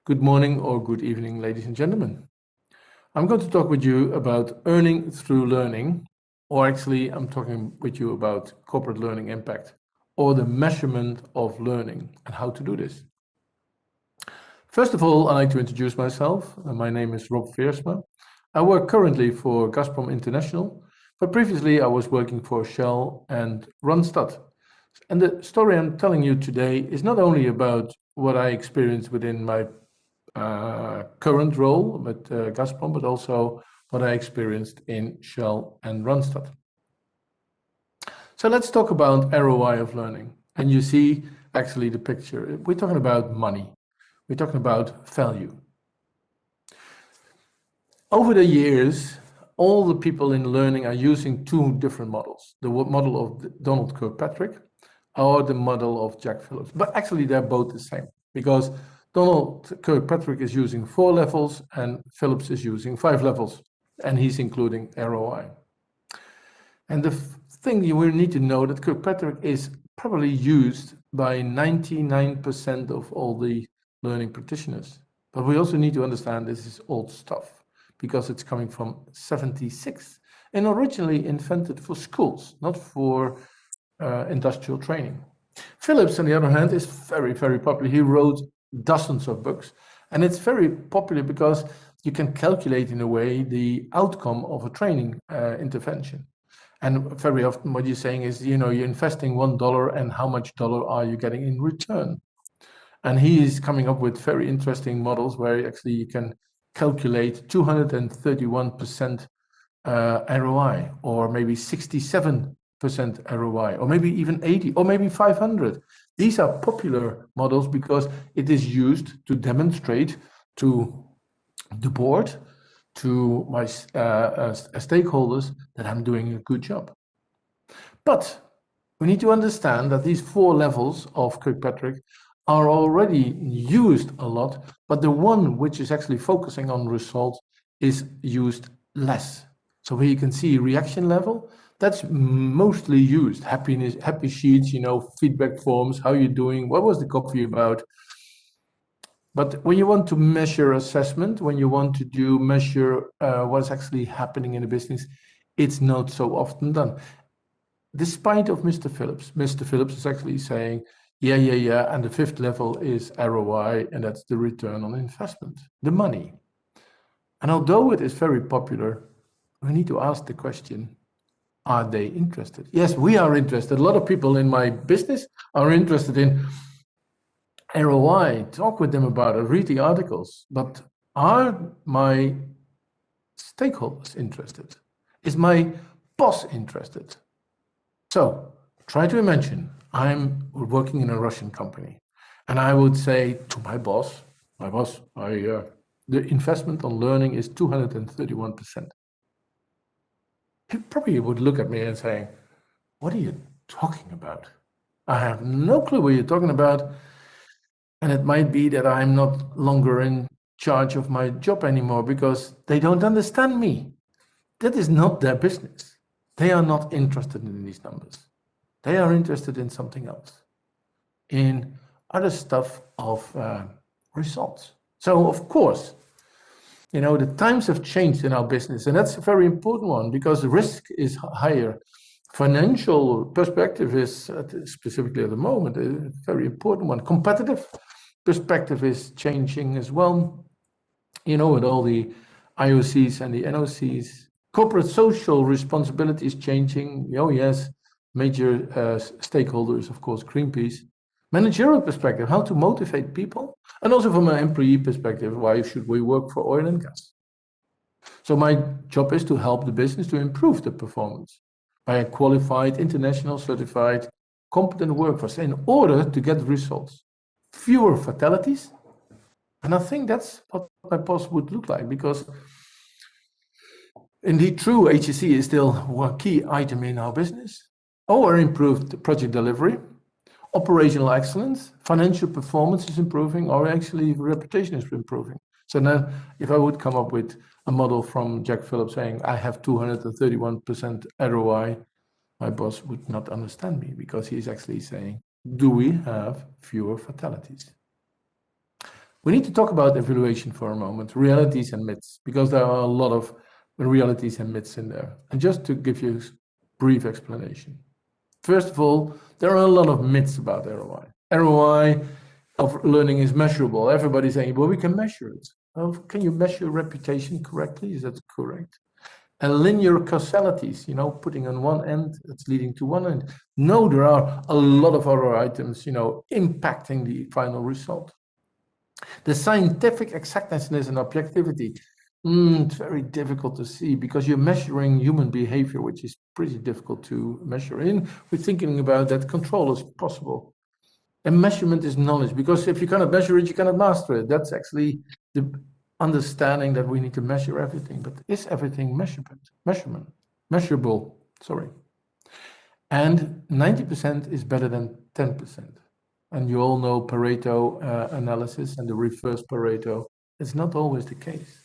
Good morning or good evening, ladies and gentlemen. I'm going to talk with you about earning through learning, or actually I'm talking with you about corporate learning impact, or the measurement of learning and how to do this. First of all, I'd like to introduce myself. My name is Rob Veersma. I work currently for GAZPROM International, but previously I was working for Shell and Randstad. And the story I'm telling you today is not only about what I experienced within my current role with GAZPROM, but also what I experienced in Shell and Randstad. So let's talk about ROI of learning. And you see actually the picture. We're talking about money. We're talking about value. Over the years, all the people in learning are using two different models. The model of Donald Kirkpatrick or the model of Jack Phillips. But actually they're both the same, because Donald Kirkpatrick is using 4 levels and Phillips is using 5 levels, and he's including ROI. And the thing you will need to know that Kirkpatrick is probably used by 99% of all the learning practitioners. But we also need to understand this is old stuff, because it's coming from 76 and originally invented for schools, not for industrial training. Phillips, on the other hand, is very, very popular. He wrote dozens of books, and it's very popular because you can calculate in a way the outcome of a training intervention. And very often what you're saying is, you know, you're investing $1 and how much dollar are you getting in return? And he is coming up with very interesting models where actually you can calculate 231% ROI, or maybe 67% ROI, or maybe even 80, or maybe 500. These are popular models because it is used to demonstrate to the board, to my stakeholders, that I'm doing a good job. But we need to understand that these 4 levels of Kirkpatrick are already used a lot, but the one which is actually focusing on results is used less. So here you can see reaction level, that's mostly used. Happiness, happy sheets, you know, feedback forms, how you're doing, what was the coffee about? But when you want to measure assessment, when you want to measure what's actually happening in the business, it's not so often done. Despite of Mr. Phillips is actually saying, yeah, and the 5th level is ROI, and that's the return on investment, the money. And although it is very popular, we need to ask the question, are they interested? Yes, we are interested. A lot of people in my business are interested in ROI, talk with them about it, read the articles, but are my stakeholders interested? Is my boss interested? So try to imagine I'm working in a Russian company, and I would say to my boss, the investment on learning is 231%. He probably would look at me and say, what are you talking about? I have no clue what you're talking about. And it might be that I'm not longer in charge of my job anymore because they don't understand me. That is not their business. They are not interested in these numbers. They are interested in something else, in other stuff of results. So of course, you know, the times have changed in our business, and that's a very important one because risk is higher. Financial perspective is, specifically at the moment, a very important one. Competitive perspective is changing as well, you know, with all the IOCs and the NOCs. Corporate social responsibility is changing. Oh yes, major stakeholders, of course, Greenpeace. Managerial perspective, how to motivate people. And also from an employee perspective, why should we work for oil and gas? So my job is to help the business to improve the performance by a qualified, international certified, competent workforce in order to get results. Fewer fatalities. And I think that's what my boss would look like, because indeed true, HSE is still one key item in our business. Or improved project delivery, operational excellence, financial performance is improving, or actually reputation is improving. So now if I would come up with a model from Jack Phillips saying I have 231% ROI, my boss would not understand me, because he's actually saying, do we have fewer fatalities? We need to talk about evaluation for a moment, realities and myths, because there are a lot of realities and myths in there. And just to give you a brief explanation. First of all, there are a lot of myths about ROI. ROI of learning is measurable. Everybody's saying, well, we can measure it. Well, can you measure reputation correctly? Is that correct? And linear causalities, putting on one end, that's leading to one end. No, there are a lot of other items, impacting the final result. The scientific exactness and objectivity, it's very difficult to see because you're measuring human behavior, which is pretty difficult to measure in. We're thinking about that control is possible. And measurement is knowledge, because if you cannot measure it, you cannot master it. That's actually the understanding that we need to measure everything. But is everything measurable? Sorry. And 90% is better than 10%. And you all know Pareto analysis and the reverse Pareto. It's not always the case.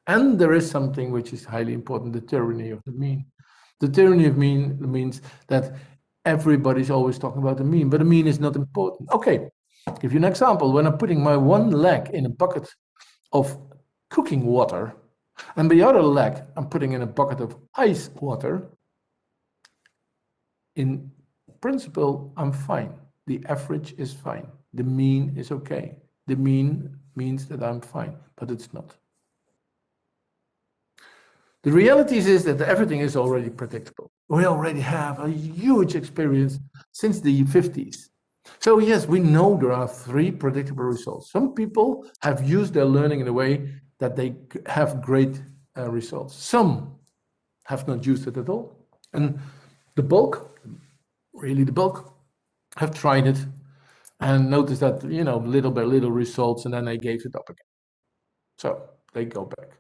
And there is something which is highly important, the tyranny of the mean. The tyranny of mean means that everybody's always talking about the mean, but the mean is not important. Okay, I'll give you an example. When I'm putting my one leg in a bucket of cooking water, and the other leg I'm putting in a bucket of ice water, in principle, I'm fine. The average is fine. The mean is okay. The mean means that I'm fine, but it's not. The reality is that everything is already predictable. We already have a huge experience since the 50s. So yes, we know there are 3 predictable results. Some people have used their learning in a way that they have great results. Some have not used it at all. And the bulk, really the bulk, have tried it and noticed that, little by little results, and then they gave it up again. So they go back.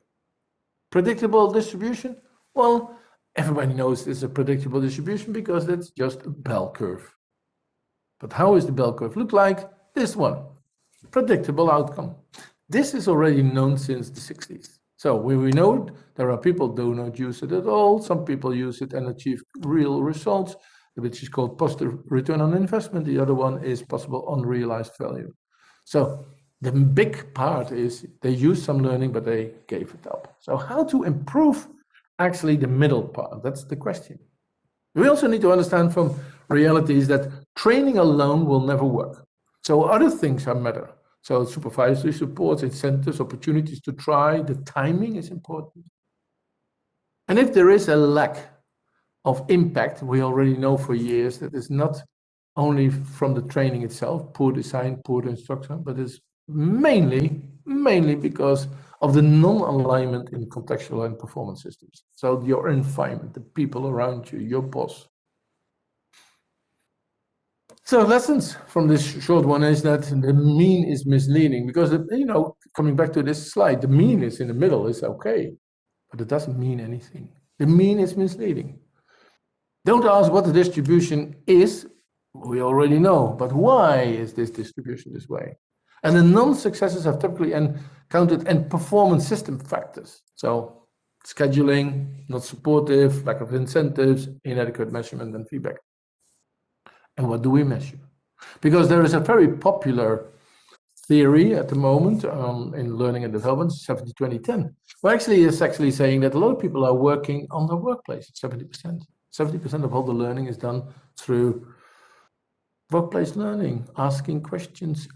Predictable distribution? Well, everybody knows it's a predictable distribution because that's just a bell curve. But how is the bell curve look like? This one, predictable outcome. This is already known since the 60s. So we know there are people who do not use it at all. Some people use it and achieve real results, which is called positive return on investment. The other one is possible unrealized value. So the big part is they use some learning, but they gave it up. So how to improve actually the middle part? That's the question. We also need to understand from realities that training alone will never work. So other things are matter. So supervisory support, incentives, opportunities to try, the timing is important. And if there is a lack of impact, we already know for years that it's not only from the training itself, poor design, poor instruction, but it's mainly because of the non-alignment in contextual and performance systems. So your environment, the people around you, your boss. So lessons from this short one is that the mean is misleading because, coming back to this slide, the mean is in the middle is okay, but it doesn't mean anything. The mean is misleading. Don't ask what the distribution is, we already know, but why is this distribution this way? And the non-successes have typically encountered and performance system factors. So scheduling, not supportive, lack of incentives, inadequate measurement and feedback. And what do we measure? Because there is a very popular theory at the moment in learning and development, 70-20-10. Well, actually, it's actually saying that a lot of people are working on the workplace, 70%. 70% of all the learning is done through workplace learning, asking questions,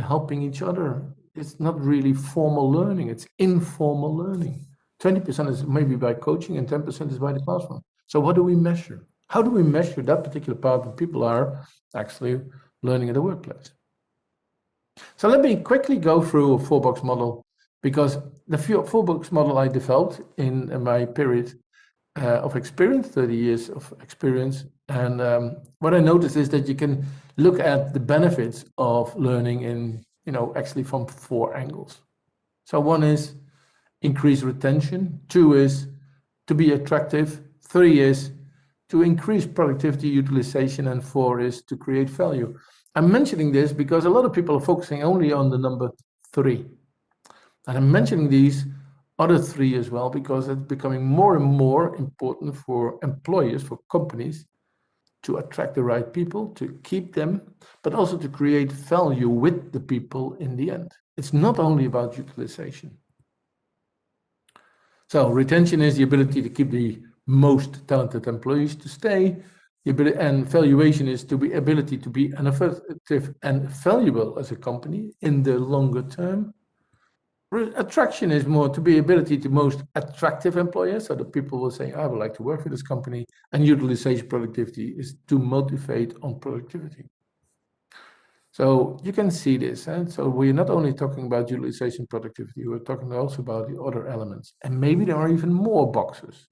helping each other. It's not really formal learning, it's informal learning. 20% is maybe by coaching and 10% is by the classroom. So what do we measure? How do we measure that particular part that people are actually learning in the workplace? So let me quickly go through a 4-box model, because the 4-box model I developed in my period of experience, 30 years of experience. And what I noticed is that you can look at the benefits of learning in, actually from 4 angles. So 1 is increase retention, 2 is to be attractive, 3 is to increase productivity utilization, and 4 is to create value. I'm mentioning this because a lot of people are focusing only on the number 3. And I'm mentioning these other 3 as well because it's becoming more and more important for employers, for companies, to attract the right people, to keep them, but also to create value with the people in the end. It's not only about utilization. So retention is the ability to keep the most talented employees to stay, and valuation is the ability to be innovative and valuable as a company in the longer term. Attraction is more to be ability to most attractive employers, so that people will say, I would like to work for this company. And utilization productivity is to motivate on productivity. So you can see this. And so we're not only talking about utilization productivity, we're talking also about the other elements. And maybe there are even more boxes.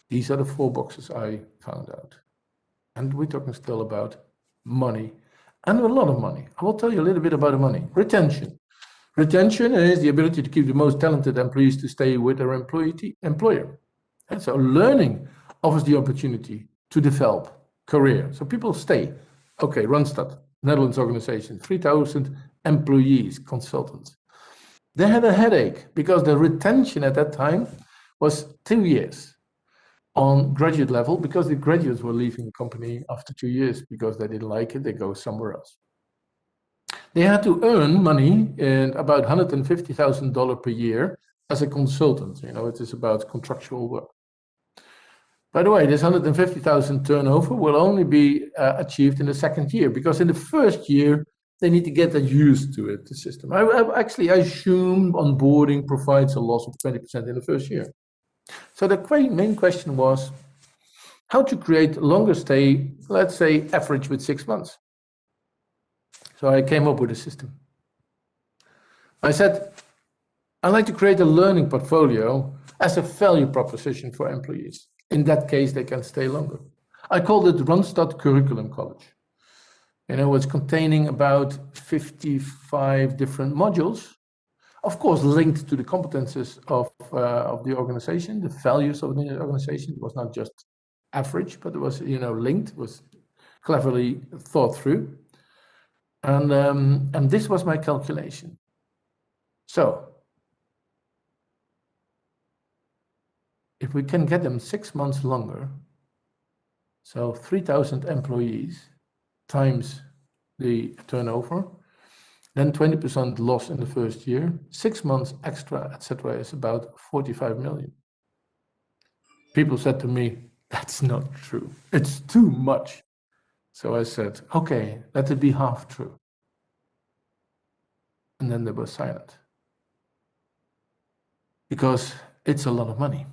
These are the 4 boxes I found out. And we're talking still about money, and a lot of money. I will tell you a little bit about the money. Retention. Retention is the ability to keep the most talented employees to stay with their employer. And so learning offers the opportunity to develop career. So people stay. Okay, Randstad, Netherlands organization, 3,000 employees, consultants. They had a headache because the retention at that time was 2 years on graduate level, because the graduates were leaving the company after 2 years because they didn't like it, they go somewhere else. They had to earn money in about $150,000 per year as a consultant. You know, it is about contractual work. By the way, this 150,000 turnover will only be achieved in the 2nd year, because in the 1st year, they need to get used to it, the system. I assume onboarding provides a loss of 20% in the 1st year. So the main question was how to create longer stay, let's say average with 6 months. So I came up with a system. I said, I'd like to create a learning portfolio as a value proposition for employees. In that case, they can stay longer. I called it Randstad Curriculum College. You know, it's containing about 55 different modules, of course, linked to the competences of the organization, the values of the organization. It was not just average, but it was, you know, linked, was cleverly thought through. And this was my calculation. So if we can get them 6 months longer, so 3,000 employees times the turnover, then 20% loss in the 1st year, 6 months extra, etc., is about 45 million. People said to me, that's not true. It's too much. So I said, okay, let it be half true. And then they were silent. Because it's a lot of money.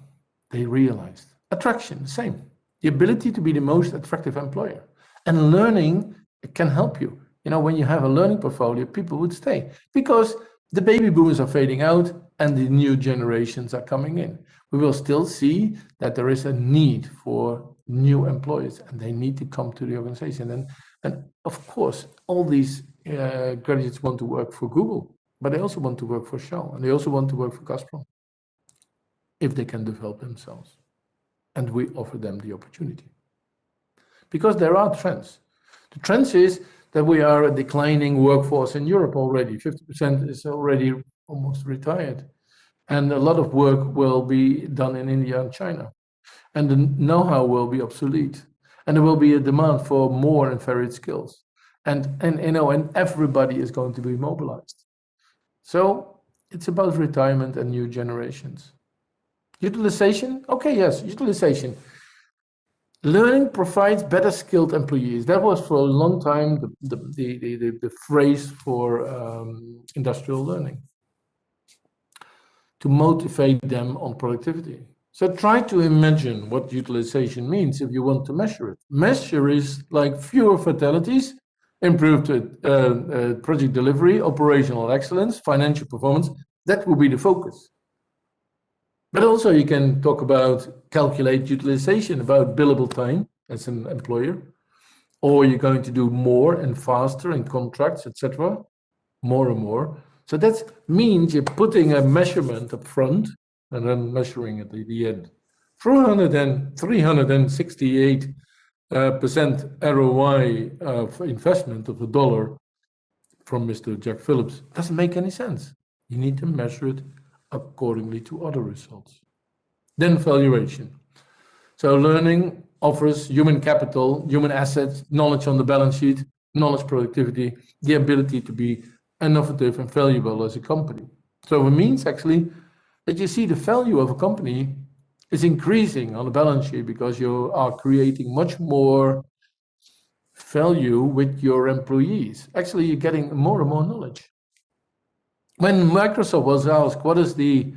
They realized. Attraction, the same. The ability to be the most attractive employer. And learning can help you. You know, when you have a learning portfolio, people would stay. Because the baby boomers are fading out and the new generations are coming in. We will still see that there is a need for new employees and they need to come to the organization. And of course, all these graduates want to work for Google, but they also want to work for Shell, and they also want to work for GAZPROM if they can develop themselves. And we offer them the opportunity. Because there are trends. The trends is that we are a declining workforce in Europe already. 50% is already almost retired. And a lot of work will be done in India and China. And the know-how will be obsolete. And there will be a demand for more and varied skills. And you know, and everybody is going to be mobilized. So it's about retirement and new generations. Utilization? Okay, yes, utilization. Learning provides better skilled employees. That was for a long time the phrase for industrial learning, to motivate them on productivity. So try to imagine what utilization means if you want to measure it. Measure is like fewer fatalities, improved project delivery, operational excellence, financial performance. That will be the focus. But also you can talk about calculate utilization, about billable time as an employer, or you're going to do more and faster in contracts, etc., more and more. So that means you're putting a measurement up front and then measuring it at the end. 368% ROI of investment of $1 from Mr. Jack Phillips doesn't make any sense. You need to measure it accordingly to other results. Then valuation. So learning offers human capital, human assets, knowledge on the balance sheet, knowledge productivity, the ability to be innovative and valuable as a company. So it means actually that you see the value of a company is increasing on the balance sheet because you are creating much more value with your employees. Actually, you're getting more and more knowledge. When Microsoft was asked, what is where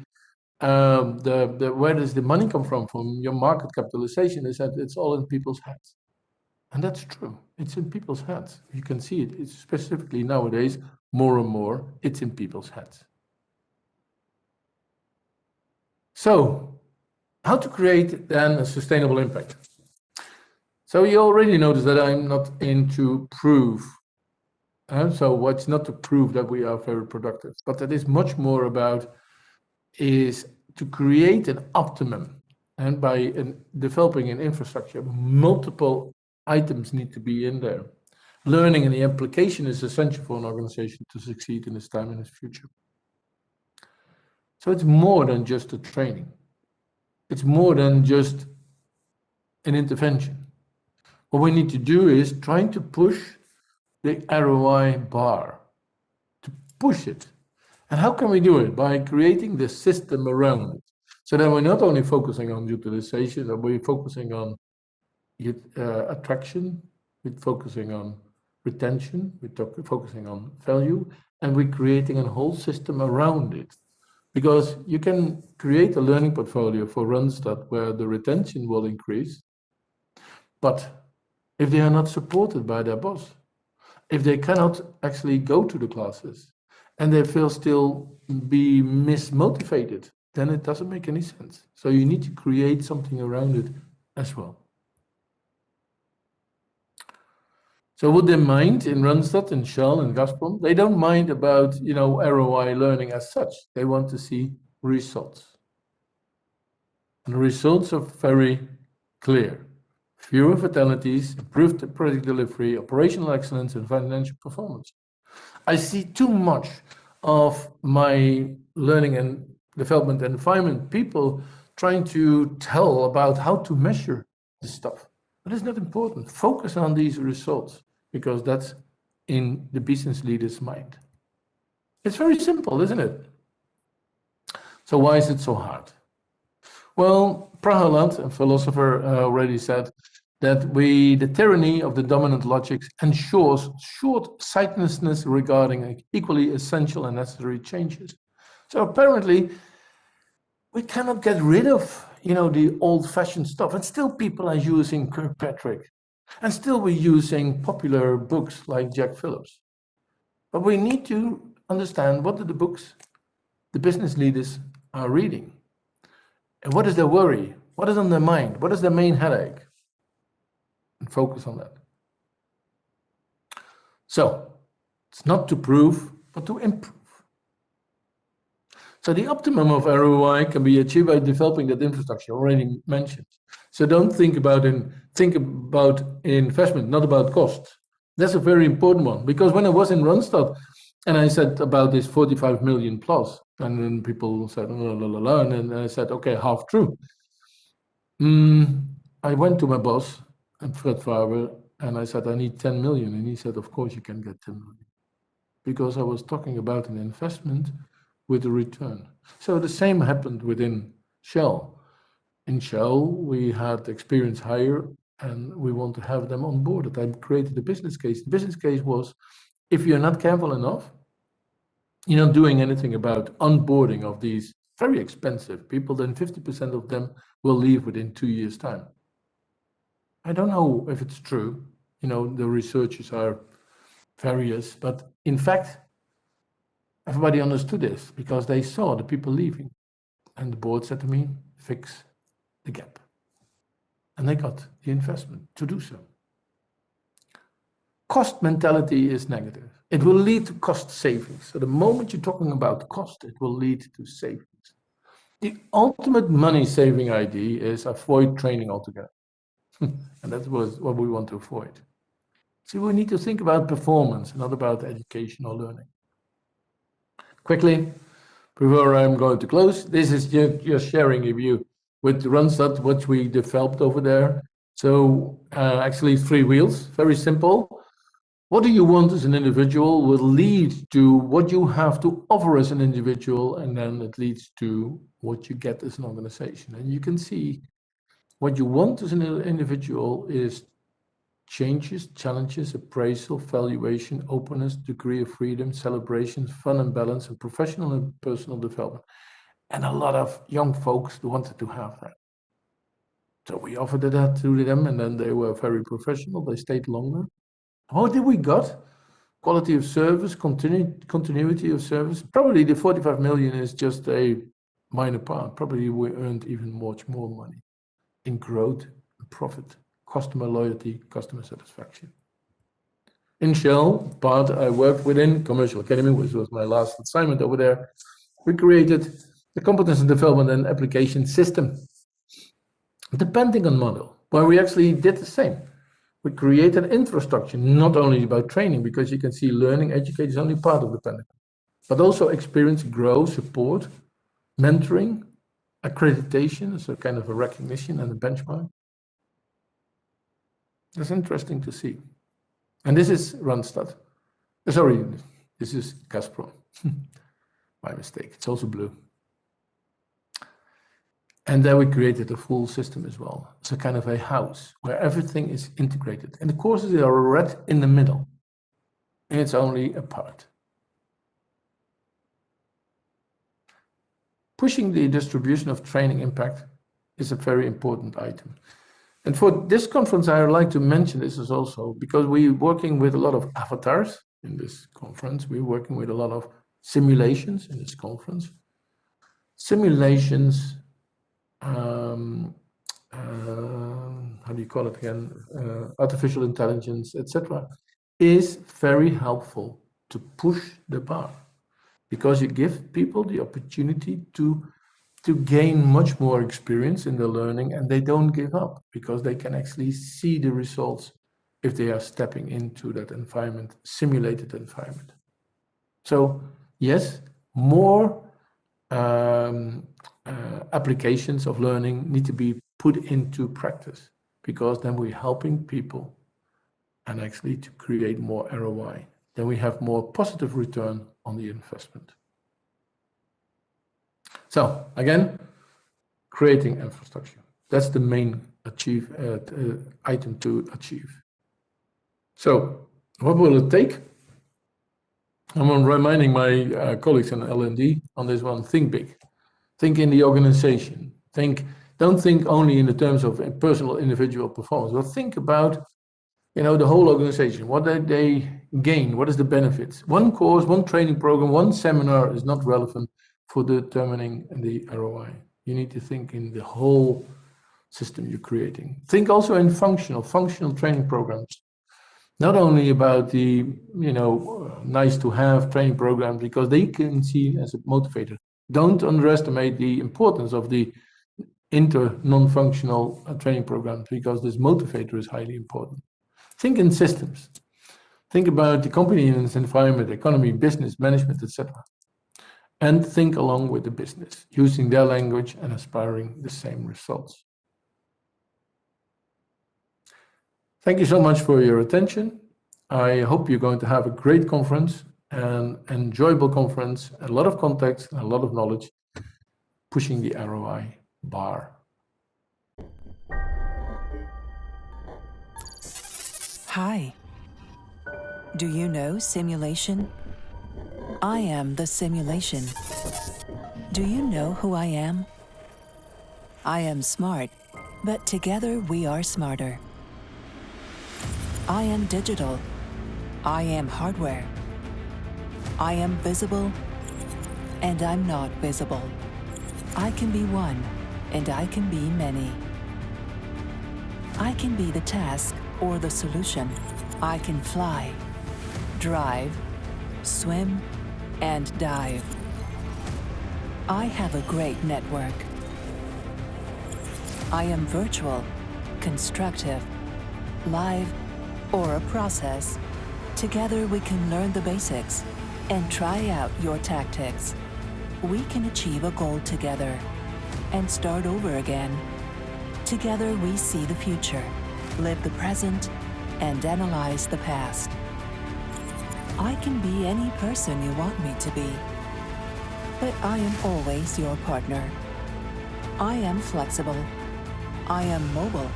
does the money come from your market capitalization? They said it's all in people's heads. And that's true. It's in people's heads. You can see it. It's specifically nowadays, more and more, it's in people's heads. So, how to create then a sustainable impact? So you already noticed that I'm not into proof. So what's not to prove that we are very productive, but that is much more about is to create an optimum. And by developing an infrastructure, multiple items need to be in there. Learning and the application is essential for an organization to succeed in its time and its future. So it's more than just a training. It's more than just an intervention. What we need to do is trying to push the ROI bar, to push it. And how can we do it? By creating the system around it. So that we're not only focusing on utilization, but we're focusing on attraction, we're focusing on retention, we're focusing on value, and we're creating a whole system around it. Because you can create a learning portfolio for Randstad where the retention will increase, but if they are not supported by their boss, if they cannot actually go to the classes, and they feel still be mismotivated, then it doesn't make any sense. So you need to create something around it as well. So would they mind in Randstad, in Shell, and GAZPROM? They don't mind about ROI learning as such. They want to see results. And the results are very clear. Fewer fatalities, improved project delivery, operational excellence, and financial performance. I see too much of my learning and development environment people trying to tell about how to measure this stuff. But it's not important. Focus on these results because that's in the business leader's mind. It's very simple, isn't it? So why is it so hard? Well, Prahalat, a philosopher, already said that the tyranny of the dominant logic ensures short-sightedness regarding equally essential and necessary changes. So apparently, we cannot get rid of, the old-fashioned stuff, and still people are using Kirkpatrick, and still we're using popular books like Jack Phillips. But we need to understand what are the books the business leaders are reading, and what is their worry, what is on their mind, what is their main headache, and focus on that. So it's not to prove, but to improve. So the optimum of ROI can be achieved by developing that infrastructure already mentioned. So don't think about investment, not about cost. That's a very important one, because when I was in Randstad and I said about this 45 million plus, and then people said, and then I said, okay, half true. I went to my boss, Fred Faber, and I said, I need 10 million. And he said, of course you can get 10 million. Because I was talking about an investment with a return. So the same happened within Shell. In Shell, we had experienced hire and we want to have them on board. I created a business case. The business case was, if you're not careful enough, you're not doing anything about onboarding of these very expensive people, then 50% of them will leave within 2 years' time. I don't know if it's true. The researchers are various, but in fact, everybody understood this because they saw the people leaving. And the board said to me, fix the gap. And they got the investment to do so. Cost mentality is negative. It will lead to cost savings. So the moment you're talking about cost, it will lead to savings. The ultimate money saving idea is avoid training altogether. And that was what we want to avoid. So we need to think about performance, not about education or learning. Quickly, before I'm going to close, this is just sharing a view with Randstad, what we developed over there. So actually 3 wheels, very simple. What do you want as an individual will lead to what you have to offer as an individual, and then it leads to what you get as an organization. And you can see what you want as an individual is changes, challenges, appraisal, valuation, openness, degree of freedom, celebrations, fun and balance, and professional and personal development. And a lot of young folks wanted to have that. So we offered that to them, and then they were very professional. They stayed longer. What did we got? Quality of service, continuity of service. Probably the 45 million is just a minor part. Probably we earned even much more money in growth, profit, customer loyalty, customer satisfaction. In Shell, part I worked within Commercial Academy, which was my last assignment over there, we created the competence and development and application system, depending on model, where we actually did the same. We created infrastructure, not only about training, because you can see learning, educate is only part of the Pentagon, but also experience, grow, support, mentoring, accreditation, so kind of a recognition and a benchmark. That's interesting to see. And this is Randstad. Sorry, this is GAZPROM. My mistake, it's also blue. And then we created a full system as well. So kind of a house where everything is integrated. And the courses are red in the middle. And it's only a part. Pushing the distribution of training impact is a very important item. And for this conference, I would like to mention this is also because we're working with a lot of avatars in this conference. We're working with a lot of simulations in this conference. Simulations, how do you call it again? Artificial intelligence, etc., is very helpful to push the bar because you give people the opportunity to gain much more experience in the learning, and they don't give up because they can actually see the results if they are stepping into that environment, simulated environment. So yes, more applications of learning need to be put into practice because then we're helping people and actually to create more ROI. Then we have more positive return on the investment. So again, creating infrastructure. That's the main item to achieve. So what will it take? I'm reminding my colleagues in L&D on this one, think big. Think in the organization. Don't think only in the terms of personal individual performance, but think about the whole organization. What did they gain? What is the benefits? One course, one training program, one seminar is not relevant for determining the ROI. You need to think in the whole system you're creating. Think also in functional training programs. Not only about the nice to have training programs because they can see as a motivator. Don't underestimate the importance of the non-functional training programs because this motivator is highly important. Think in systems. Think about the company and its environment, economy, business, management, etc. And think along with the business, using their language and aspiring the same results. Thank you so much for your attention. I hope you're going to have a great conference, an enjoyable conference, a lot of contacts, and a lot of knowledge, pushing the ROI bar. Hi. Do you know simulation? I am the simulation. Do you know who I am? I am smart, but together we are smarter. I am digital. I am hardware. I am visible, and I'm not visible. I can be one, and I can be many. I can be the task or the solution. I can fly, drive, swim, and dive. I have a great network. I am virtual, constructive, live, or a process. Together we can learn the basics and try out your tactics. We can achieve a goal together and start over again. Together we see the future. live the present, and analyze the past. I can be any person you want me to be, but I am always your partner. I am flexible. I am mobile.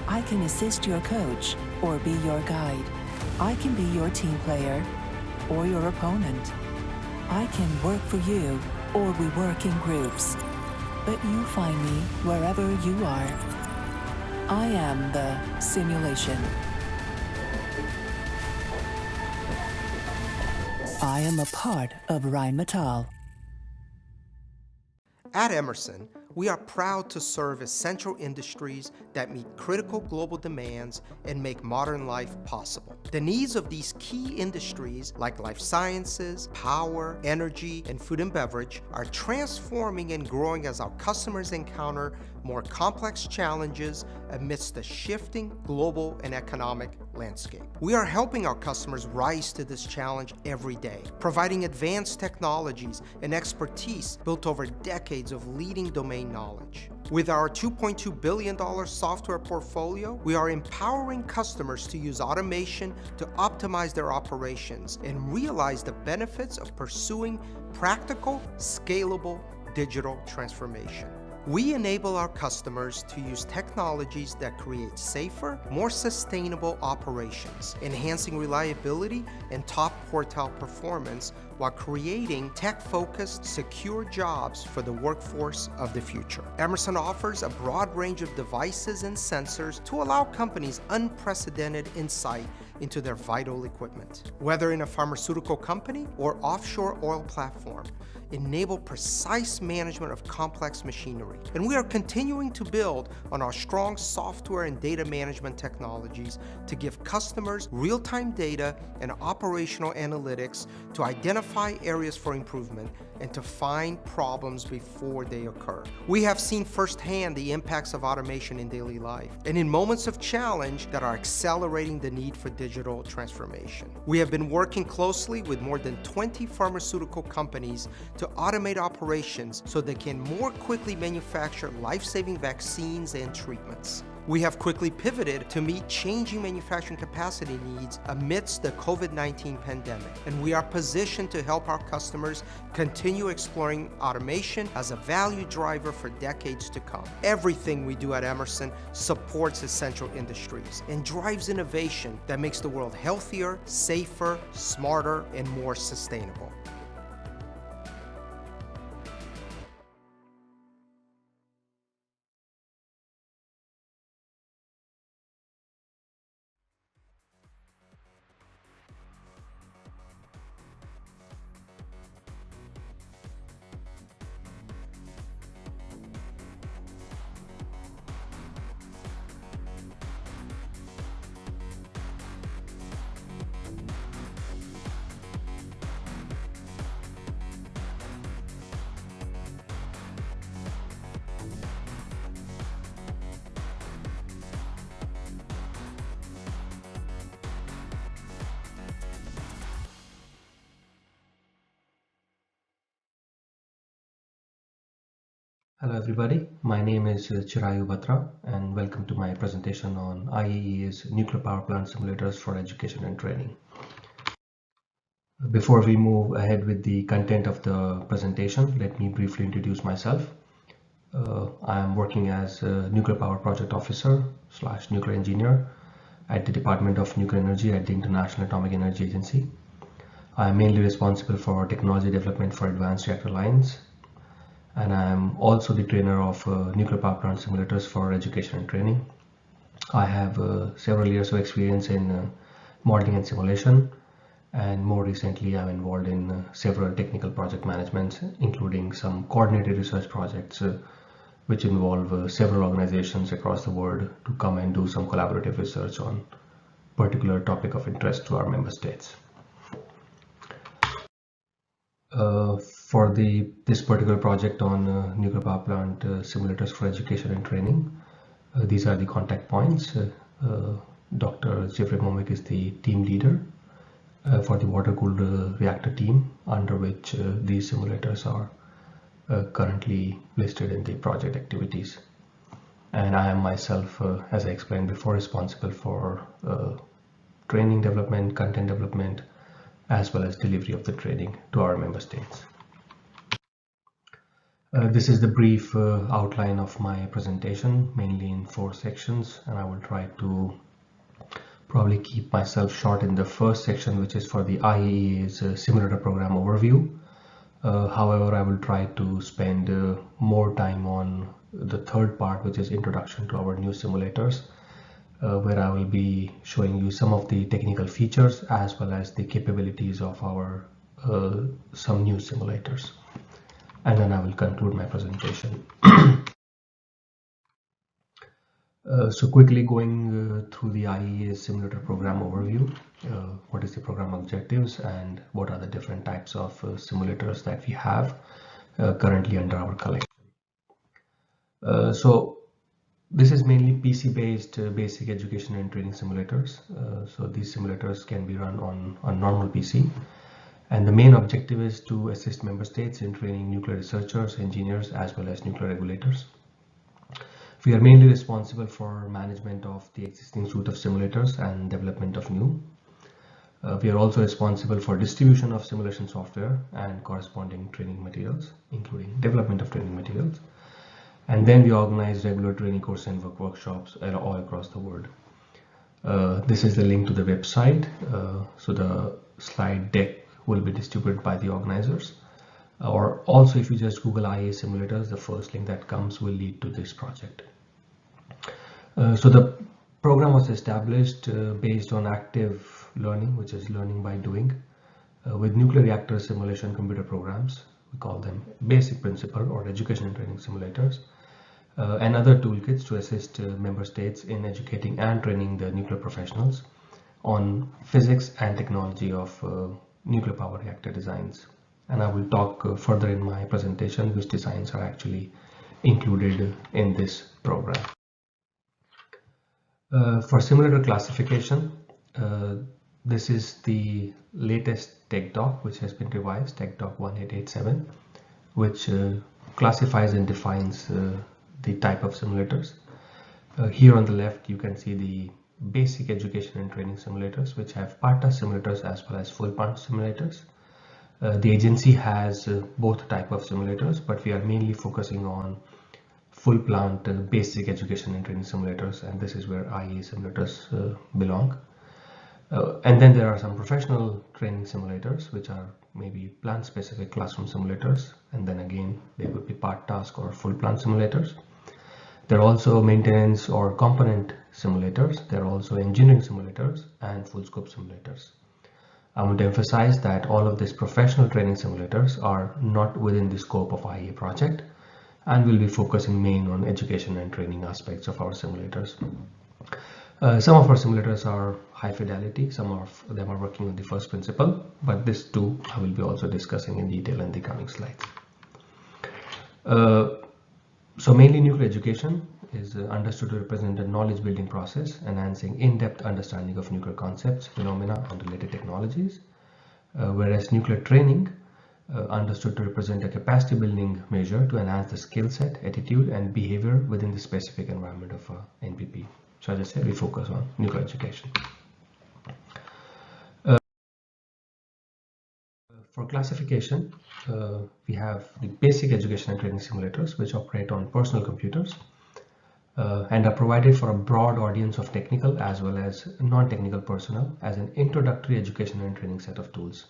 I can assist your coach or be your guide. I can be your team player or your opponent. I can work for you or we work in groups, but you find me wherever you are. I am the simulation. I am a part of Rheinmetall. At Emerson, we are proud to serve essential industries that meet critical global demands and make modern life possible. The needs of these key industries, like life sciences, power, energy, and food and beverage, are transforming and growing as our customers encounter more complex challenges amidst the shifting global and economic landscape. We are helping our customers rise to this challenge every day, providing advanced technologies and expertise built over decades of leading domain knowledge. With our $2.2 billion software portfolio, we are empowering customers to use automation to optimize their operations and realize the benefits of pursuing practical, scalable digital transformation. We enable our customers to use technologies that create safer, more sustainable operations, enhancing reliability and top quartile performance while creating tech-focused, secure jobs for the workforce of the future. Emerson offers a broad range of devices and sensors to allow companies unprecedented insight into their vital equipment. Whether in a pharmaceutical company or offshore oil platform, enable precise management of complex machinery. And we are continuing to build on our strong software and data management technologies to give customers real-time data and operational analytics to identify areas for improvement and to find problems before they occur. We have seen firsthand the impacts of automation in daily life and in moments of challenge that are accelerating the need for digital transformation. We have been working closely with more than 20 pharmaceutical companies to automate operations so they can more quickly manufacture life-saving vaccines and treatments. We have quickly pivoted to meet changing manufacturing capacity needs amidst the COVID-19 pandemic, and we are positioned to help our customers continue exploring automation as a value driver for decades to come. Everything we do at Emerson supports essential industries and drives innovation that makes the world healthier, safer, smarter, and more sustainable. Hello everybody, my name is Chirayu Batra and welcome to my presentation on IAEA's nuclear power plant simulators for education and training. Before we move ahead with the content of the presentation, let me briefly introduce myself. I am working as a nuclear power project officer / nuclear engineer at the Department of Nuclear Energy at the International Atomic Energy Agency. I am mainly responsible for technology development for advanced reactor lines, and I am also the trainer of nuclear power plant simulators for education and training. I have several years of experience in modeling and simulation, and more recently I'm involved in several technical project managements, including some coordinated research projects which involve several organizations across the world to come and do some collaborative research on particular topic of interest to our member states. For this particular project on nuclear power plant simulators for education and training, these are the contact points. Dr. Jeffrey Momick is the team leader for the water-cooled reactor team, under which these simulators are currently listed in the project activities. And I am myself, as I explained before, responsible for training development, content development, as well as delivery of the training to our member states. This is the brief outline of my presentation, mainly in 4 sections, and I will try to probably keep myself short in the first section, which is for the IAEA's simulator program overview. However, I will try to spend more time on the third part, which is introduction to our new simulators, where I will be showing you some of the technical features as well as the capabilities of our some new simulators. And then I will conclude my presentation. So quickly going through the IAEA simulator program overview, what is the program objectives and what are the different types of simulators that we have currently under our collection. So this is mainly PC-based basic education and training simulators. So these simulators can be run on normal PC. And the main objective is to assist member states in training nuclear researchers, engineers, as well as nuclear regulators. We are mainly responsible for management of the existing suite of simulators and development of new. We are also responsible for distribution of simulation software and corresponding training materials, including development of training materials. And then we organize regular training course and workshops all across the world. This is the link to the website. So the slide deck will be distributed by the organizers. Or also, if you just Google IAEA simulators, the first link that comes will lead to this project. So the program was established based on active learning, which is learning by doing, with nuclear reactor simulation computer programs. We call them basic principle or education and training simulators, and other toolkits to assist member states in educating and training the nuclear professionals on physics and technology of nuclear power reactor designs. And I will talk further in my presentation which designs are actually included in this program. For simulator classification, this is the latest tech doc which has been revised, tech doc 1887, which classifies and defines the type of simulators. Here on the left you can see the basic education and training simulators, which have part-task simulators as well as full plant simulators. The agency has both type of simulators, but we are mainly focusing on full plant basic education and training simulators, and this is where IAEA simulators belong. And then there are some professional training simulators, which are maybe plant specific classroom simulators, and then again they would be part task or full plant simulators. There are also maintenance or component simulators. There are also engineering simulators and full scope simulators. I want to emphasize that all of these professional training simulators are not within the scope of IAEA project, and we'll be focusing mainly on education and training aspects of our simulators. Some of our simulators are high fidelity, some of them are working on the first principle, but this too I will be also discussing in detail in the coming slides. So mainly nuclear education is understood to represent a knowledge building process, enhancing in-depth understanding of nuclear concepts, phenomena and related technologies, whereas nuclear training understood to represent a capacity building measure to enhance the skill set, attitude and behavior within the specific environment of NPP. So as I said, we focus on nuclear education. For classification, we have the basic education and training simulators, which operate on personal computers and are provided for a broad audience of technical as well as non-technical personnel as an introductory education and training set of tools.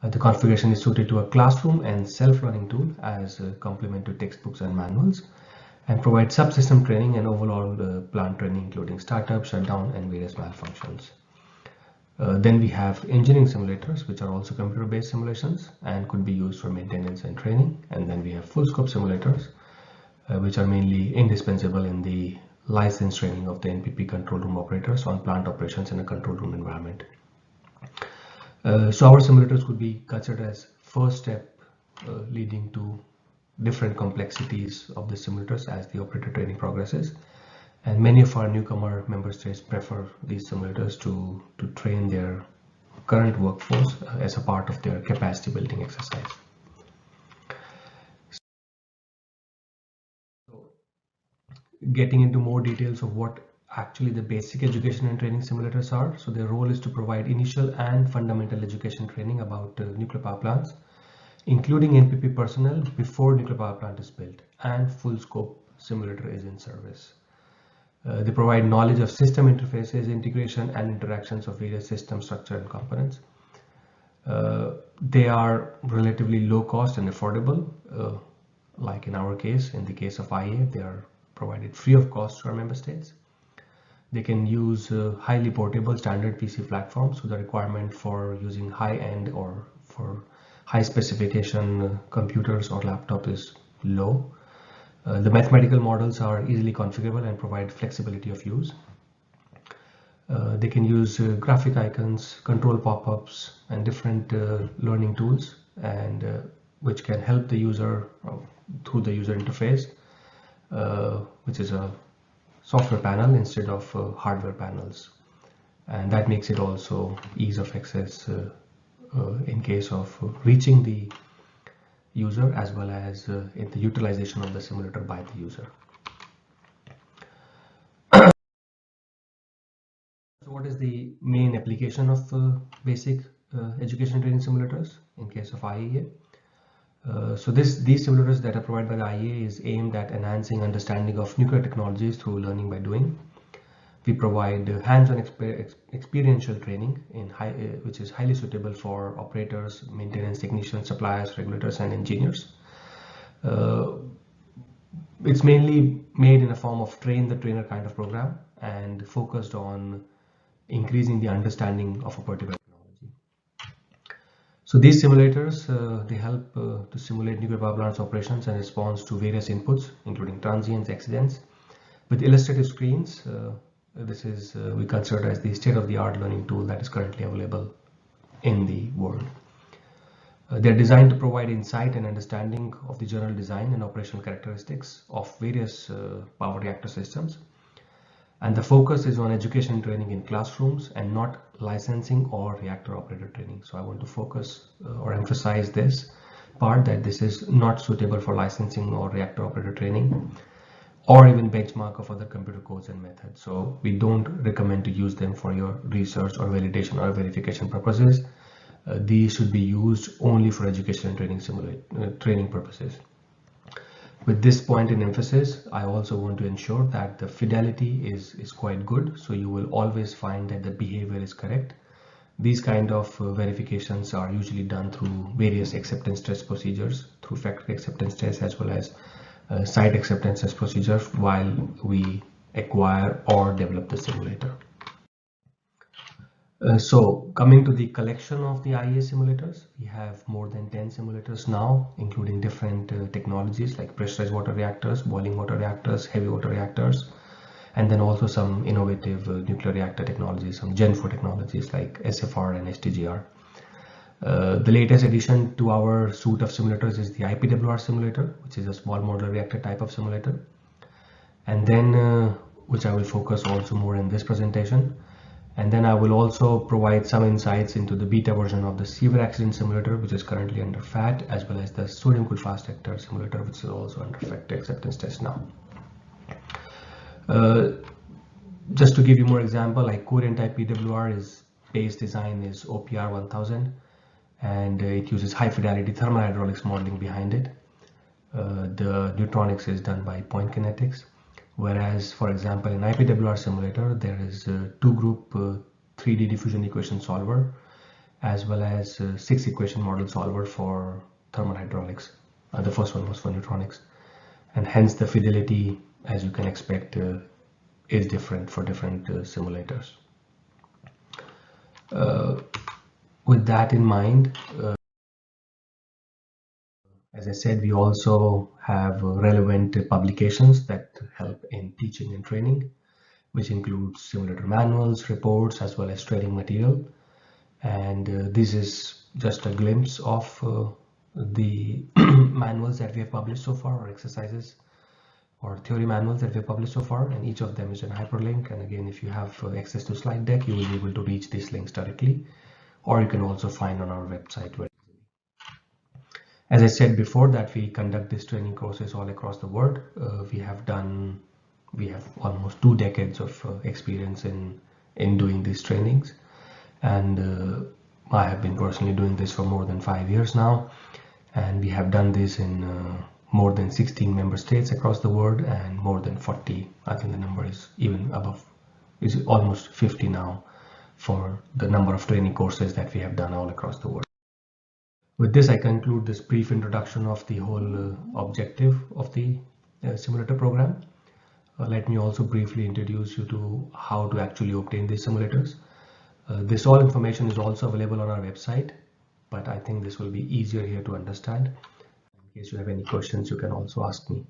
The configuration is suited to a classroom and self-learning tool as a complement to textbooks and manuals, and provide subsystem training and overall plant training, including startup, shutdown, and various malfunctions. Then we have engineering simulators, which are also computer-based simulations and could be used for maintenance and training. And then we have full scope simulators, which are mainly indispensable in the licensed training of the NPP control room operators on plant operations in a control room environment. So our simulators could be considered as first step leading to different complexities of the simulators as the operator training progresses. And many of our newcomer member states prefer these simulators to train their current workforce as a part of their capacity building exercise. So getting into more details of what actually the basic education and training simulators are. So their role is to provide initial and fundamental education training about nuclear power plants, including NPP personnel before nuclear power plant is built and full scope simulator is in service. They provide knowledge of system interfaces, integration and interactions of various system structure and components. They are relatively low cost and affordable. Like in our case, in the case of IAEA, they are provided free of cost to our member states. They can use highly portable standard PC platforms, so the requirement for using high-end or for high specification computers or laptop is low. The mathematical models are easily configurable and provide flexibility of use. They can use graphic icons, control pop-ups, and different learning tools, and which can help the user through the user interface, which is a software panel instead of hardware panels, and that makes it also ease of access in case of reaching the user, as well as in the utilization of the simulator by the user. So what is the main application of basic education training simulators in case of IAEA? So these simulators that are provided by the IAEA is aimed at enhancing understanding of nuclear technologies through learning by doing. We provide hands-on experiential training which is highly suitable for operators, maintenance technicians, suppliers, regulators, and engineers. It's mainly made in a form of train the trainer kind of program and focused on increasing the understanding of a particular technology. So these simulators, they help to simulate nuclear power plants operations and response to various inputs, including transients, accidents, with illustrative screens. This is we consider as the state-of-the-art learning tool that is currently available in the world. They're designed to provide insight and understanding of the general design and operational characteristics of various power reactor systems. And the focus is on education training in classrooms and not licensing or reactor operator training. So I want to focus or emphasize this part, that this is not suitable for licensing or reactor operator training, or even benchmark of other computer codes and methods. So we don't recommend to use them for your research or validation or verification purposes. These should be used only for education and training training purposes. With this point in emphasis, I also want to ensure that the fidelity is quite good, so you will always find that the behavior is correct. These kind of verifications are usually done through various acceptance test procedures, through factory acceptance tests as well as site acceptance test procedures while we acquire or develop the simulator. So coming to the collection of the IAEA simulators, we have more than 10 simulators now, including different technologies like pressurized water reactors, boiling water reactors, heavy water reactors, and then also some innovative nuclear reactor technologies, some Gen 4 technologies like SFR and STGR. The latest addition to our suite of simulators is the IPWR simulator, which is a small modular reactor type of simulator. And then, which I will focus also more in this presentation. And then I will also provide some insights into the beta version of the severe accident simulator, which is currently under FAT, as well as the sodium cooled fast reactor simulator, which is also under factory acceptance test now. Just to give you more example, like Korean type PWR base design is OPR 1000, and it uses high fidelity thermal hydraulics modeling behind it. The neutronics is done by point kinetics. Whereas, for example, in IPWR simulator, there is a two-group 3D diffusion equation solver, as well as 6 equation model solver for thermal hydraulics. The first one was for neutronics, and hence the fidelity, as you can expect, is different for different simulators. With that in mind, as I said, we also have relevant publications that help in teaching and training, which includes simulator manuals, reports, as well as training material. And this is just a glimpse of the manuals that we have published so far, or exercises or theory manuals that we have published so far, and each of them is a hyperlink. And again, if you have access to slide deck, you will be able to reach these links directly, or you can also find on our website. As I said before, that we conduct these training courses all across the world. We have done We have almost 2 decades of experience in doing these trainings, and I have been personally doing this for more than 5 years now, and we have done this in more than 16 member states across the world, and more than 40, I think the number is even above, is almost 50 now, for the number of training courses that we have done all across the world. With this, I conclude this brief introduction of the whole objective of the simulator program. Let me also briefly introduce you to how to actually obtain these simulators. This all information is also available on our website, but I think this will be easier here to understand. In case you have any questions, you can also ask me.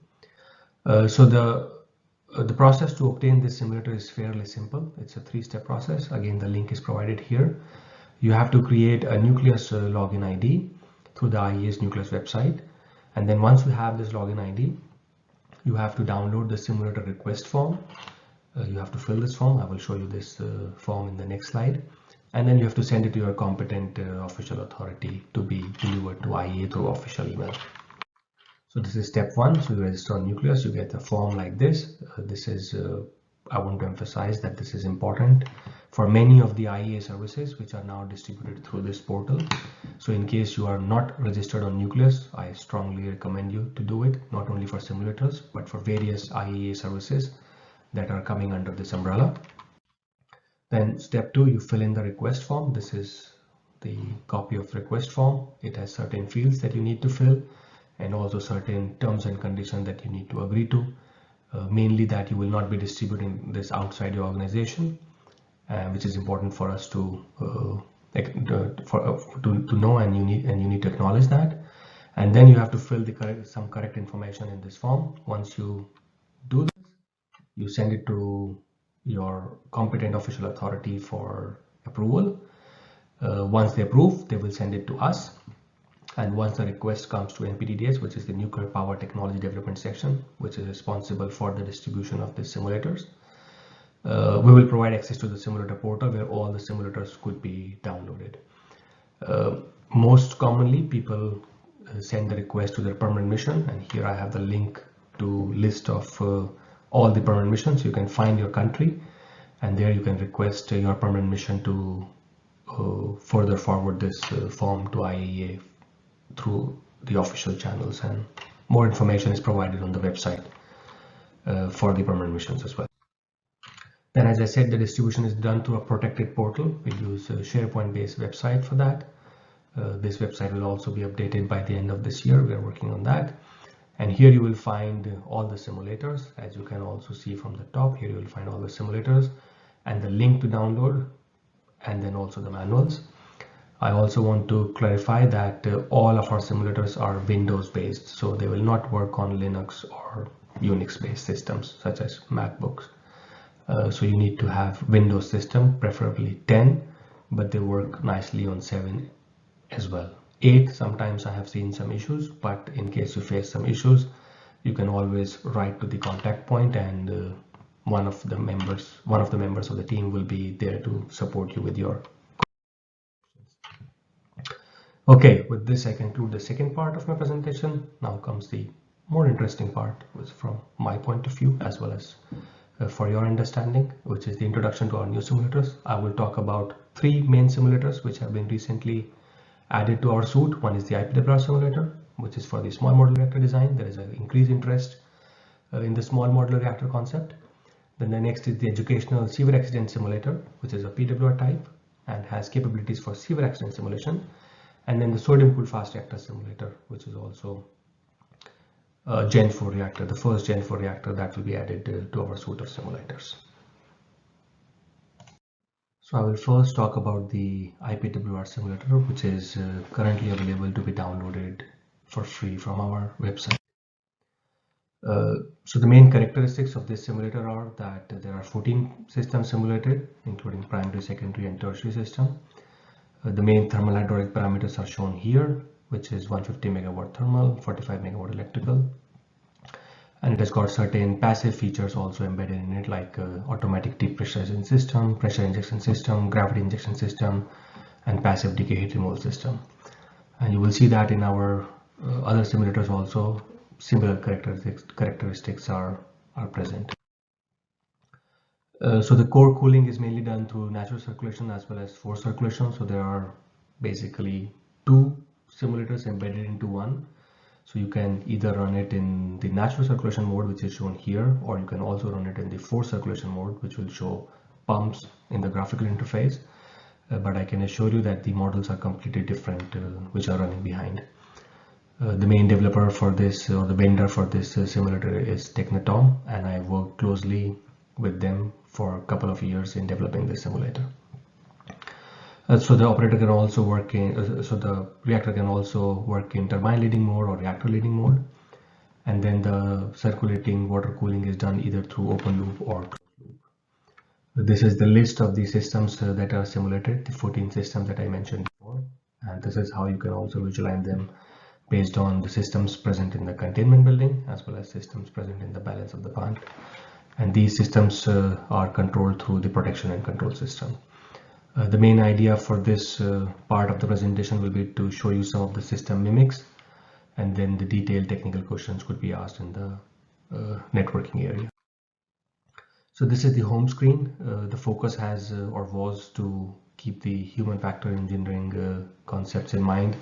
So the process to obtain this simulator is fairly simple. It's a 3-step process. Again, the link is provided here. You have to create a Nucleus login ID through the IAEA's Nucleus website, and then once you have this login ID, you have to download the simulator request form. You have to fill this form. I will show you this form in the next slide, and then you have to send it to your competent official authority to be delivered to IAEA through official email. So this is step 1. So you register on Nucleus, you get a form like this. I want to emphasize that this is important for many of the IAEA services which are now distributed through this portal. So in case you are not registered on Nucleus, I strongly recommend you to do it, not only for simulators, but for various IAEA services that are coming under this umbrella. Then step 2, you fill in the request form. This is the copy of request form. It has certain fields that you need to fill, and also certain terms and conditions that you need to agree to. Mainly that you will not be distributing this outside your organization, which is important for us to know, and you need to acknowledge that. And then you have to fill some correct information in this form. Once you do this, you send it to your competent official authority for approval. Once they approve, they will send it to us. And once the request comes to NPTDS, which is the Nuclear Power Technology Development Section, which is responsible for the distribution of these simulators, we will provide access to the simulator portal where all the simulators could be downloaded. Most commonly, people send the request to their permanent mission, and here I have the link to list of all the permanent missions. You can find your country, and there you can request your permanent mission to further forward this form to IAEA through the official channels, and more information is provided on the website for the permanent missions as well. Then, as I said, the distribution is done through a protected portal. We use a SharePoint based website for that. This website will also be updated by the end of this year. We are working on that. And here you will find all the simulators. As you can also see from the top, here you will find all the simulators and the link to download, and then also the manuals. I also want to clarify that all of our simulators are Windows based, so they will not work on Linux or Unix based systems such as MacBooks. So you need to have Windows system, preferably 10, but they work nicely on 7 as well. 8, sometimes I have seen some issues, but in case you face some issues, you can always write to the contact point, and one of the members of the team will be there to support you with your. Okay, with this I conclude the second part of my presentation. Now comes the more interesting part, which from my point of view as well as for your understanding, which is the introduction to our new simulators. I will talk about 3 main simulators which have been recently added to our suite. One is the IPWR simulator, which is for the small modular reactor design. There is an increased interest in the small modular reactor concept. Then the next is the educational severe accident simulator, which is a PWR type and has capabilities for severe accident simulation. And then the sodium cooled fast reactor simulator, which is also a Gen 4 reactor, the first Gen 4 reactor that will be added to our suite of simulators. So I will first talk about the IPWR simulator, which is currently available to be downloaded for free from our website. So the main characteristics of this simulator are that there are 14 systems simulated, including primary, secondary, and tertiary system. The main thermal hydraulic parameters are shown here, which is 150 megawatt thermal, 45 megawatt electrical, and it has got certain passive features also embedded in it, like automatic depressurization system, pressure injection system, gravity injection system, and passive decay heat removal system. And you will see that in our other simulators also similar characteristics are present. So the core cooling is mainly done through natural circulation as well as forced circulation. So there are basically two simulators embedded into one. So you can either run it in the natural circulation mode, which is shown here, or you can also run it in the forced circulation mode, which will show pumps in the graphical interface. But I can assure you that the models are completely different, which are running behind. The main developer for this, or the vendor for this simulator, is Technotom, and I worked closely with them for a couple of years in developing this simulator. So the operator can also work in, so the reactor can also work in turbine leading mode or reactor leading mode. And then the circulating water cooling is done either through open loop or closed loop. This is the list of the systems that are simulated, the 14 systems that I mentioned before. And this is how you can also visualize them based on the systems present in the containment building as well as systems present in the balance of the plant. And these systems are controlled through the protection and control system. The main idea for this part of the presentation will be to show you some of the system mimics, and then the detailed technical questions could be asked in the networking area. So this is the home screen. The focus has or was to keep the human factor engineering concepts in mind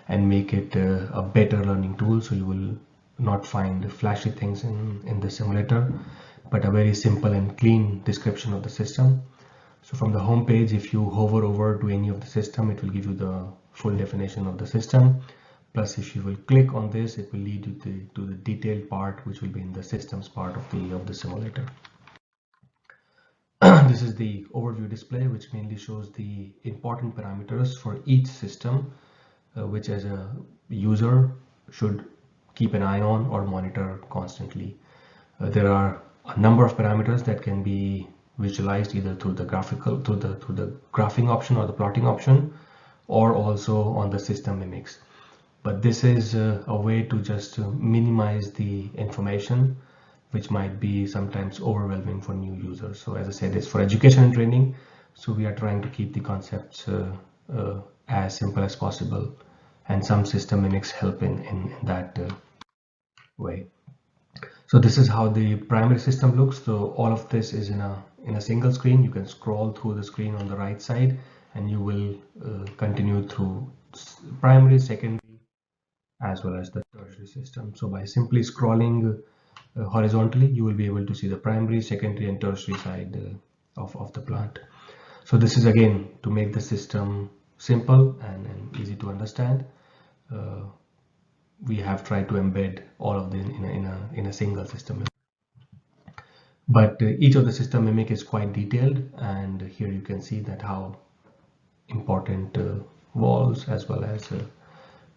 and make it a better learning tool. So you will not find flashy things in the simulator, but a very simple and clean description of the system. So from the home page, if you hover over to any of the system, it will give you the full definition of the system. Plus, if you will click on this, it will lead you to the detailed part, which will be in the systems part of the simulator. This is the overview display, which mainly shows the important parameters for each system, which as a user should keep an eye on or monitor constantly. There are a number of parameters that can be visualized either through the graphical, through the graphing option or the plotting option, or also on the system mimics. But this is a way to just minimize the information, which might be sometimes overwhelming for new users. So as I said, it's for education and training. So we are trying to keep the concepts as simple as possible, and some system mimics help in that way. So this is how the primary system looks. So all of this is in a single screen. You can scroll through the screen on the right side, and you will continue through primary, secondary, as well as the tertiary system. So by simply scrolling horizontally, you will be able to see the primary, secondary, and tertiary side of the plant. So this is again to make the system simple and easy to understand. We have tried to embed all of this in a single system. But each of the system mimic is quite detailed, and here you can see that how important walls as well as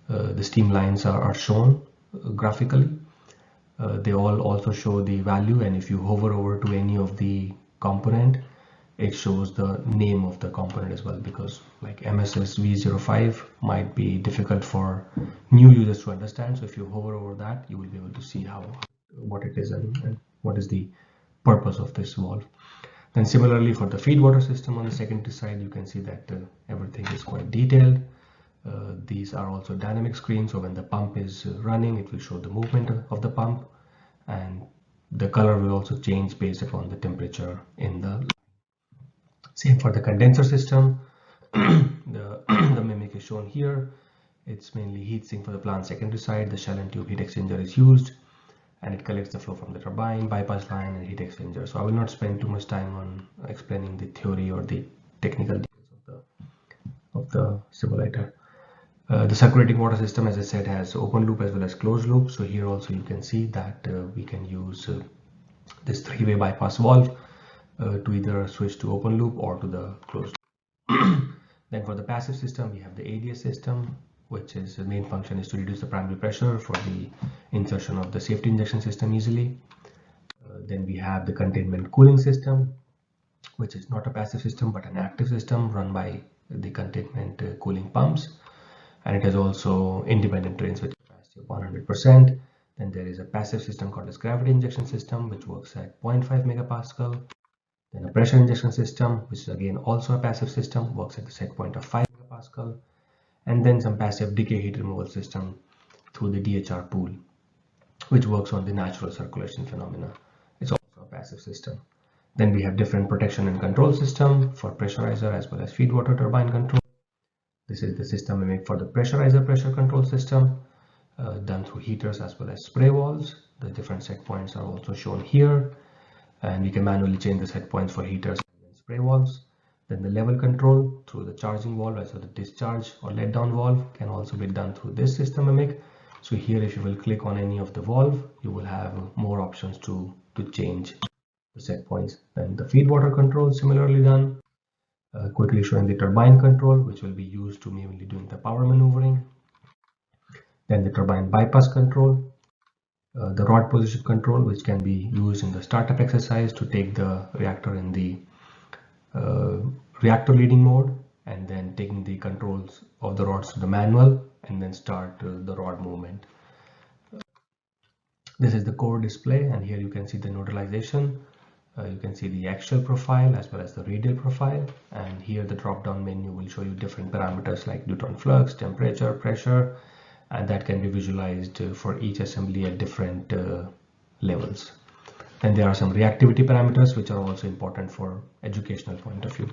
the steam lines are shown graphically. They all also show the value, and if you hover over to any of the component, it shows the name of the component as well, because like MSS V05 might be difficult for new users to understand. So if you hover over that, you will be able to see what it is and what is the purpose of this valve. Then similarly for the feed water system on the secondary side, you can see that everything is quite detailed. These are also dynamic screens, so when the pump is running, it will show the movement of the pump, and the color will also change based upon the temperature in the. Same for the condenser system. The mimic is shown here. It's mainly heat sink for the plant secondary side. The shell and tube heat exchanger is used, and it collects the flow from the turbine, bypass line, and heat exchanger. So I will not spend too much time on explaining the theory or the technical details of the simulator. The circulating water system, as I said, has open loop as well as closed loop. So here also you can see that we can use this three-way bypass valve to either switch to open loop or to the closed loop. Then for the passive system, we have the ADS system, which is the main function is to reduce the primary pressure for the insertion of the safety injection system easily. Then we have the containment cooling system, which is not a passive system but an active system run by the containment cooling pumps, and it has also independent drains with capacity of 100%. Then there is a passive system called as gravity injection system, which works at 0.5 megapascal. Then a pressure injection system, which is again also a passive system, works at the set point of 5 megapascal. And then some passive decay heat removal system through the DHR pool, which works on the natural circulation phenomena. It's also a passive system. Then we have different protection and control system for pressurizer as well as feed water turbine control. This is the system mimic for the pressurizer pressure control system, done through heaters as well as spray valves. The different set points are also shown here, and we can manually change the set points for heaters and spray valves. Then the level control through the charging valve as well as the discharge or let down valve can also be done through this system mimic. So here, if you will click on any of the valve, you will have more options to change the set points. Then the feed water control similarly done. Quickly showing the turbine control, which will be used to mainly doing the power maneuvering. Then the turbine bypass control, the rod position control, which can be used in the startup exercise to take the reactor in the reactor leading mode, and then taking the controls of the rods to the manual and then start the rod movement. This is the core display, and here you can see the nodalization. You can see the axial profile as well as the radial profile, and here the drop down menu will show you different parameters like neutron flux, temperature, pressure, and that can be visualized for each assembly at different levels. Then there are some reactivity parameters which are also important for educational point of view.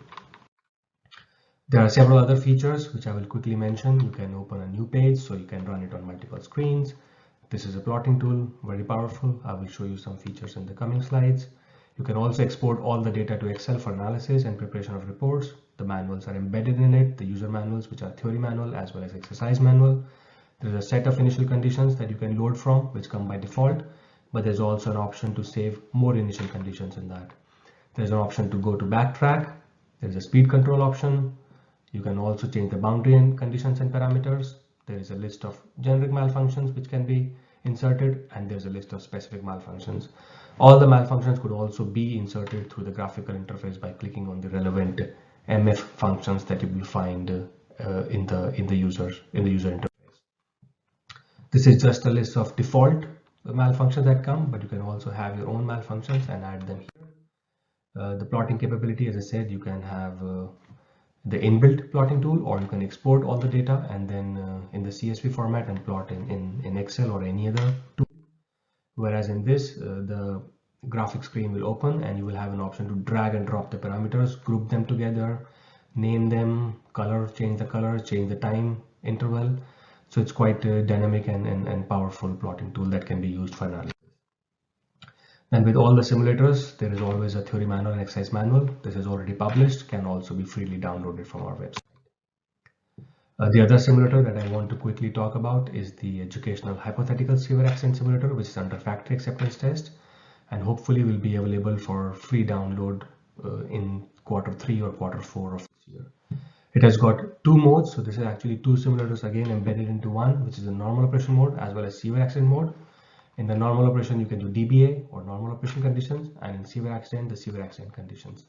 There are several other features which I will quickly mention. You can open a new page, so you can run it on multiple screens. This is a plotting tool, very powerful. I will show you some features in the coming slides. You can also export all the data to Excel for analysis and preparation of reports. The manuals are embedded in it, the user manuals, which are theory manual as well as exercise manual. There is a set of initial conditions that you can load from, which come by default, but there's also an option to save more initial conditions in that. There's an option to go to backtrack. There's a speed control option. You can also change the boundary and conditions and parameters. There is a list of generic malfunctions which can be inserted, and there's a list of specific malfunctions. All the malfunctions could also be inserted through the graphical interface by clicking on the relevant MF functions that you will find in the user interface. This is just a list of default malfunctions that come, but you can also have your own malfunctions and add them here. The plotting capability, as I said, you can have the inbuilt plotting tool, or you can export all the data and then in the CSV format and plot in Excel or any other tool. Whereas in this, the graphic screen will open and you will have an option to drag and drop the parameters, group them together, name them, change the time interval. So it's quite a dynamic and powerful plotting tool that can be used for analysis. And with all the simulators, there is always a theory manual and exercise manual. This is already published, can also be freely downloaded from our website. The other simulator that I want to quickly talk about is the educational hypothetical severe accident simulator, which is under factory acceptance test, and hopefully will be available for free download in Q3 or Q4 of this year. It has got two modes, so this is actually two simulators again embedded into one, which is the normal operation mode as well as severe accident mode. In the normal operation, you can do DBA or normal operation conditions, and in severe accident, the severe accident conditions.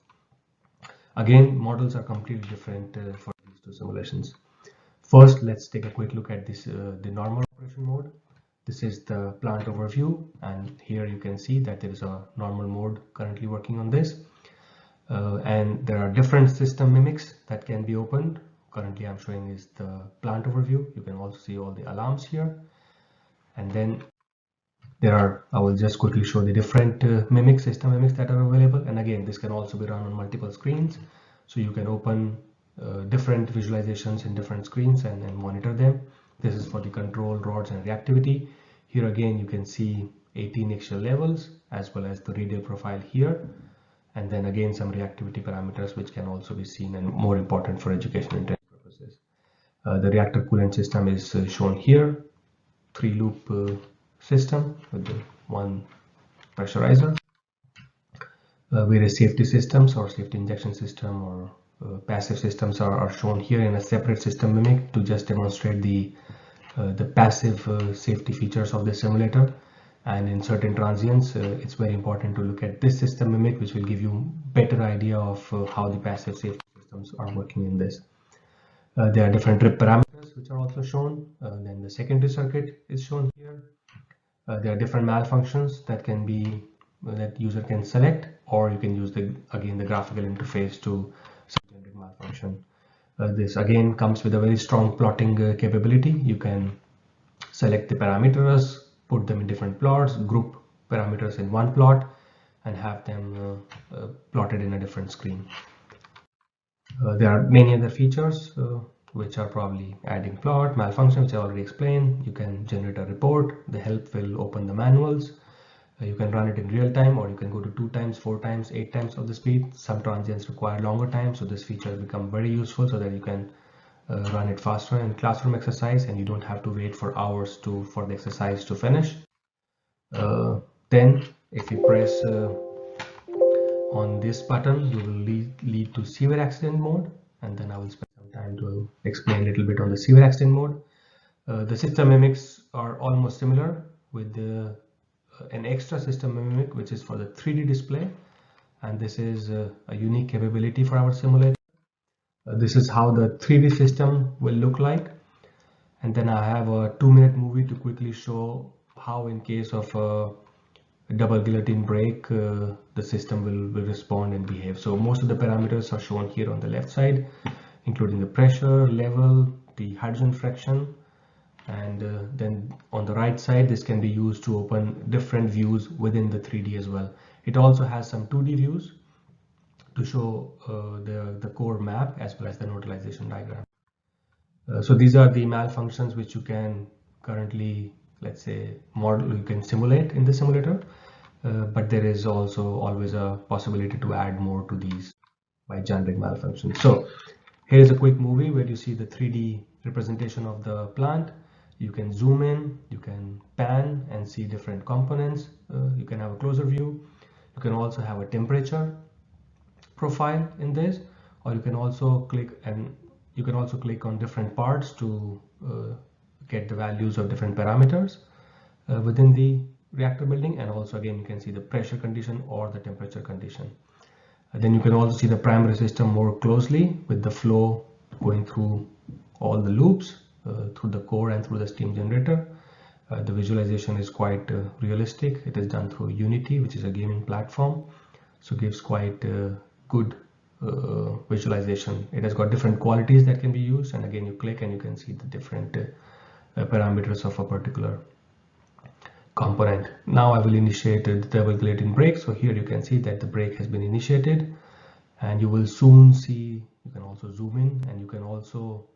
Again, models are completely different for these two simulations. First, let's take a quick look at this, the normal operation mode. This is the plant overview, and here you can see that there is a normal mode currently working on this. And there are different system mimics that can be opened. Currently, I'm showing is the plant overview. You can also see all the alarms here. And then I will just quickly show the different system mimics that are available. And again, this can also be run on multiple screens. So you can open different visualizations in different screens and monitor them. This is for the control, rods, and reactivity. Here again, you can see 18 axial levels as well as the radial profile here. And then again, some reactivity parameters which can also be seen and more important for education and training purposes. The reactor coolant system is shown here, 3-loop system with the one pressurizer. Various safety systems or safety injection system or passive systems are shown here in a separate system mimic to just demonstrate the passive safety features of the simulator. And in certain transients, it's very important to look at this system mimic, which will give you better idea of how the passive safety systems are working in this. There are different trip parameters which are also shown. Then the secondary circuit is shown here. There are different malfunctions that can be that user can select, or you can use the graphical interface to select malfunction. This again comes with a very strong plotting capability. You can select the parameters, put them in different plots, group parameters in one plot, and have them plotted in a different screen. There are many other features which are probably adding plot, malfunction, which I already explained. You can generate a report. The help will open the manuals. You can run it in real time, or you can go to 2 times, 4 times, 8 times of the speed. Some transients require longer time, so this feature has become very useful so that you can run it faster in classroom exercise, and you don't have to wait for hours for the exercise to finish. Then if you press on this button, you will lead to severe accident mode, and then I will spend some time to explain a little bit on the severe accident mode. The system mimics are almost similar, with an extra system mimic which is for the 3D display, and this is a unique capability for our simulator. This is how the 3D system will look like, and then I have a 2-minute movie to quickly show how, in case of a double guillotine brake, the system will respond and behave. So most of the parameters are shown here on the left side, including the pressure, level, the hydrogen fraction, and then on the right side, this can be used to open different views within the 3D as well. It also has some 2D views to show the core map as well as the nodalization diagram. So these are the malfunctions which you can currently, let's say, model, you can simulate in the simulator, but there is also always a possibility to add more to these by generating malfunctions. So here is a quick movie where you see the 3D representation of the plant. You can zoom in, you can pan and see different components. You can have a closer view. You can also have a temperature profile in this, or you can also click on different parts to get the values of different parameters within the reactor building, and also again you can see the pressure condition or the temperature condition. Then you can also see the primary system more closely with the flow going through all the loops through the core and through the steam generator. The visualization is quite realistic. It is done through Unity, which is a gaming platform, so gives quite good visualization. It has got different qualities that can be used, and again you click and you can see the different parameters of a particular component. Now I will initiate the double guillotine brake. So here you can see that the brake has been initiated, and you will soon see, you can also zoom in, and you can also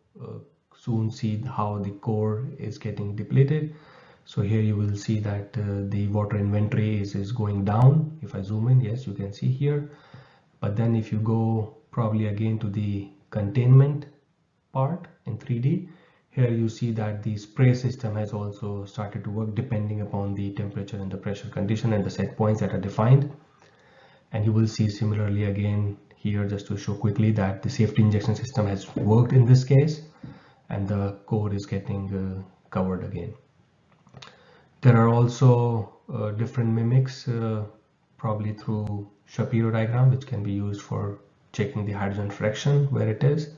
soon see how the core is getting depleted. So here you will see that the water inventory is going down. If I zoom in, yes, you can see here. But then if you go probably again to the containment part in 3D, here you see that the spray system has also started to work depending upon the temperature and the pressure condition and the set points that are defined. And you will see similarly again here, just to show quickly, that the safety injection system has worked in this case, and the core is getting covered again. There are also different mimics, probably through Shapiro diagram, which can be used for checking the hydrogen fraction where it is.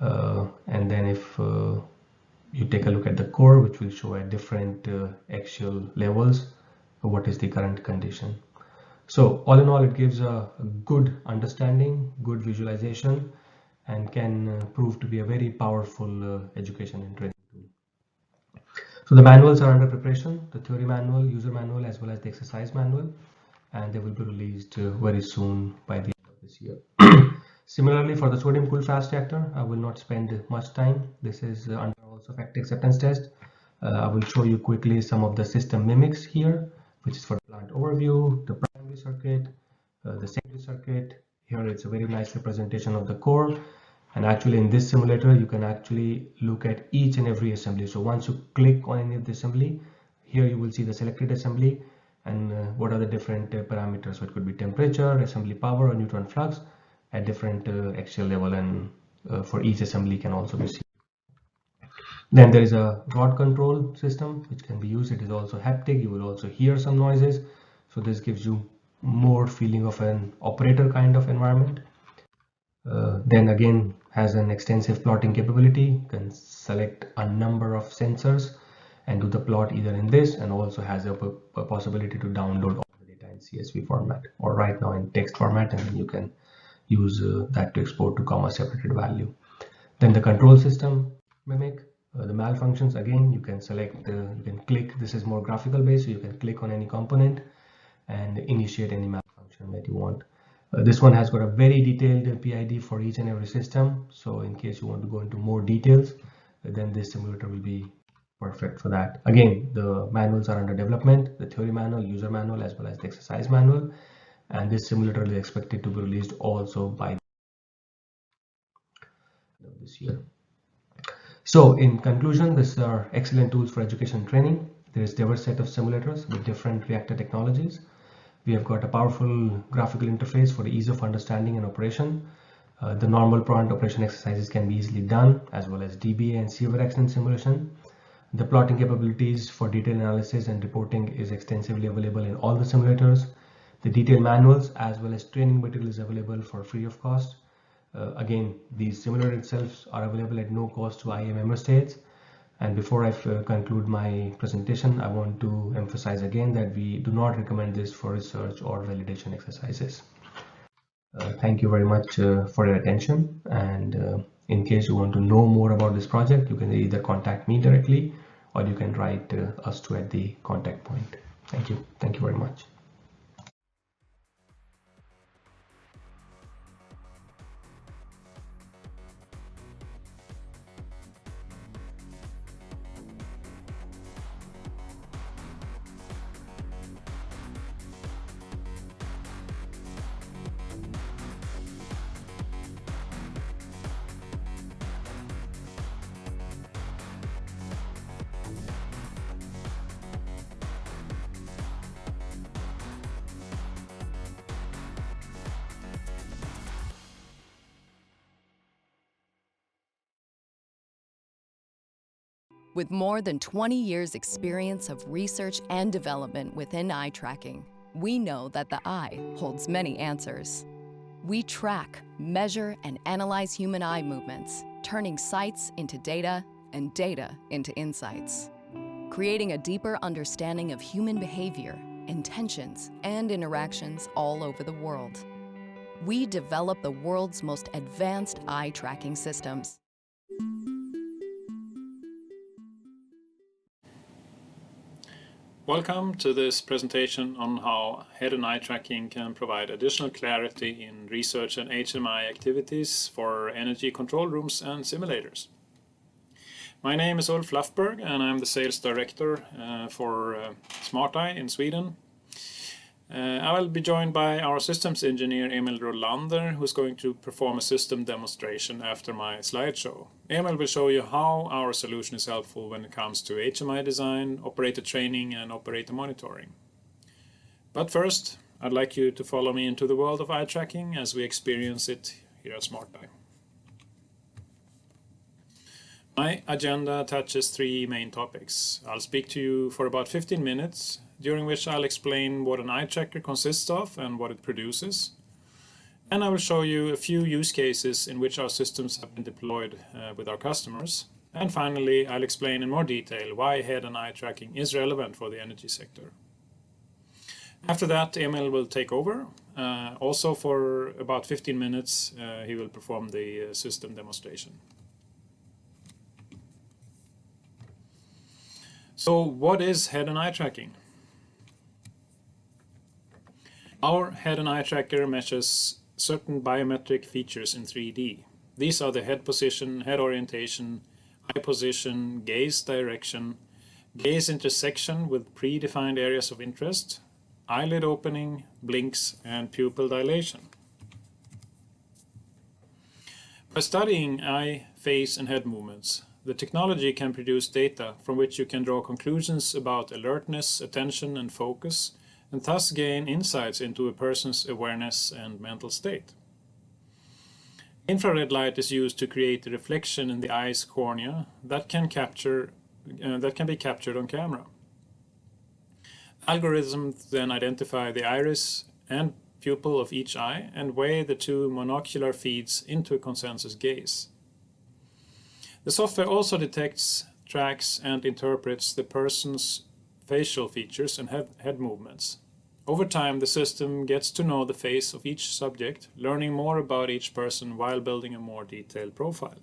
And then if you take a look at the core, which will show at different axial levels what is the current condition. So all in all, it gives a good understanding, good visualization, and can prove to be a very powerful education and training tool. So the manuals are under preparation, the theory manual, user manual, as well as the exercise manual, and they will be released very soon by the end of this year. Similarly, for the sodium cooled fast reactor, I will not spend much time. This is under also factory acceptance test. I will show you quickly some of the system mimics here, which is for the plant overview, the primary circuit, the secondary circuit. Here it's a very nice representation of the core. And actually in this simulator, you can actually look at each and every assembly. So once you click on any of the assembly, here you will see the selected assembly and what are the different parameters. So it could be temperature, assembly power, or neutron flux at different axial level, and for each assembly can also be seen. Then there is a rod control system which can be used. It is also haptic. You will also hear some noises. So this gives you more feeling of an operator kind of environment. Then again has an extensive plotting capability. You can select a number of sensors and do the plot either in this, and also has a possibility to download all the data in CSV format, or right now in text format, and then you can use that to export to comma separated value. Then the control system mimic, the malfunctions, again you can select, you can click. This is more graphical based, so you can click on any component and initiate any malfunction that you want. This one has got a very detailed PID for each and every system. So in case you want to go into more details, then this simulator will be perfect for that. Again, the manuals are under development, the theory manual, user manual, as well as the exercise manual. And this simulator is expected to be released also by this year. So in conclusion, these are excellent tools for education and training. There is a diverse set of simulators with different reactor technologies. We have got a powerful graphical interface for the ease of understanding and operation. The normal prompt operation exercises can be easily done, as well as DBA and severe accident simulation. The plotting capabilities for detailed analysis and reporting is extensively available in all the simulators. The detailed manuals as well as training material is available for free of cost. Again, these simulators itself are available at no cost to IAEA member states. And before I conclude my presentation, I want to emphasize again that we do not recommend this for research or validation exercises. Thank you very much for your attention. And in case you want to know more about this project, you can either contact me directly or you can write us to at the contact point. Thank you. Thank you very much. With more than 20 years' experience of research and development within eye tracking, we know that the eye holds many answers. We track, measure, and analyze human eye movements, turning sights into data and data into insights, creating a deeper understanding of human behavior, intentions, and interactions all over the world. We develop the world's most advanced eye tracking systems. Welcome to this presentation on how head and eye tracking can provide additional clarity in research and HMI activities for energy control rooms and simulators. My name is Ulf Laffberg and I'm the sales director for Smart Eye in Sweden. I will be joined by our systems engineer Emil Rolander, who's going to perform a system demonstration after my slideshow. Emil will show you how our solution is helpful when it comes to HMI design, operator training and operator monitoring. But first, I'd like you to follow me into the world of eye tracking as we experience it here at Smart Eye. My agenda touches three main topics. I'll speak to you for about 15 minutes, during which I'll explain what an eye tracker consists of and what it produces. And I will show you a few use cases in which our systems have been deployed with our customers. And finally, I'll explain in more detail why head and eye tracking is relevant for the energy sector. After that, Emil will take over. Also for about 15 minutes, he will perform the system demonstration. So what is head and eye tracking? Our head and eye tracker measures certain biometric features in 3D. These are the head position, head orientation, eye position, gaze direction, gaze intersection with predefined areas of interest, eyelid opening, blinks, and pupil dilation. By studying eye, face, and head movements, the technology can produce data from which you can draw conclusions about alertness, attention, and focus, and thus gain insights into a person's awareness and mental state. Infrared light is used to create a reflection in the eye's cornea that can be captured on camera. Algorithms then identify the iris and pupil of each eye and weigh the two monocular feeds into a consensus gaze. The software also detects, tracks, and interprets the person's facial features and head movements. Over time, the system gets to know the face of each subject, learning more about each person while building a more detailed profile.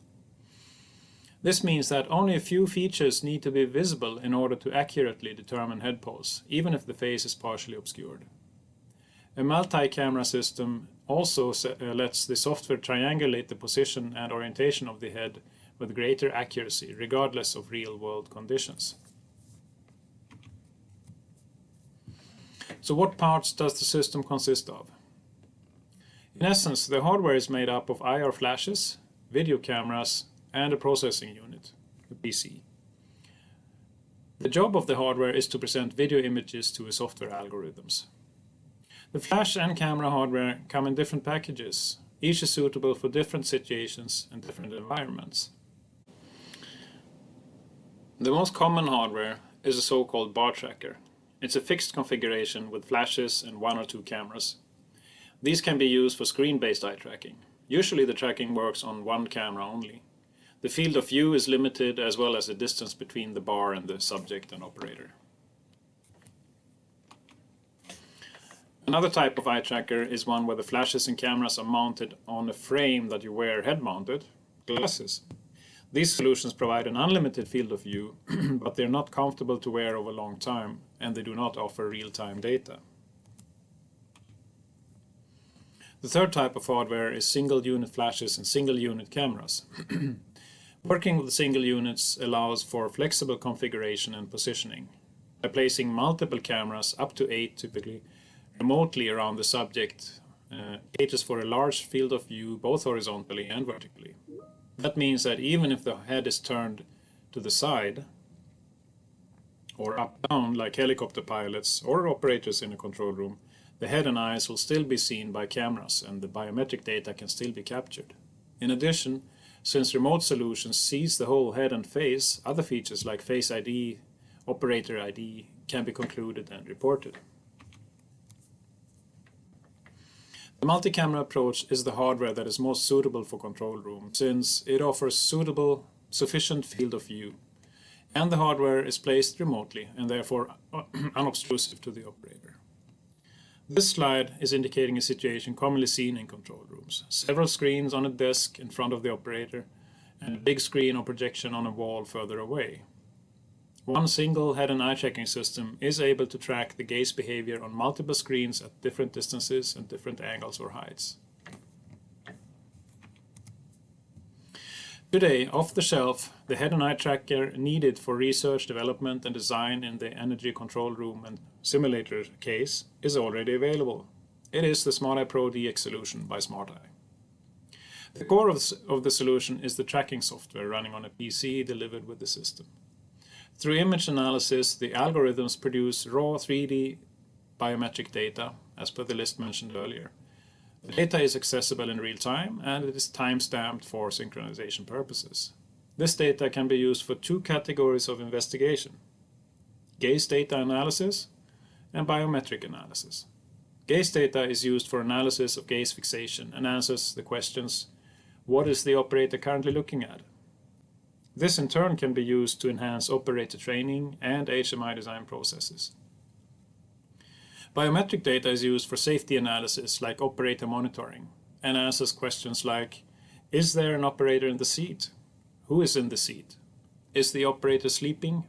This means that only a few features need to be visible in order to accurately determine head pose, even if the face is partially obscured. A multi-camera system also lets the software triangulate the position and orientation of the head with greater accuracy, regardless of real-world conditions. So what parts does the system consist of? In essence, the hardware is made up of IR flashes, video cameras, and a processing unit, a PC. The job of the hardware is to present video images to software algorithms. The flash and camera hardware come in different packages. Each is suitable for different situations and different environments. The most common hardware is a so-called bar tracker. It's a fixed configuration with flashes and 1 or 2 cameras. These can be used for screen-based eye tracking. Usually the tracking works on one camera only. The field of view is limited, as well as the distance between the bar and the subject and operator. Another type of eye tracker is one where the flashes and cameras are mounted on a frame that you wear head-mounted, glasses. These solutions provide an unlimited field of view, but they're not comfortable to wear over a long time, and they do not offer real-time data. The third type of hardware is single-unit flashes and single-unit cameras. Working with single units allows for flexible configuration and positioning. By placing multiple cameras, up to 8 typically, remotely around the subject, caters for a large field of view both horizontally and vertically. That means that even if the head is turned to the side or up-down like helicopter pilots or operators in a control room, the head and eyes will still be seen by cameras and the biometric data can still be captured. In addition, since remote solutions sees the whole head and face, other features like Face ID, Operator ID can be concluded and reported. The multi-camera approach is the hardware that is most suitable for control room, since it offers sufficient field of view, and the hardware is placed remotely and therefore unobtrusive to the operator. This slide is indicating a situation commonly seen in control rooms. Several screens on a desk in front of the operator and a big screen or projection on a wall further away. One single head and eye tracking system is able to track the gaze behavior on multiple screens at different distances and different angles or heights. Today, off the shelf, the head and eye tracker needed for research, development and design in the energy control room and simulator case is already available. It is the SmartEye Pro DX solution by SmartEye. The core of the solution is the tracking software running on a PC delivered with the system. Through image analysis, the algorithms produce raw 3D biometric data, as per the list mentioned earlier. The data is accessible in real time and it is time-stamped for synchronization purposes. This data can be used for 2 categories of investigation: gaze data analysis and biometric analysis. Gaze data is used for analysis of gaze fixation and answers the questions: what is the operator currently looking at? This in turn can be used to enhance operator training and HMI design processes. Biometric data is used for safety analysis like operator monitoring and answers questions like: is there an operator in the seat? Who is in the seat? Is the operator sleeping?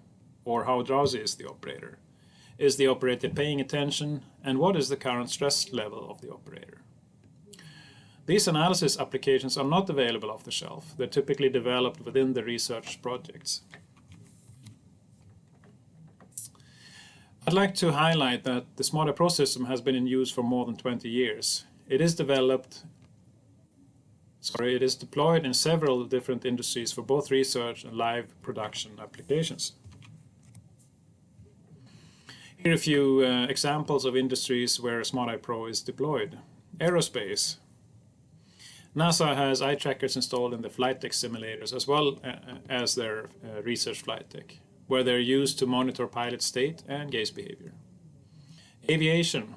Or how drowsy is the operator? Is the operator paying attention? And what is the current stress level of the operator? These analysis applications are not available off the shelf. They're typically developed within the research projects. I'd like to highlight that the SmartEye Pro system has been in use for more than 20 years. It is deployed in several different industries for both research and live production applications. Here are a few examples of industries where SmartEye Pro is deployed. Aerospace. NASA has eye trackers installed in the flight deck simulators as well as their research flight deck, where they're used to monitor pilot state and gaze behavior. Aviation.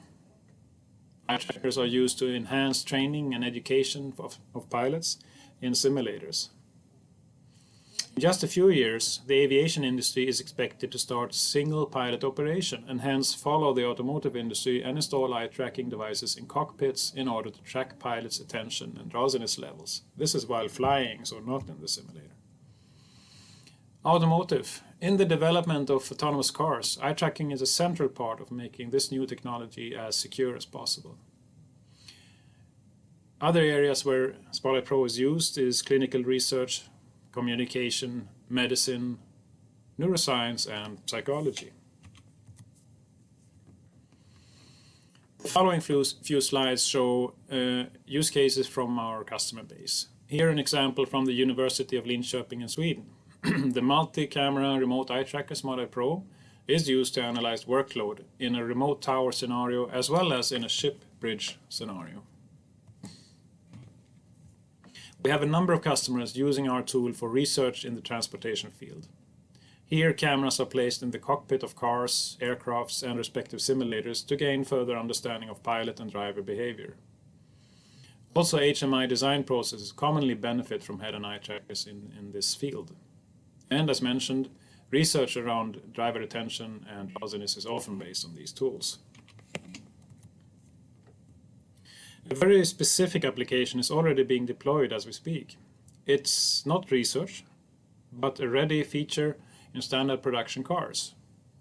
Eye trackers are used to enhance training and education of pilots in simulators. In just a few years, the aviation industry is expected to start single pilot operation and hence follow the automotive industry and install eye tracking devices in cockpits in order to track pilots' attention and drowsiness levels. This is while flying, so not in the simulator. Automotive. In the development of autonomous cars, eye tracking is a central part of making this new technology as secure as possible. Other areas where Spotlight Pro is used is clinical research, communication, medicine, neuroscience, and psychology. The following few slides show use cases from our customer base. Here an example from the University of Linköping in Sweden. The multi-camera remote eye tracker Spotlight Pro is used to analyze workload in a remote tower scenario as well as in a ship bridge scenario. We have a number of customers using our tool for research in the transportation field. Here cameras are placed in the cockpit of cars, aircrafts and respective simulators to gain further understanding of pilot and driver behavior. Also HMI design processes commonly benefit from head and eye trackers in this field. And as mentioned, research around driver attention and drowsiness is often based on these tools. A very specific application is already being deployed as we speak. It's not research, but a ready feature in standard production cars.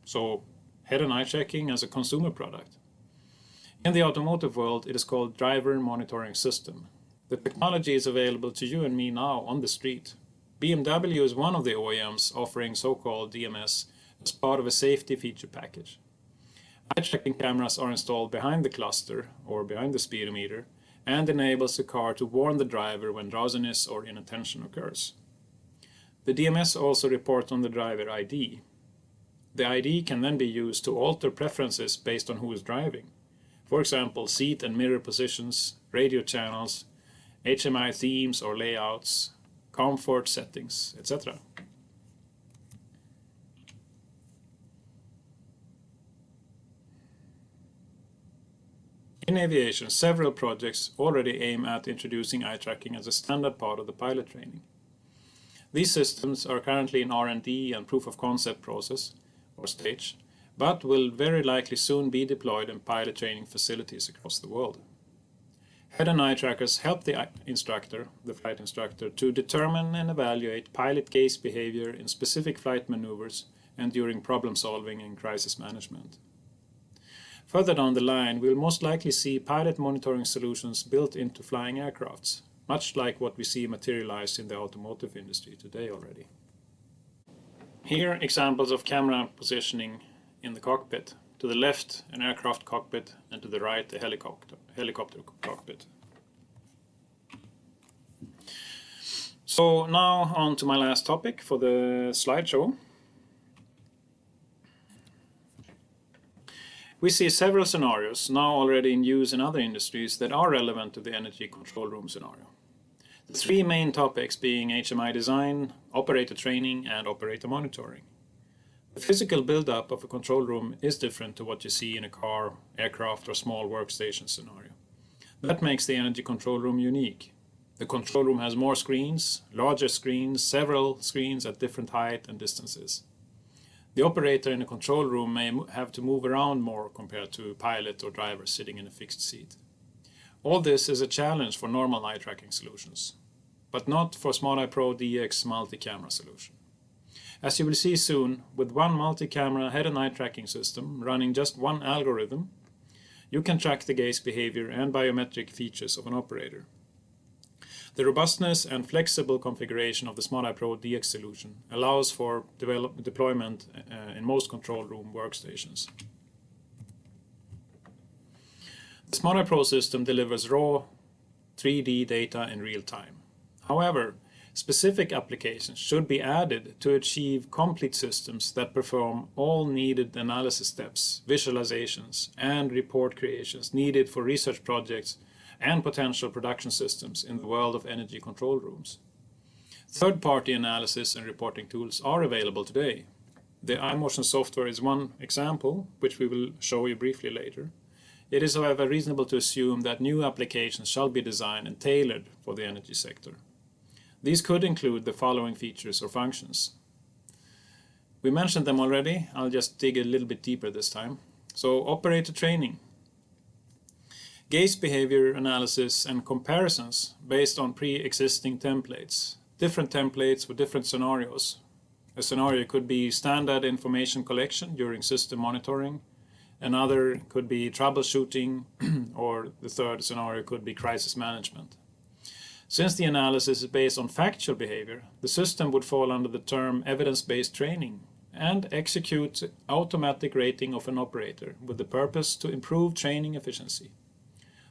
So head and eye tracking as a consumer product. In the automotive world, it is called driver monitoring system. The technology is available to you and me now on the street. BMW is one of the OEMs offering so-called DMS as part of a safety feature package. Eye tracking cameras are installed behind the cluster or behind the speedometer and enables the car to warn the driver when drowsiness or inattention occurs. The DMS also reports on the driver ID. The ID can then be used to alter preferences based on who is driving. For example, seat and mirror positions, radio channels, HMI themes or layouts, comfort settings, etc. In aviation, several projects already aim at introducing eye tracking as a standard part of the pilot training. These systems are currently in R&D and proof of concept process or stage, but will very likely soon be deployed in pilot training facilities across the world. Head and eye trackers help the flight instructor, to determine and evaluate pilot gaze behavior in specific flight maneuvers and during problem solving and crisis management. Further down the line, we'll most likely see pilot monitoring solutions built into flying aircrafts, much like what we see materialized in the automotive industry today already. Here, examples of camera positioning in the cockpit. To the left, an aircraft cockpit, and to the right, a helicopter cockpit. So now on to my last topic for the slideshow. We see several scenarios now already in use in other industries that are relevant to the energy control room scenario. The three main topics being HMI design, operator training, and operator monitoring. The physical build-up of a control room is different to what you see in a car, aircraft, or small workstation scenario. That makes the energy control room unique. The control room has more screens, larger screens, several screens at different height and distances. The operator in a control room may have to move around more compared to a pilot or driver sitting in a fixed seat. All this is a challenge for normal eye tracking solutions, but not for Spotlight Pro DX multi-camera solution. As you will see soon, with one multi-camera head and eye tracking system running just one algorithm, you can track the gaze behavior and biometric features of an operator. The robustness and flexible configuration of the Spotlight Pro DX solution allows for deployment in most control room workstations. The Spotlight Pro system delivers raw 3D data in real time. However, specific applications should be added to achieve complete systems that perform all needed analysis steps, visualizations, and report creations needed for research projects and potential production systems in the world of energy control rooms. Third-party analysis and reporting tools are available today. The iMotion software is one example, which we will show you briefly later. It is, however, reasonable to assume that new applications shall be designed and tailored for the energy sector. These could include the following features or functions. We mentioned them already. I'll just dig a little bit deeper this time. So, operator training. Gaze behavior analysis and comparisons based on pre-existing templates. Different templates for different scenarios. A scenario could be standard information collection during system monitoring. Another could be troubleshooting, or the third scenario could be crisis management. Since the analysis is based on factual behavior, the system would fall under the term evidence-based training and execute automatic rating of an operator with the purpose to improve training efficiency.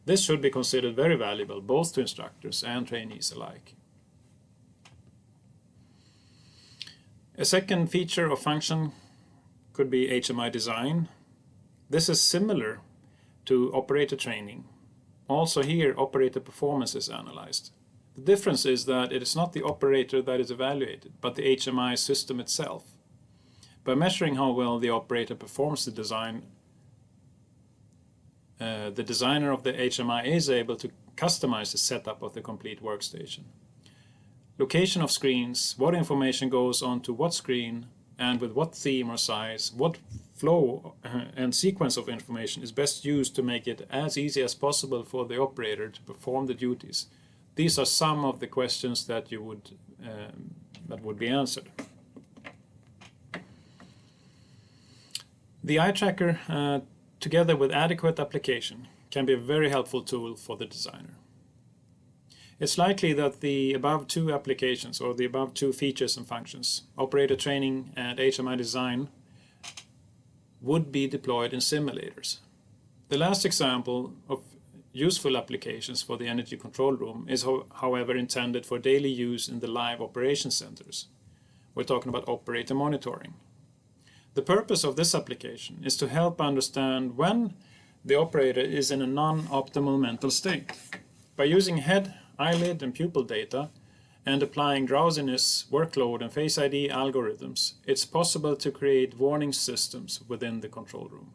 This should be considered very valuable both to instructors and trainees alike. A second feature or function could be HMI design. This is similar to operator training. Also here, operator performance is analyzed. The difference is that it is not the operator that is evaluated, but the HMI system itself. By measuring how well the operator performs the design, the designer of the HMI is able to customize the setup of the complete workstation. Location of screens, what information goes onto what screen, and with what theme or size, what flow and sequence of information is best used to make it as easy as possible for the operator to perform the duties. These are some of the questions that would be answered. The eye tracker, together with adequate application, can be a very helpful tool for the designer. It's likely that the above two applications, or the above two features and functions, operator training and HMI design, would be deployed in simulators. The last example of useful applications for the energy control room is, however, intended for daily use in the live operation centers. We're talking about operator monitoring. The purpose of this application is to help understand when the operator is in a non-optimal mental state. By using head, eyelid and pupil data and applying drowsiness, workload and face ID algorithms, it's possible to create warning systems within the control room.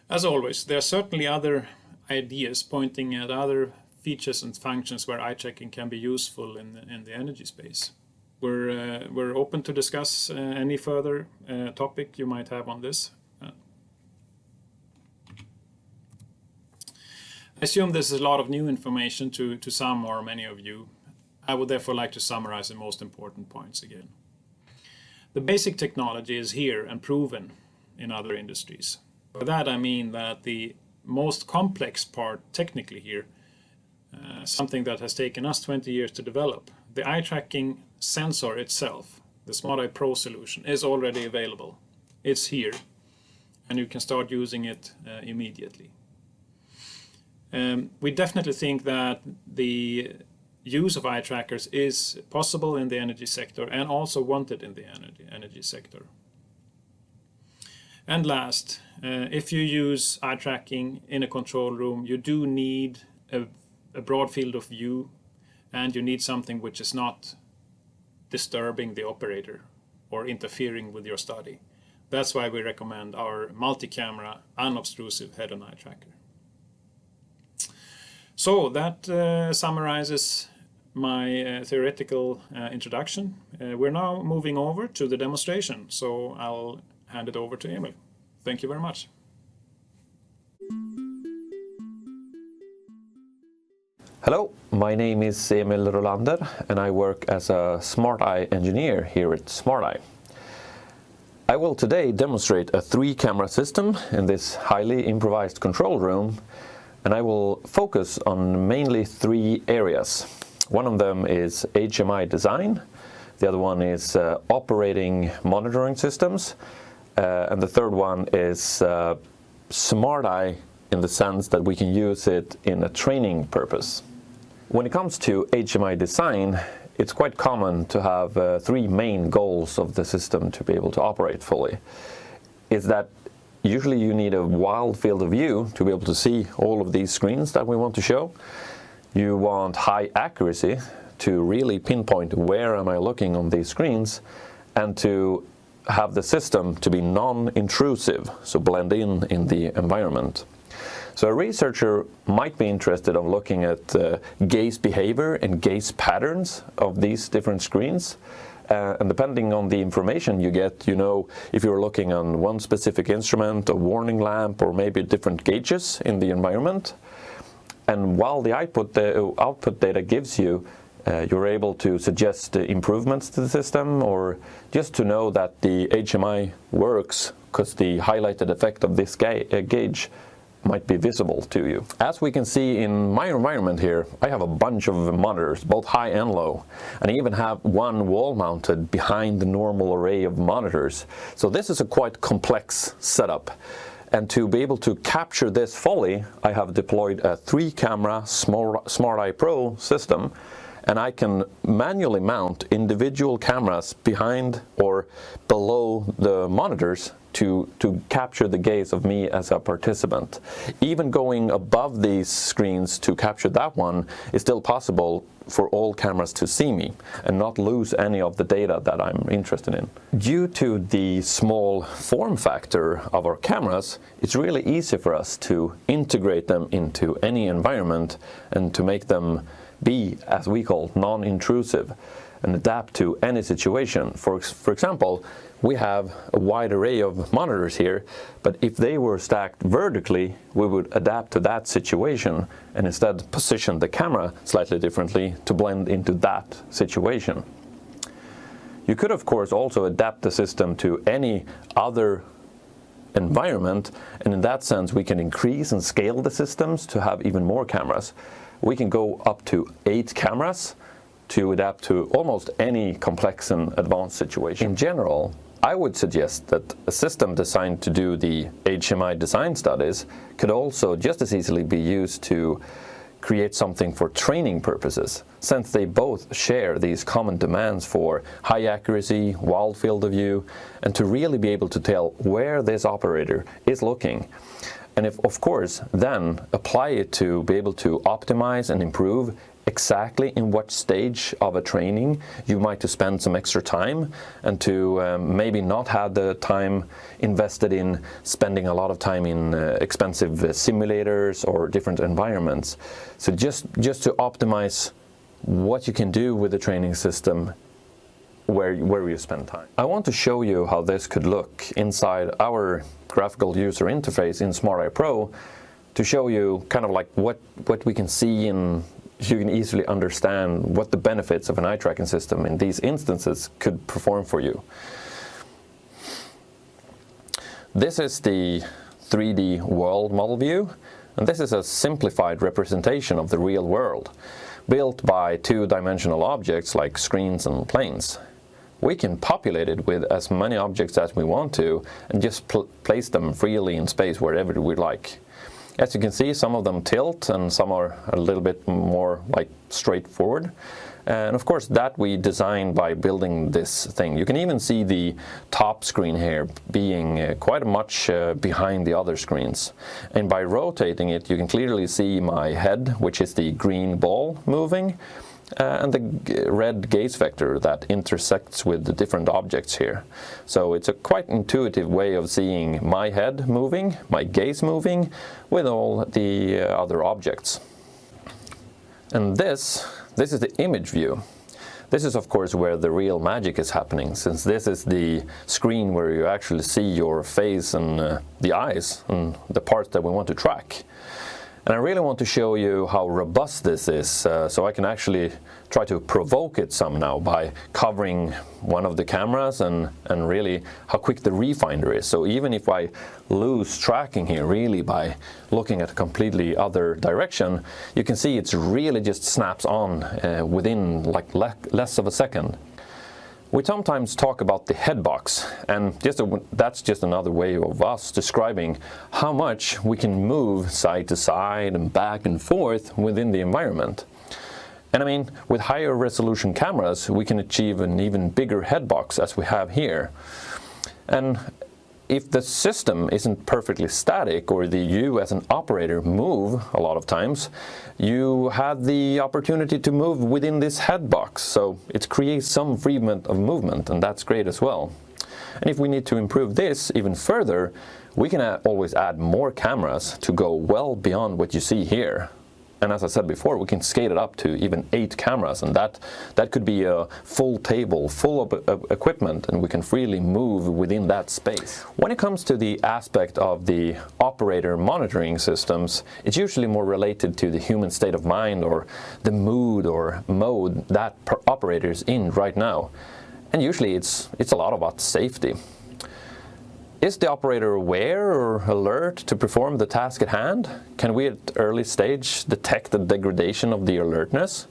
As always, there are certainly other ideas pointing at other features and functions where eye tracking can be useful in the energy space. We're open to discuss any further topic you might have on this. I assume this is a lot of new information to some or many of you. I would therefore like to summarize the most important points again. The basic technology is here and proven in other industries. By that I mean that the most complex part technically here, something that has taken us 20 years to develop, the eye tracking sensor itself, the Smart Eye Pro solution, is already available. It's here and you can start using it immediately. We definitely think that the use of eye trackers is possible in the energy sector and also wanted in the energy sector. And last, if you use eye tracking in a control room, you do need a broad field of view, and you need something which is not disturbing the operator or interfering with your study. That's why we recommend our multi-camera, unobtrusive head and eye tracker. So that summarizes my theoretical introduction. We're now moving over to the demonstration, so I'll hand it over to Emil. Thank you very much. Hello, my name is Emil Rolander and I work as a Smart Eye engineer here at Smart Eye. I will today demonstrate a 3-camera system in this highly improvised control room, and I will focus on mainly 3 areas. One of them is HMI design, the other one is operating monitoring systems, and the third one is Smart Eye in the sense that we can use it in a training purpose. When it comes to HMI design, it's quite common to have 3 main goals of the system to be able to operate fully. Is that usually you need a wide field of view to be able to see all of these screens that we want to show. You want high accuracy to really pinpoint where am I looking on these screens, and to have the system to be non-intrusive, so blend in the environment. So a researcher might be interested in looking at gaze behavior and gaze patterns of these different screens. And depending on the information you get, you know, if you're looking on one specific instrument, a warning lamp, or maybe different gauges in the environment. And while the output data gives you You're able to suggest improvements to the system, or just to know that the HMI works because the highlighted effect of this gauge might be visible to you. As we can see in my environment here, I have a bunch of monitors, both high and low, and I even have one wall mounted behind the normal array of monitors. So this is a quite complex setup. And to be able to capture this fully, I have deployed a 3-camera Smart Eye Pro system, and I can manually mount individual cameras behind or below the monitors to capture the gaze of me as a participant. Even going above these screens to capture that one is still possible for all cameras to see me and not lose any of the data that I'm interested in. Due to the small form factor of our cameras, it's really easy for us to integrate them into any environment and to make them be, as we call, non-intrusive and adapt to any situation. For example, we have a wide array of monitors here, but if they were stacked vertically, we would adapt to that situation and instead position the camera slightly differently to blend into that situation. You could, of course, also adapt the system to any other environment, and in that sense we can increase and scale the systems to have even more cameras. We can go up to 8 cameras to adapt to almost any complex and advanced situation. In general, I would suggest that a system designed to do the HMI design studies could also just as easily be used to create something for training purposes, since they both share these common demands for high accuracy, wide field of view, and to really be able to tell where this operator is looking. And if, of course, then apply it to be able to optimize and improve exactly in what stage of a training you might to spend some extra time, and to maybe not have the time invested in spending a lot of time in expensive simulators or different environments. So just to optimize what you can do with the training system where you spend time. I want to show you how this could look inside our graphical user interface in Smart Eye Pro, to show you kind of like what we can see, and you can easily understand what the benefits of an eye tracking system in these instances could perform for you. This is the 3D world model view, and this is a simplified representation of the real world, built by 2-dimensional objects like screens and planes. We can populate it with as many objects as we want to and just place them freely in space wherever we like. As you can see, some of them tilt and some are a little bit more like straightforward. And of course that we designed by building this thing. You can even see the top screen here being quite much behind the other screens. And by rotating it, you can clearly see my head, which is the green ball, moving, and the red gaze vector that intersects with the different objects here. So it's a quite intuitive way of seeing my head moving, my gaze moving, with all the other objects. And this is the image view. This is of course where the real magic is happening, since this is the screen where you actually see your face and the eyes and the parts that we want to track. And I really want to show you how robust this is, so I can actually try to provoke it some now by covering one of the cameras and really how quick the refinder is. So even if I lose tracking here really by looking at a completely other direction, you can see it's really just snaps on within like less of a second. We sometimes talk about the headbox, and that's just another way of us describing how much we can move side to side and back and forth within the environment. And I mean, with higher resolution cameras, we can achieve an even bigger headbox as we have here. And if the system isn't perfectly static, or you as an operator move a lot of times, you have the opportunity to move within this headbox. So it creates some freedom of movement, and that's great as well. And if we need to improve this even further, we can always add more cameras to go well beyond what you see here. And as I said before, we can scale it up to even 8 cameras, and that could be a full table full of equipment, and we can freely move within that space. When it comes to the aspect of the operator monitoring systems, it's usually more related to the human state of mind or the mood or mode that operator is in right now. And usually it's a lot about safety. Is the operator aware or alert to perform the task at hand? Can we at early stage detect the degradation of the alertness?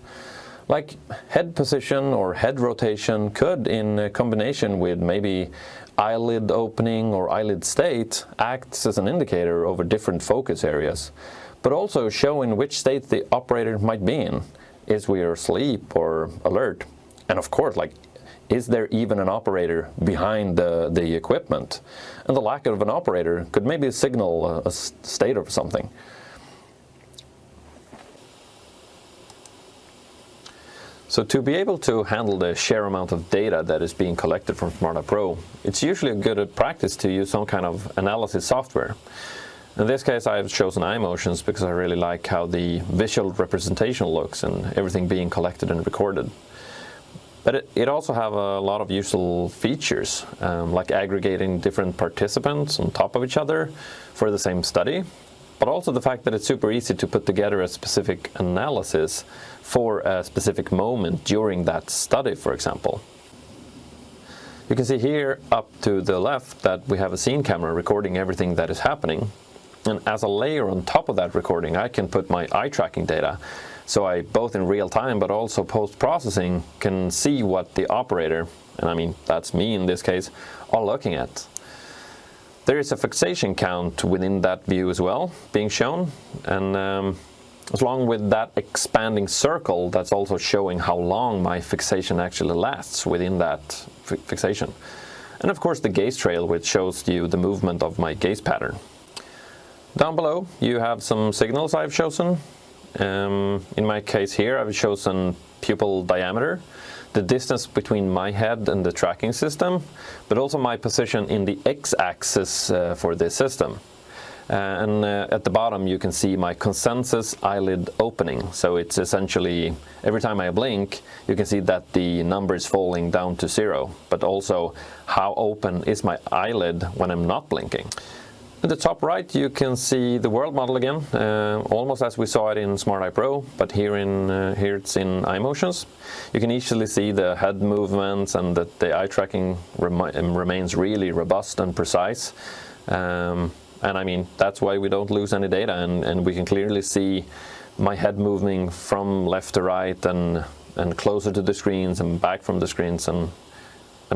Like head position or head rotation could, in combination with maybe eyelid opening or eyelid state, acts as an indicator over different focus areas, but also show in which state the operator might be in. Is we are asleep or alert? And of course, like, is there even an operator behind the equipment? And the lack of an operator could maybe signal a state of something. So to be able to handle the sheer amount of data that is being collected from SmartEye Pro, it's usually a good practice to use some kind of analysis software. In this case, I've chosen iMotions because I really like how the visual representation looks and everything being collected and recorded. But it also have a lot of useful features, like aggregating different participants on top of each other for the same study, but also the fact that it's super easy to put together a specific analysis for a specific moment during that study, for example. You can see here up to the left that we have a scene camera recording everything that is happening. And as a layer on top of that recording, I can put my eye tracking data. So I, both in real time but also post-processing, can see what the operator, and I mean that's me in this case, are looking at. There is a fixation count within that view as well being shown, and along with that expanding circle, that's also showing how long my fixation actually lasts within that fixation. And of course the gaze trail, which shows you the movement of my gaze pattern. Down below you have some signals I've chosen. In my case here, I've chosen pupil diameter, the distance between my head and the tracking system, but also my position in the x-axis for this system. And at the bottom you can see my consensus eyelid opening. So it's essentially, every time I blink, you can see that the number is falling down to 0, but also how open is my eyelid when I'm not blinking. At the top right you can see the world model again, almost as we saw it in SmartEye Pro, but here it's in iMotions. You can easily see the head movements and that the eye tracking remains really robust and precise. And I mean, that's why we don't lose any data, and we can clearly see my head moving from left to right and closer to the screens and back from the screens. And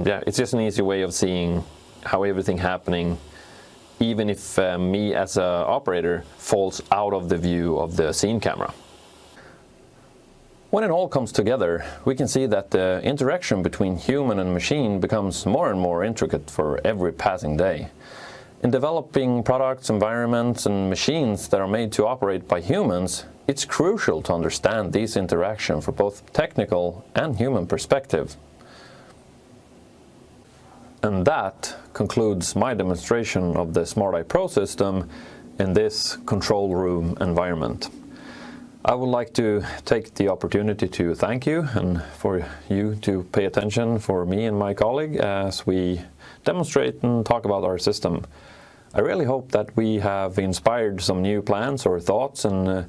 yeah, it's just an easy way of seeing how everything happening, even if me as an operator falls out of the view of the scene camera. When it all comes together, we can see that the interaction between human and machine becomes more and more intricate for every passing day. In developing products, environments, and machines that are made to operate by humans, it's crucial to understand these interactions for both technical and human perspective. And that concludes my demonstration of the SmartEye Pro system in this control room environment. I would like to take the opportunity to thank you and for you to pay attention for me and my colleague as we demonstrate and talk about our system. I really hope that we have inspired some new plans or thoughts and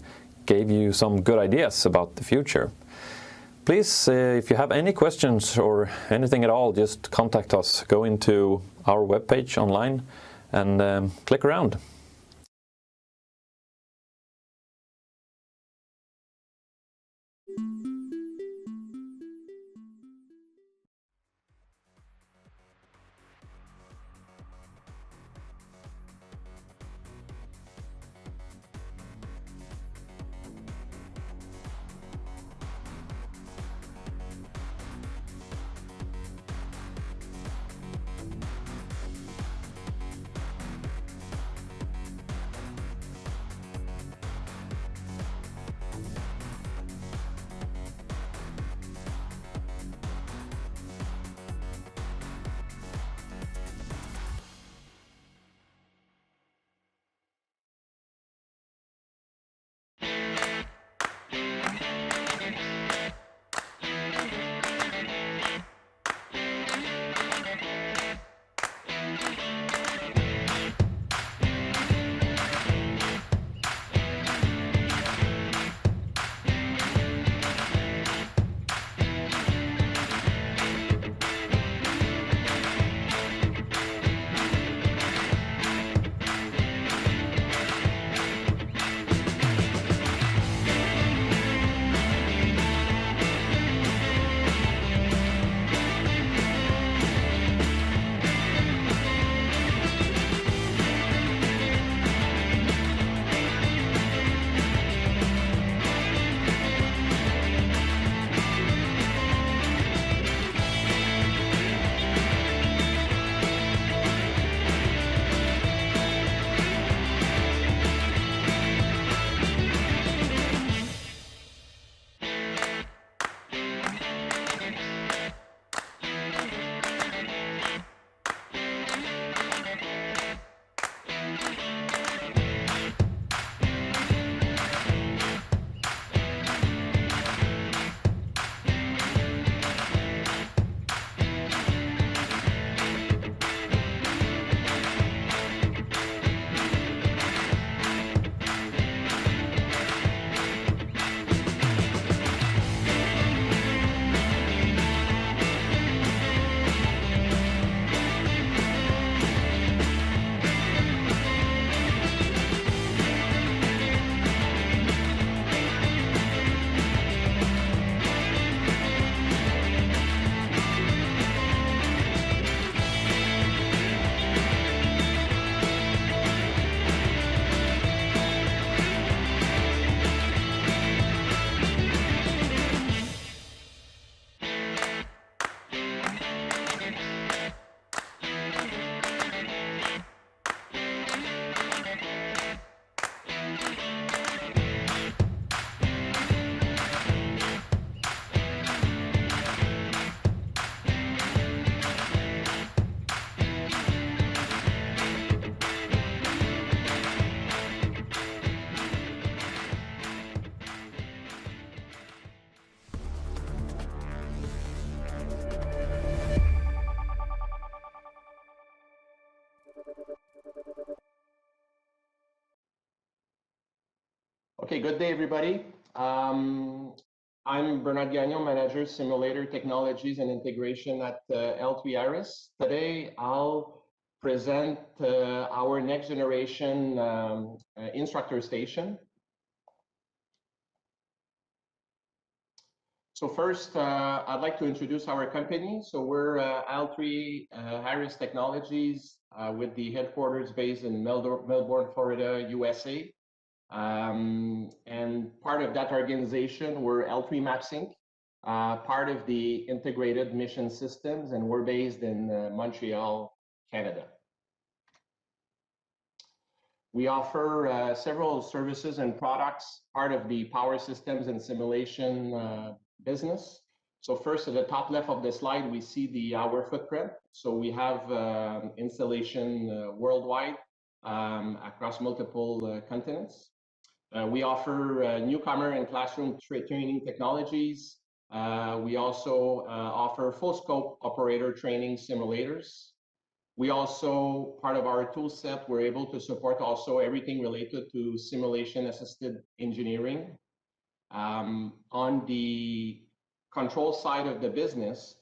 gave you some good ideas about the future. Please, if you have any questions or anything at all, just contact us. Go into our webpage online and click around. Okay, good day, everybody. I'm Bernard Gagnon, Manager, Simulator Technologies and Integration at L3 Harris. Today, I'll present our next generation instructor station. So first, I'd like to introduce our company. So we're L3 Harris Technologies with the headquarters based in Melbourne, Florida, USA. And part of that organization, we're L3 Maps Inc., part of the Integrated Mission Systems, and we're based in Montreal, Canada. We offer several services and products, part of the power systems and simulation business. So first, at the top left of the slide, we see our footprint. So we have installation worldwide across multiple continents. We offer newcomer and classroom training technologies. We also offer full scope operator training simulators. We also, part of our tool set, we're able to support also everything related to simulation assisted engineering. On the control side of the business,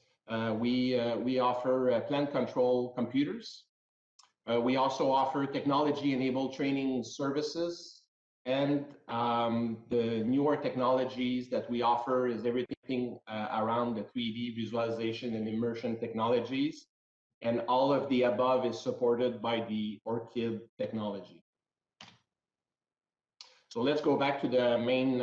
we offer plant control computers. We also offer technology enabled training services. And the newer technologies that we offer is everything around the 3D visualization and immersion technologies. And all of the above is supported by the ORCID technology. So let's go back to the main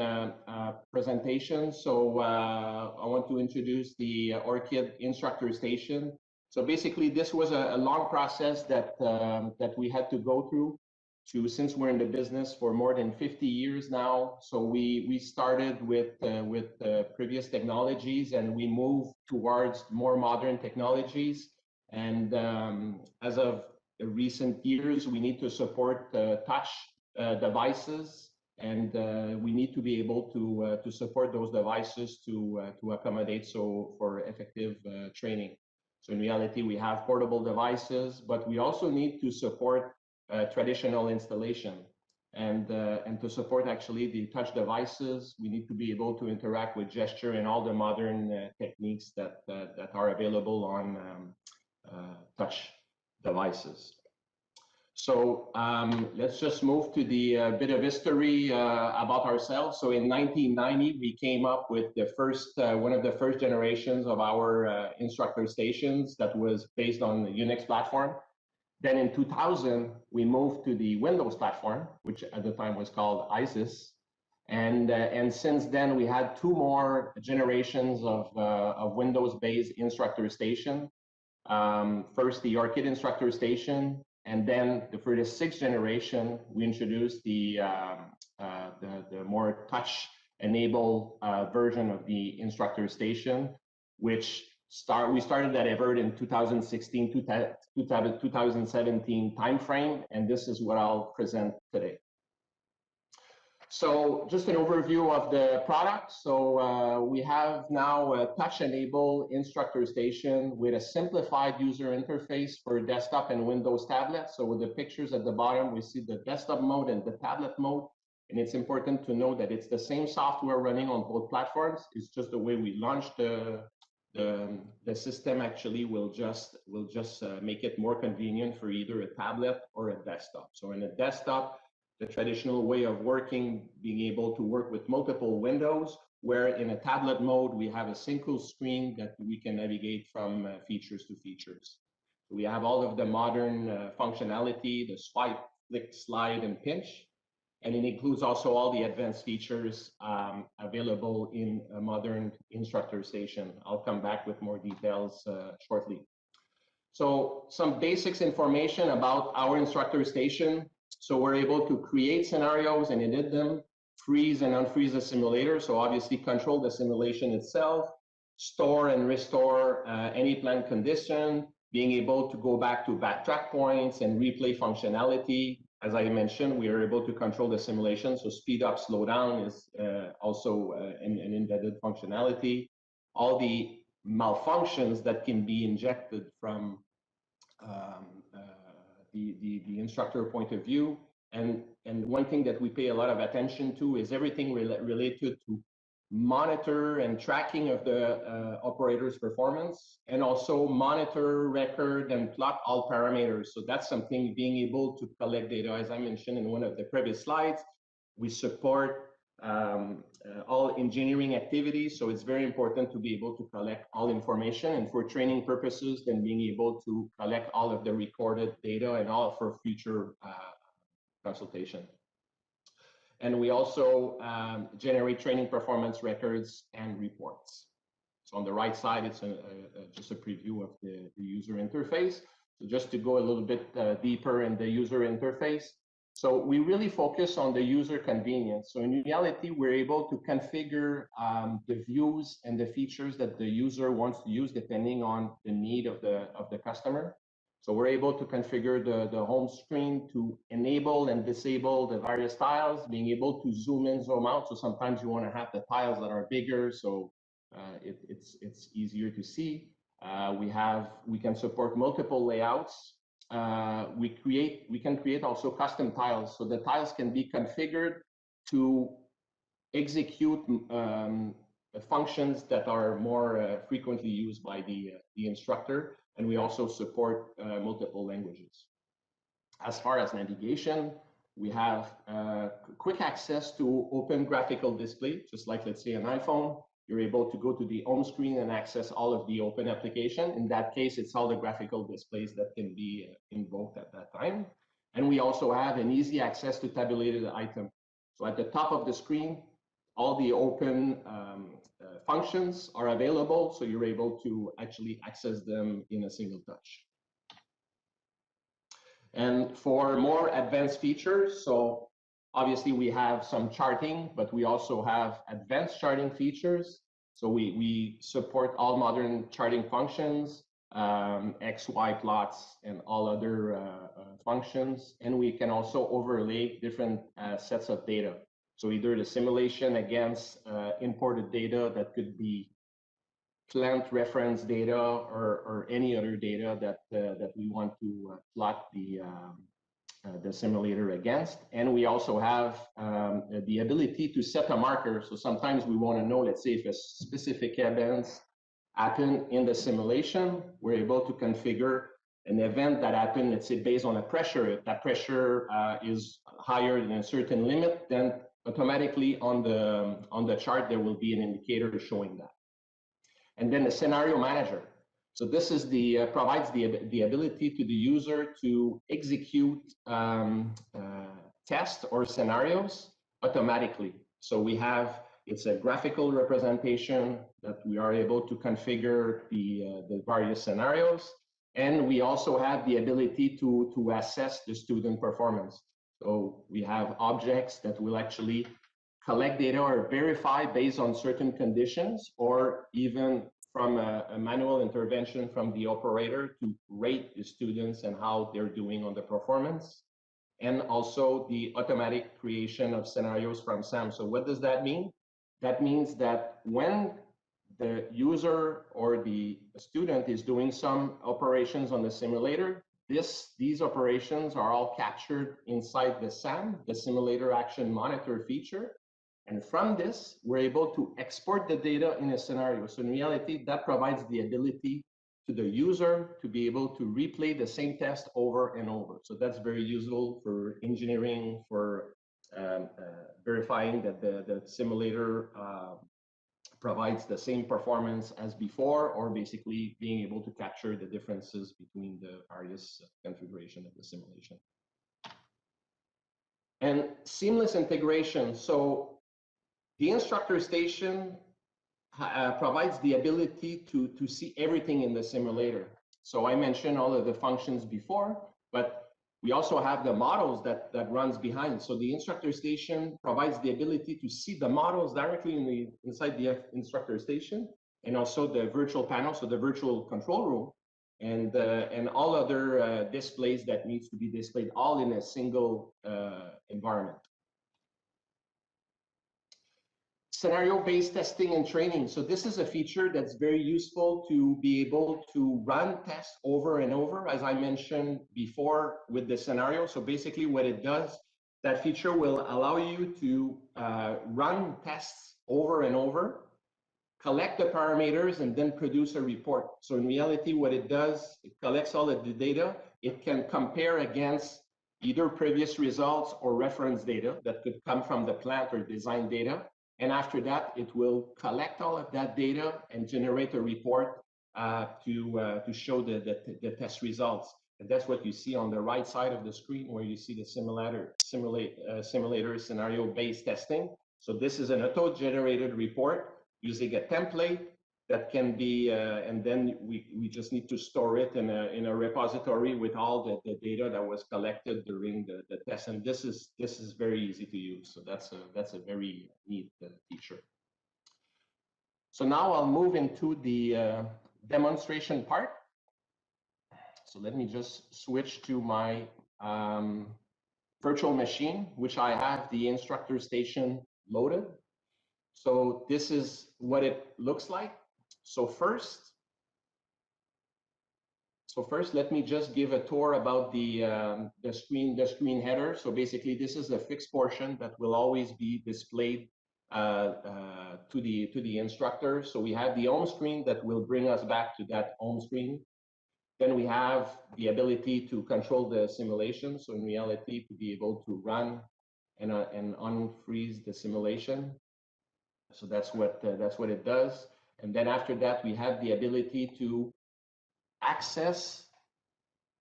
presentation. So I want to introduce the ORCID instructor station. So basically, this was a long process that we had to go through. Since we're in the business for more than 50 years now, so we started with previous technologies and we moved towards more modern technologies. And as of recent years, we need to support touch devices, and we need to be able to support those devices to accommodate for effective training. So in reality, we have portable devices, but we also need to support traditional installation, and to support actually the touch devices, we need to be able to interact with gesture and all the modern techniques that are available on touch devices. So let's just move to the bit of history about ourselves. So in 1990, we came up with the first one of the first generations of our instructor stations that was based on the Unix platform. Then in 2000, we moved to the Windows platform, which at the time was called ISIS. And since then, we had two more generations of Windows-based instructor station. First, the ORCID instructor station, and then for the sixth generation, we introduced the more touch-enabled version of the instructor station, which we started that effort in 2016, 2017 timeframe, and this is what I'll present today. So just an overview of the product. So we have now a touch-enabled instructor station with a simplified user interface for desktop and Windows tablet. So with the pictures at the bottom, we see the desktop mode and the tablet mode. And it's important to know that it's the same software running on both platforms. It's just the way we launched the system actually will just make it more convenient for either a tablet or a desktop. So in a desktop, the traditional way of working, being able to work with multiple windows, where in a tablet mode, we have a single screen that we can navigate from features to features. So we have all of the modern functionality, the swipe, flick, slide, and pinch. And it includes also all the advanced features available in a modern instructor station. I'll come back with more details shortly. So some basics information about our instructor station. So we're able to create scenarios and edit them, freeze and unfreeze the simulator. So obviously control the simulation itself, store and restore any planned condition, being able to go back to backtrack points and replay functionality. As I mentioned, we are able to control the simulation, so speed up, slow down is also an embedded functionality. All the malfunctions that can be injected from the instructor point of view, And one thing that we pay a lot of attention to is everything related to monitor and tracking of the operator's performance, and also monitor, record, and plot all parameters. So that's something, being able to collect data. As I mentioned in one of the previous slides, we support all engineering activities, so it's very important to be able to collect all information, and for training purposes, then being able to collect all of the recorded data and all for future consultation. And we also generate training performance records and reports. So on the right side, it's just a preview of the user interface. So just to go a little bit deeper in the user interface. So we really focus on the user convenience. So in reality, we're able to configure the views and the features that the user wants to use depending on the need of the customer. So we're able to configure the home screen to enable and disable the various tiles, being able to zoom in, zoom out. So sometimes you want to have the tiles that are bigger, so it's easier to see. We can support multiple layouts. We can create also custom tiles. So the tiles can be configured to execute functions that are more frequently used by the instructor. And we also support multiple languages. As far as navigation, we have quick access to open graphical display, just like, let's say, an iPhone. You're able to go to the home screen and access all of the open application. In that case, it's all the graphical displays that can be invoked at that time. And we also have an easy access to tabulated item. So at the top of the screen, all the open functions are available, so you're able to actually access them in a single touch. And for more advanced features, so obviously we have some charting, but we also have advanced charting features. So we support all modern charting functions, X, Y plots, and all other functions. And we can also overlay different sets of data. So either the simulation against imported data that could be plant reference data or any other data that we want to plot the simulator against. And we also have the ability to set a marker. So sometimes we want to know, let's say, if a specific events happen in the simulation, we're able to configure an event that happened, let's say, based on a pressure. If that pressure is higher than a certain limit, then automatically on the chart, there will be an indicator showing that. And then the scenario manager. So this is provides the ability to the user to execute tests or scenarios automatically. So it's a graphical representation that we are able to configure the various scenarios. And we also have the ability to assess the student performance. So we have objects that will actually collect data or verify based on certain conditions, or even from a manual intervention from the operator to rate the students and how they're doing on the performance. And also the automatic creation of scenarios from SAM. So what does that mean? That means that when the user or the student is doing some operations on the simulator, these operations are all captured inside the SAM, the Simulator Action Monitor feature. And from this, we're able to export the data in a scenario. So in reality, that provides the ability to the user to be able to replay the same test over and over. So that's very useful for engineering, for verifying that the simulator provides the same performance as before, or basically being able to capture the differences between the various configuration of the simulation. And seamless integration. So the instructor station provides the ability to see everything in the simulator. So I mentioned all of the functions before, but we also have the models that runs behind. So the instructor station provides the ability to see the models directly inside the instructor station, and also the virtual panel, so the virtual control room, and all other displays that needs to be displayed all in a single environment. Scenario-based testing and training. So this is a feature that's very useful to be able to run tests over and over, as I mentioned before with the scenario. So basically what it does That feature will allow you to run tests over and over, collect the parameters, and then produce a report. So in reality, what it does, it collects all of the data. It can compare against either previous results or reference data that could come from the plant or design data. And after that, it will collect all of that data and generate a report to show the test results. And that's what you see on the right side of the screen, where you see the simulator scenario-based testing. So this is an auto-generated report using a template that can be, and then we just need to store it in a repository with all the data that was collected during the test. And this is very easy to use. So that's a very neat feature. So now I'll move into the demonstration part. So let me just switch to my virtual machine, which I have the instructor station loaded. So this is what it looks like. So first, let me just give a tour about the screen header. So basically, this is a fixed portion that will always be displayed to the instructor. So we have the home screen that will bring us back to that home screen. Then we have the ability to control the simulation. So in reality, to be able to run and unfreeze the simulation. So that's what it does. And then after that, we have the ability to access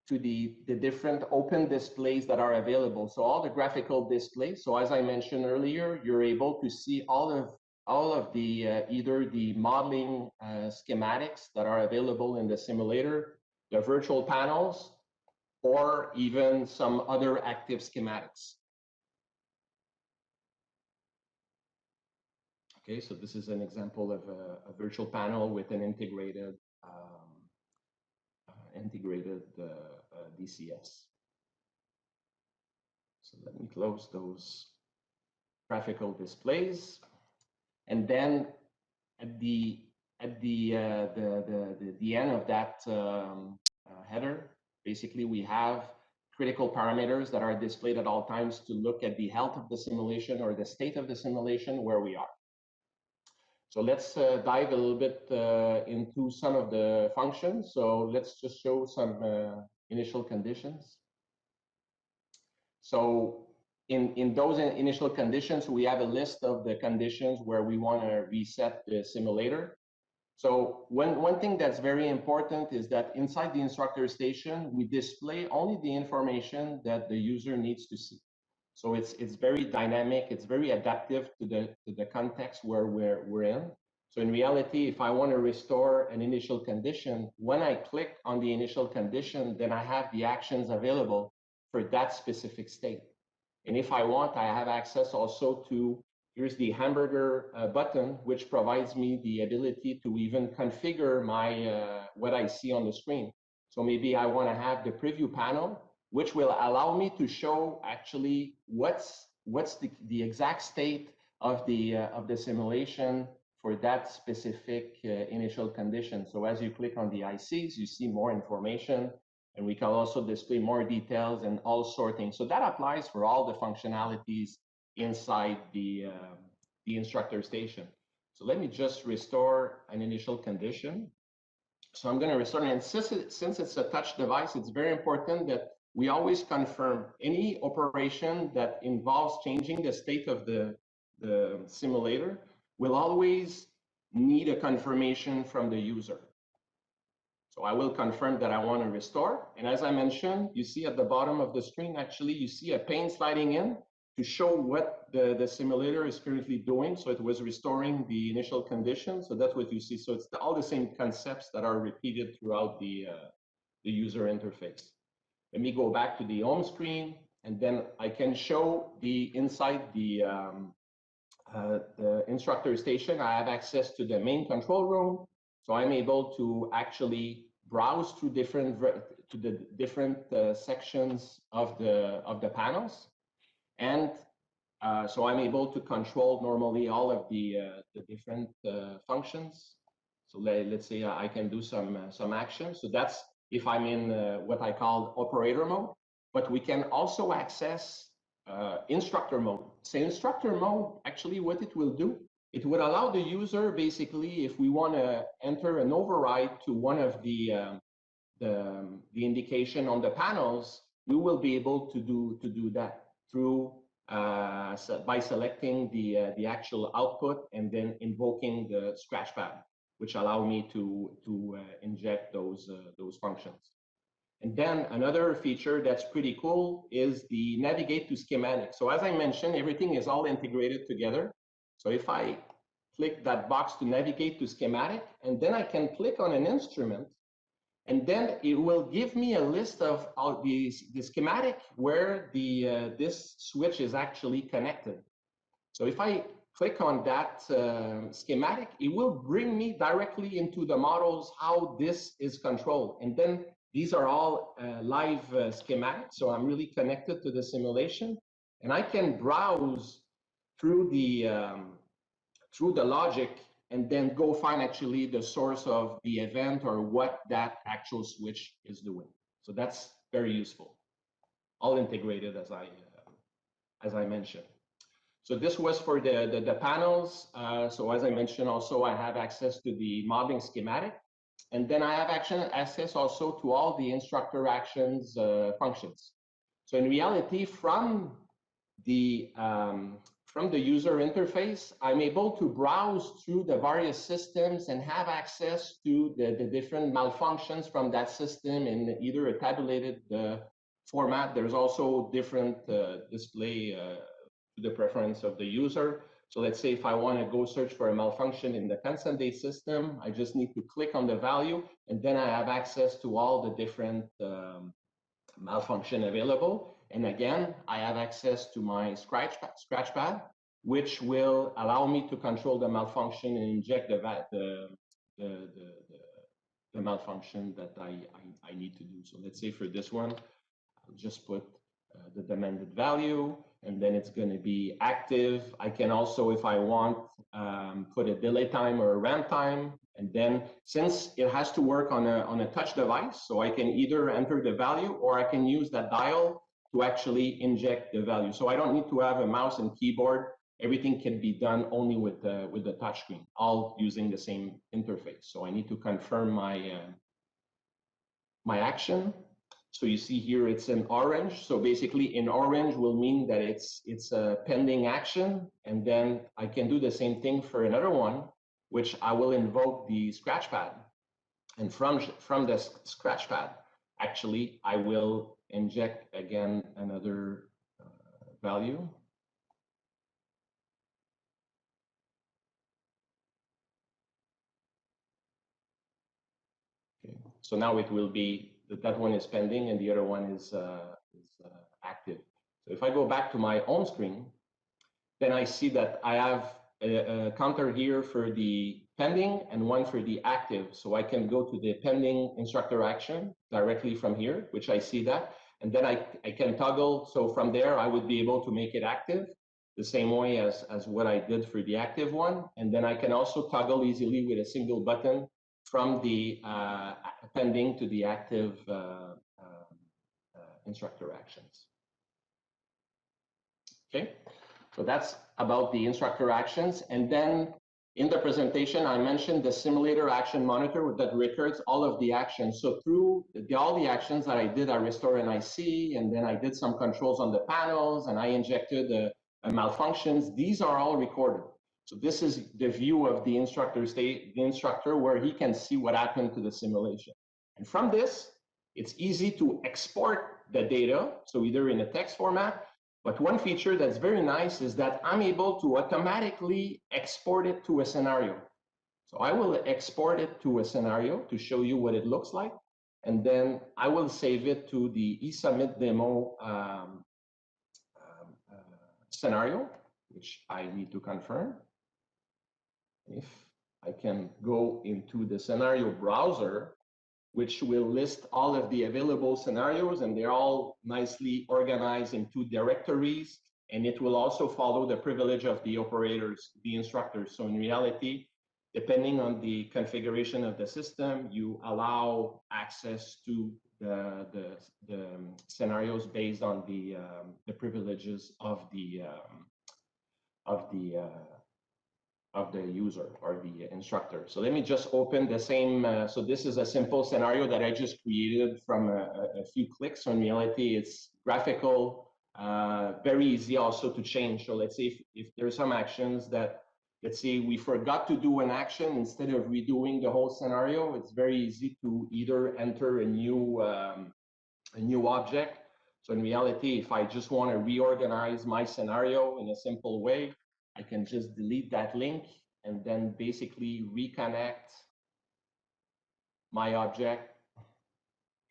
to the different open displays that are available. So all the graphical displays. So as I mentioned earlier, you're able to see all of the either the modeling schematics that are available in the simulator, the virtual panels, or even some other active schematics. Okay, so this is an example of a virtual panel with an integrated DCS. So let me close those graphical displays, and then at the end of that header, basically we have critical parameters that are displayed at all times to look at the health of the simulation or the state of the simulation where we are. So let's dive a little bit into some of the functions. So let's just show some initial conditions. So in those initial conditions, we have a list of the conditions where we want to reset the simulator. So one thing that's very important is that inside the instructor station, we display only the information that the user needs to see. So it's very dynamic, it's very adaptive to the context where we're in. So in reality, if I want to restore an initial condition, when I click on the initial condition, then I have the actions available for that specific state. And if I want, I have access also to, here's the hamburger button, which provides me the ability to even configure my what I see on the screen. So maybe I want to have the preview panel, which will allow me to show actually what's the exact state of the simulation for that specific initial condition. So as you click on the ICs, you see more information, and we can also display more details and all sorting. So that applies for all the functionalities inside the instructor station. So let me just restore an initial condition. So I'm going to restore, and since it's a touch device, it's very important that we always confirm any operation that involves changing the state of the simulator will always need a confirmation from the user. So I will confirm that I want to restore. And as I mentioned, you see at the bottom of the screen, actually, you see a pane sliding in to show what the simulator is currently doing. So it was restoring the initial condition. So that's what you see. So it's all the same concepts that are repeated throughout the user interface. Let me go back to the home screen, and then I can show inside the instructor station. I have access to the main control room, so I'm able to actually browse through the different sections of the panels, and so I'm able to control normally all of the different functions. So let's say I can do some action. So that's if I'm in what I call operator mode. But we can also access instructor mode. So instructor mode, actually what it will do, it would allow the user basically, if we want to enter an override to one of the indication on the panels, we will be able to do that through by selecting the actual output and then invoking the scratchpad, which allow me to inject those functions. And then another feature that's pretty cool is the navigate to schematic. So as I mentioned, everything is all integrated together. So if I click that box to navigate to schematic, and then I can click on an instrument, and then it will give me a list of all the schematic where this switch is actually connected. So if I click on that schematic, it will bring me directly into the models how this is controlled. And then these are all live schematics, so I'm really connected to the simulation, and I can browse through the logic and then go find actually the source of the event or what that actual switch is doing. So that's very useful. All integrated as I mentioned. So this was for the panels. So as I mentioned, also I have access to the modeling schematic, and then I have access also to all the instructor actions functions. So in reality, from the user interface, I'm able to browse through the various systems and have access to the different malfunctions from that system in either a tabulated format. There's also different display to the preference of the user. So let's say if I want to go search for a malfunction in the constant date system, I just need to click on the value, and then I have access to all the different malfunction available. And again, I have access to my scratchpad, which will allow me to control the malfunction and inject the malfunction that I need to do. So let's say for this one, I'll just put the demanded value, and then it's going to be active. I can also, if I want, put a delay time or a ramp time. And then since it has to work on a touch device, so I can either enter the value or I can use that dial to actually inject the value. So I don't need to have a mouse and keyboard. Everything can be done only with the touch screen, all using the same interface. So I need to confirm my action. So you see here it's in orange. So basically in orange will mean that it's a pending action. And then I can do the same thing for another one, which I will invoke the scratchpad. And from the scratchpad, actually, I will inject again another value. Okay. So now it will be that one is pending and the other one is active. So if I go back to my home screen, then I see that I have a counter here for the pending and one for the active. So I can go to the pending instructor action directly from here, which I see that. And then I can toggle. So from there, I would be able to make it active the same way as what I did for the active one. And then I can also toggle easily with a single button from the pending to the active instructor actions. Okay, so that's about the instructor actions. And then in the presentation, I mentioned the simulator action monitor that records all of the actions. So through all the actions that I did, I restore an IC, and then I did some controls on the panels, and I injected malfunctions. These are all recorded. So this is the view of the instructor where he can see what happened to the simulation. And from this, it's easy to export the data, so either in a text format, but one feature that's very nice is that I'm able to automatically export it to a scenario. So I will export it to a scenario to show you what it looks like, and then I will save it to the eSubmit demo scenario, which I need to confirm. If I can go into the scenario browser, which will list all of the available scenarios, and they're all nicely organized into directories, and it will also follow the privilege of the operators, the instructors. So in reality, depending on the configuration of the system, you allow access to scenarios based on the privileges of the user or the instructor. So let me just open the same. So this is a simple scenario that I just created from a few clicks. So in reality, it's graphical, very easy also to change. So let's say if there's some actions that, let's say we forgot to do an action, instead of redoing the whole scenario, it's very easy to either enter a new object. So in reality, if I just want to reorganize my scenario in a simple way, I can just delete that link and then basically reconnect my object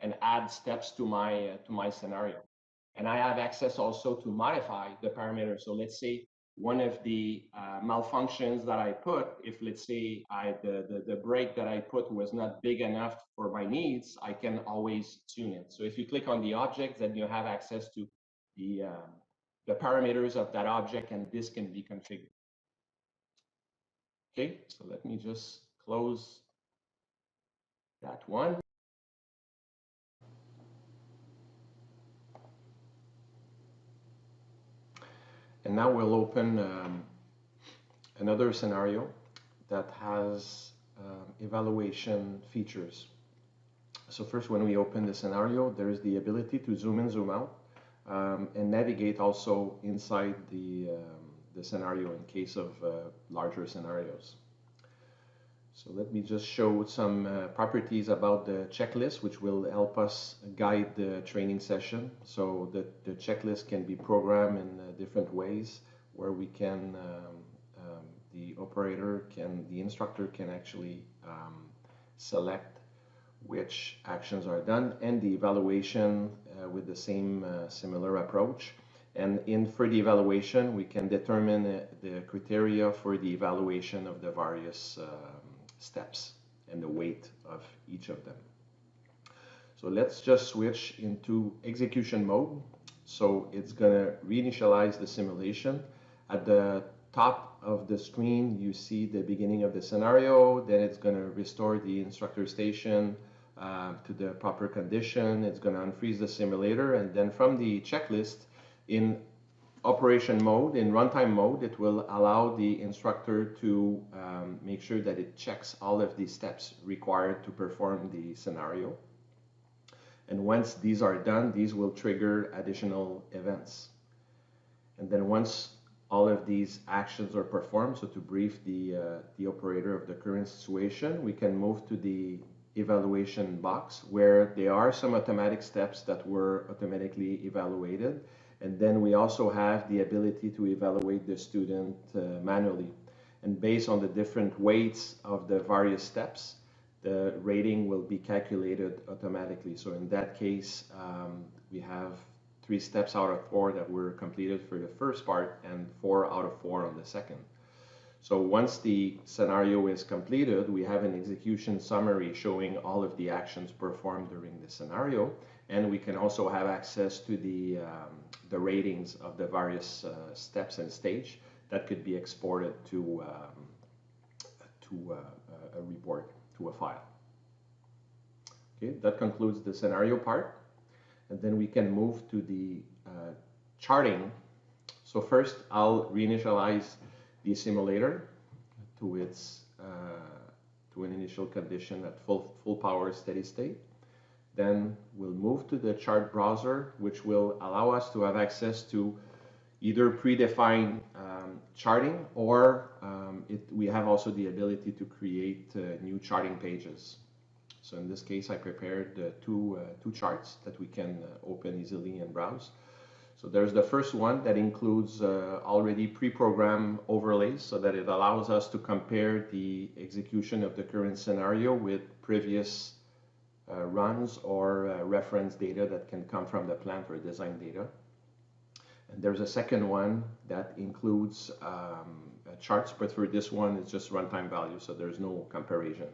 and add steps to my scenario. And I have access also to modify the parameters. So let's say one of the malfunctions that I put, if let's say the break that I put was not big enough for my needs, I can always tune it. So if you click on the object, then you have access to the parameters of that object, and this can be configured. Okay, so let me just close that one. And now we'll open another scenario that has evaluation features. So first, when we open the scenario, there is the ability to zoom in, zoom out, and navigate also inside the scenario in case of larger scenarios. So let me just show some properties about the checklist, which will help us guide the training session. So the checklist can be programmed in different ways, where we can, the instructor can actually select which actions are done, and the evaluation with the same similar approach. And for the evaluation, we can determine the criteria for the evaluation of the various steps and the weight of each of them. So let's just switch into execution mode. So it's going to reinitialize the simulation. At the top of the screen, you see the beginning of the scenario. Then it's going to restore the instructor station to the proper condition. It's going to unfreeze the simulator. And then from the checklist, in operation mode, in runtime mode, it will allow the instructor to make sure that it checks all of the steps required to perform the scenario. And once these are done, these will trigger additional events. And then once all of these actions are performed, so to brief the operator of the current situation, we can move to the evaluation box, where there are some automatic steps that were automatically evaluated. And then we also have the ability to evaluate the student manually. And based on the different weights of the various steps, the rating will be calculated automatically. So in that case, we have 3 steps out of 4 that were completed for the first part, and 4 out of 4 on the second. So once the scenario is completed, we have an execution summary showing all of the actions performed during the scenario, and we can also have access to the ratings of the various steps and stage that could be exported to a report, to a file. Okay, that concludes the scenario part, and then we can move to the charting. So first, I'll reinitialize the simulator to its to an initial condition at full power steady state. Then we'll move to the chart browser, which will allow us to have access to either predefined charting, or we have also the ability to create new charting pages. So in this case, I prepared two charts that we can open easily and browse. So there's the first one that includes already pre-programmed overlays, so that it allows us to compare the execution of the current scenario with previous runs or reference data that can come from the plant or design data. And there's a second one that includes charts, but for this one, it's just runtime value, so there's no comparison.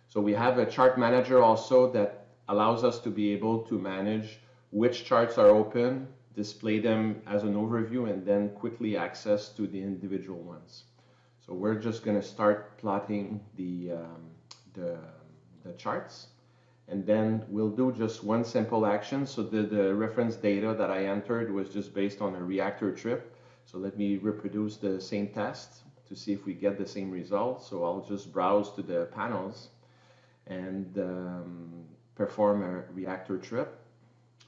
So we have a chart manager also that allows us to be able to manage which charts are open, display them as an overview, and then quickly access to the individual ones. So we're just going to start plotting the charts. And then we'll do just one simple action. So the reference data that I entered was just based on a reactor trip. So let me reproduce the same test to see if we get the same result. So I'll just browse to the panels and perform a reactor trip.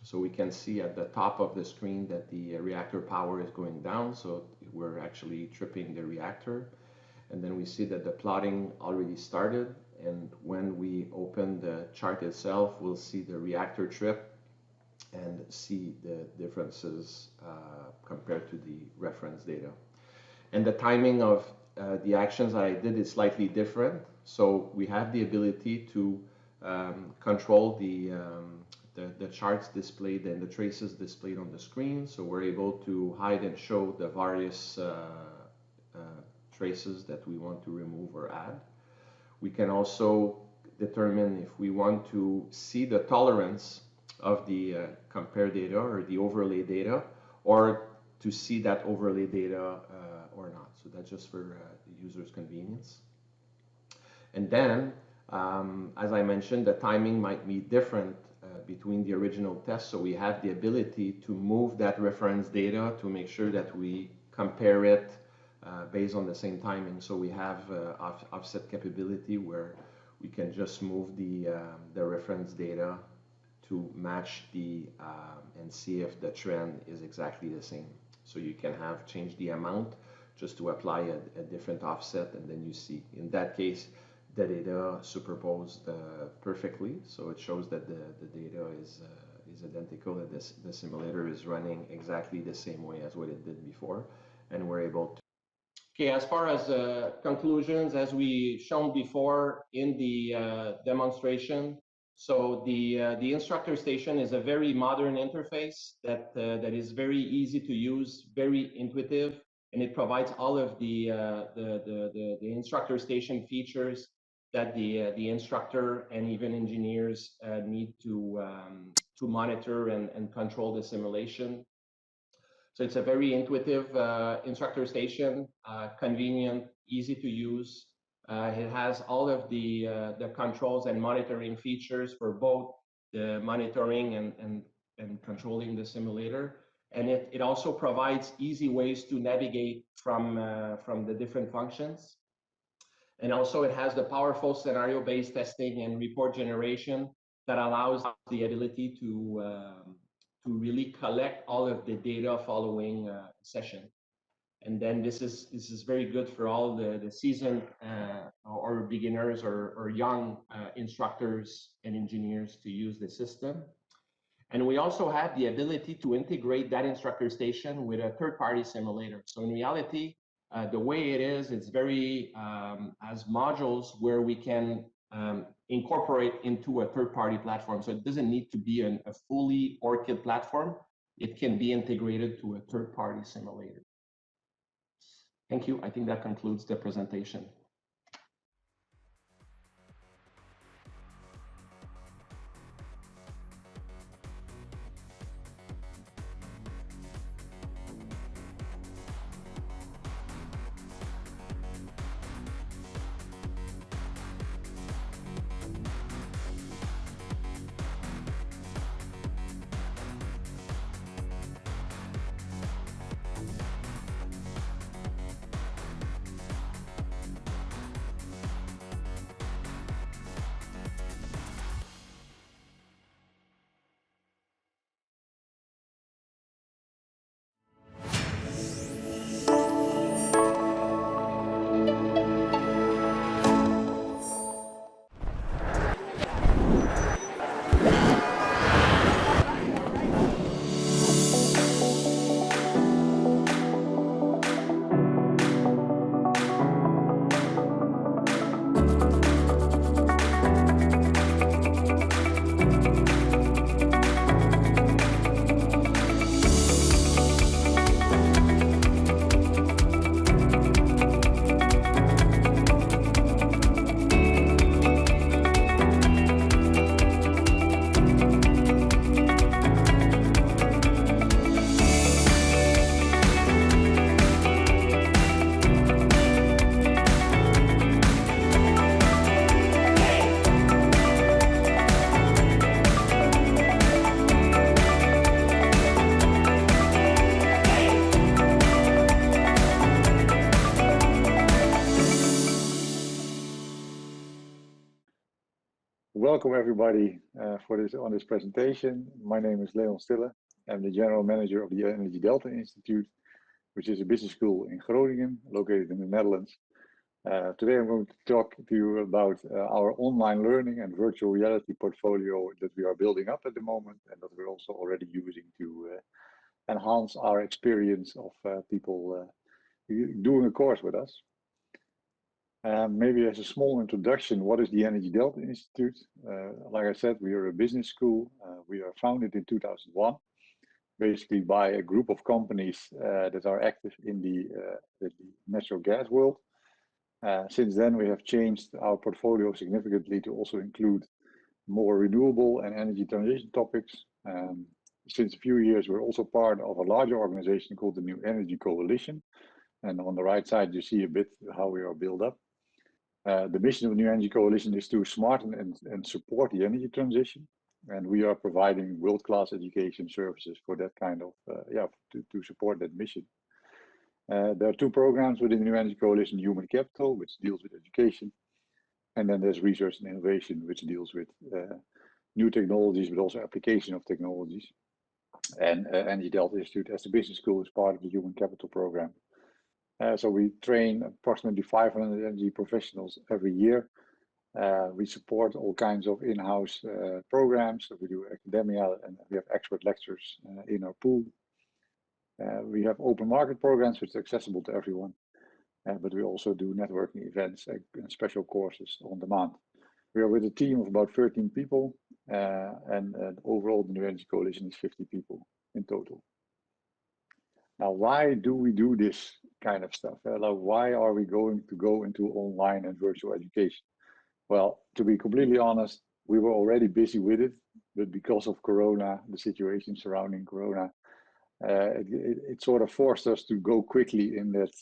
So we can see at the top of the screen that the reactor power is going down. So we're actually tripping the reactor. And then we see that the plotting already started. And when we open the chart itself, we'll see the reactor trip and see the differences compared to the reference data. And the timing of the actions that I did is slightly different. So we have the ability to control the charts displayed and the traces displayed on the screen. So we're able to hide and show the various traces that we want to remove or add. We can also determine if we want to see the tolerance of the compare data or the overlay data, or to see that overlay data or not. So that's just for the user's convenience. And then, as I mentioned, the timing might be different between the original test. So we have the ability to move that reference data to make sure that we compare it based on the same timing. So we have offset capability where we can just move the reference data to match the and see if the trend is exactly the same. So you can have changed the amount just to apply a different offset, and then you see in that case the data superposed perfectly. So it shows that the data is identical, that the simulator is running exactly the same way as what it did before, and we're able to. Okay, as far as conclusions, as we shown before in the demonstration, so the instructor station is a very modern interface that is very easy to use, very intuitive, and it provides all of the instructor station features that the instructor and even engineers need to monitor and control the simulation. So it's a very intuitive instructor station, convenient, easy to use. It has all of the controls and monitoring features for both the monitoring and controlling the simulator. And it also provides easy ways to navigate from the different functions. And also it has the powerful scenario-based testing and report generation that allows the ability to really collect all of the data following session. And then this is very good for all the seasoned or beginners or young instructors and engineers to use the system. And we also have the ability to integrate that instructor station with a third-party simulator. So in reality, the way it is, it's very as modules where we can incorporate into a third-party platform. So it doesn't need to be a fully ORCID platform. It can be integrated to a third-party simulator. Thank you. I think that concludes the presentation. welcome everybody on this presentation. My name is Leon Stille. I'm the General Manager of the Energy Delta Institute, which is a business school in Groningen, located in the Netherlands. Today I'm going to talk to you about our online learning and virtual reality portfolio that we are building up at the moment, and that we're also already using to enhance our experience of people doing a course with us. Maybe as a small introduction, what is the Energy Delta Institute? Like I said, we are a business school. We are founded in 2001, basically by a group of companies that are active in the natural gas world. Since then, we have changed our portfolio significantly to also include more renewable and energy transition topics. Since a few years, we're also part of a larger organization called the New Energy Coalition. And on the right side, you see a bit how we are built up. The mission of the New Energy Coalition is to smarten and support the energy transition. And we are providing world-class education services for that kind of, to support that mission. There are two programs within the New Energy Coalition: Human Capital, which deals with education, and then there's Research and Innovation, which deals with new technologies, but also application of technologies. And Energy Delta Institute, as a business school, is part of the Human Capital program. So we train approximately 500 energy professionals every year. We support all kinds of in-house programs. So we do academia, and we have expert lectures in our pool. We have open market programs which are accessible to everyone, but we also do networking events and special courses on demand. We are with a team of about 13 people, and overall the New Energy Coalition is 50 people in total. Now, why do we do this kind of stuff? Why are we going to go into online and virtual education? Well, to be completely honest, we were already busy with it, but because of Corona, the situation surrounding Corona, it sort of forced us to go quickly in that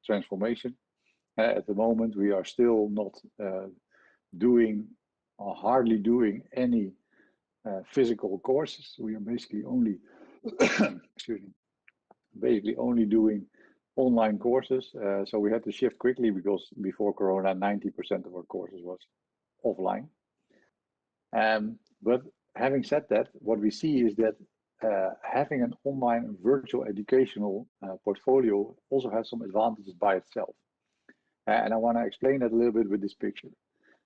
transformation. At the moment, we are still not doing or hardly doing any physical courses. We are basically only, excuse me, basically only doing online courses. So we had to shift quickly because before Corona, 90% of our courses was offline. But having said that, what we see is that having an online virtual educational portfolio also has some advantages by itself. And I want to explain that a little bit with this picture.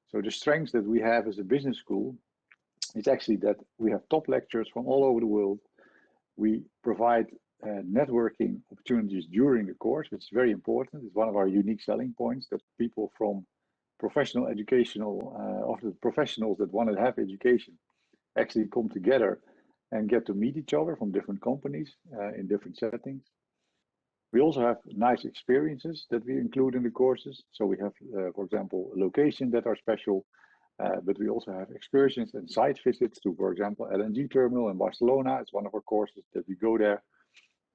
So the strengths that we have as a business school is actually that we have top lecturers from all over the world. We provide networking opportunities during the course, which is very important. It's one of our unique selling points, that people from professional educational, of the professionals that want to have education, actually come together and get to meet each other from different companies in different settings. We also have nice experiences that we include in the courses. So we have, for example, locations that are special, but we also have excursions and site visits to, for example, LNG terminal in Barcelona. It's one of our courses that we go there,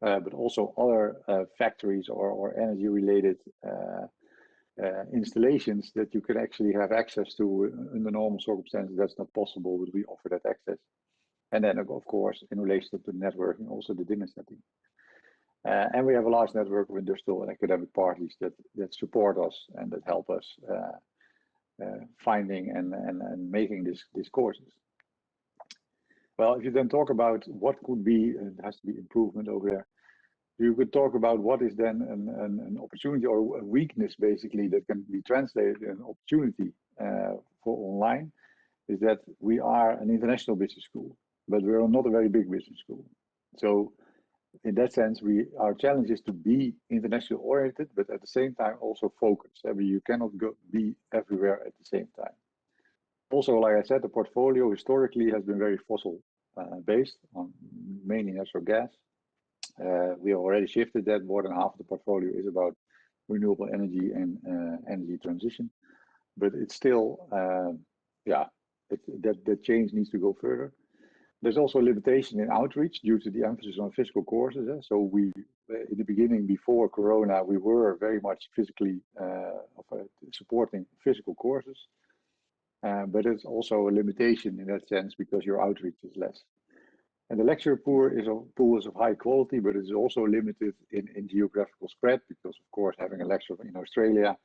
but also other factories or energy-related installations that you can actually have access to under normal circumstances. That's not possible, but we offer that access. And then, of course, in relation to networking, also the dinner setting. And we have a large network of industrial and academic parties that support us and that help us finding and making these courses. Well, if you then talk about what could be, it has to be improvement over there. You could talk about what is then an opportunity or a weakness, basically, that can be translated in an opportunity for online, is that we are an international business school, but we're not a very big business school. So in that sense, our challenge is to be international oriented, but at the same time also focused. I mean, you cannot be everywhere at the same time. Also, like I said, the portfolio historically has been very fossil based on mainly natural gas. We already shifted that. More than half of the portfolio is about renewable energy and energy transition, but it's still, that change needs to go further. There's also a limitation in outreach due to the emphasis on physical courses. So we, in the beginning, before Corona, we were very much physically supporting physical courses, but it's also a limitation in that sense because your outreach is less. And the lecture pool is of high quality, but it's also limited in geographical spread because, of course, having a lecture in Australia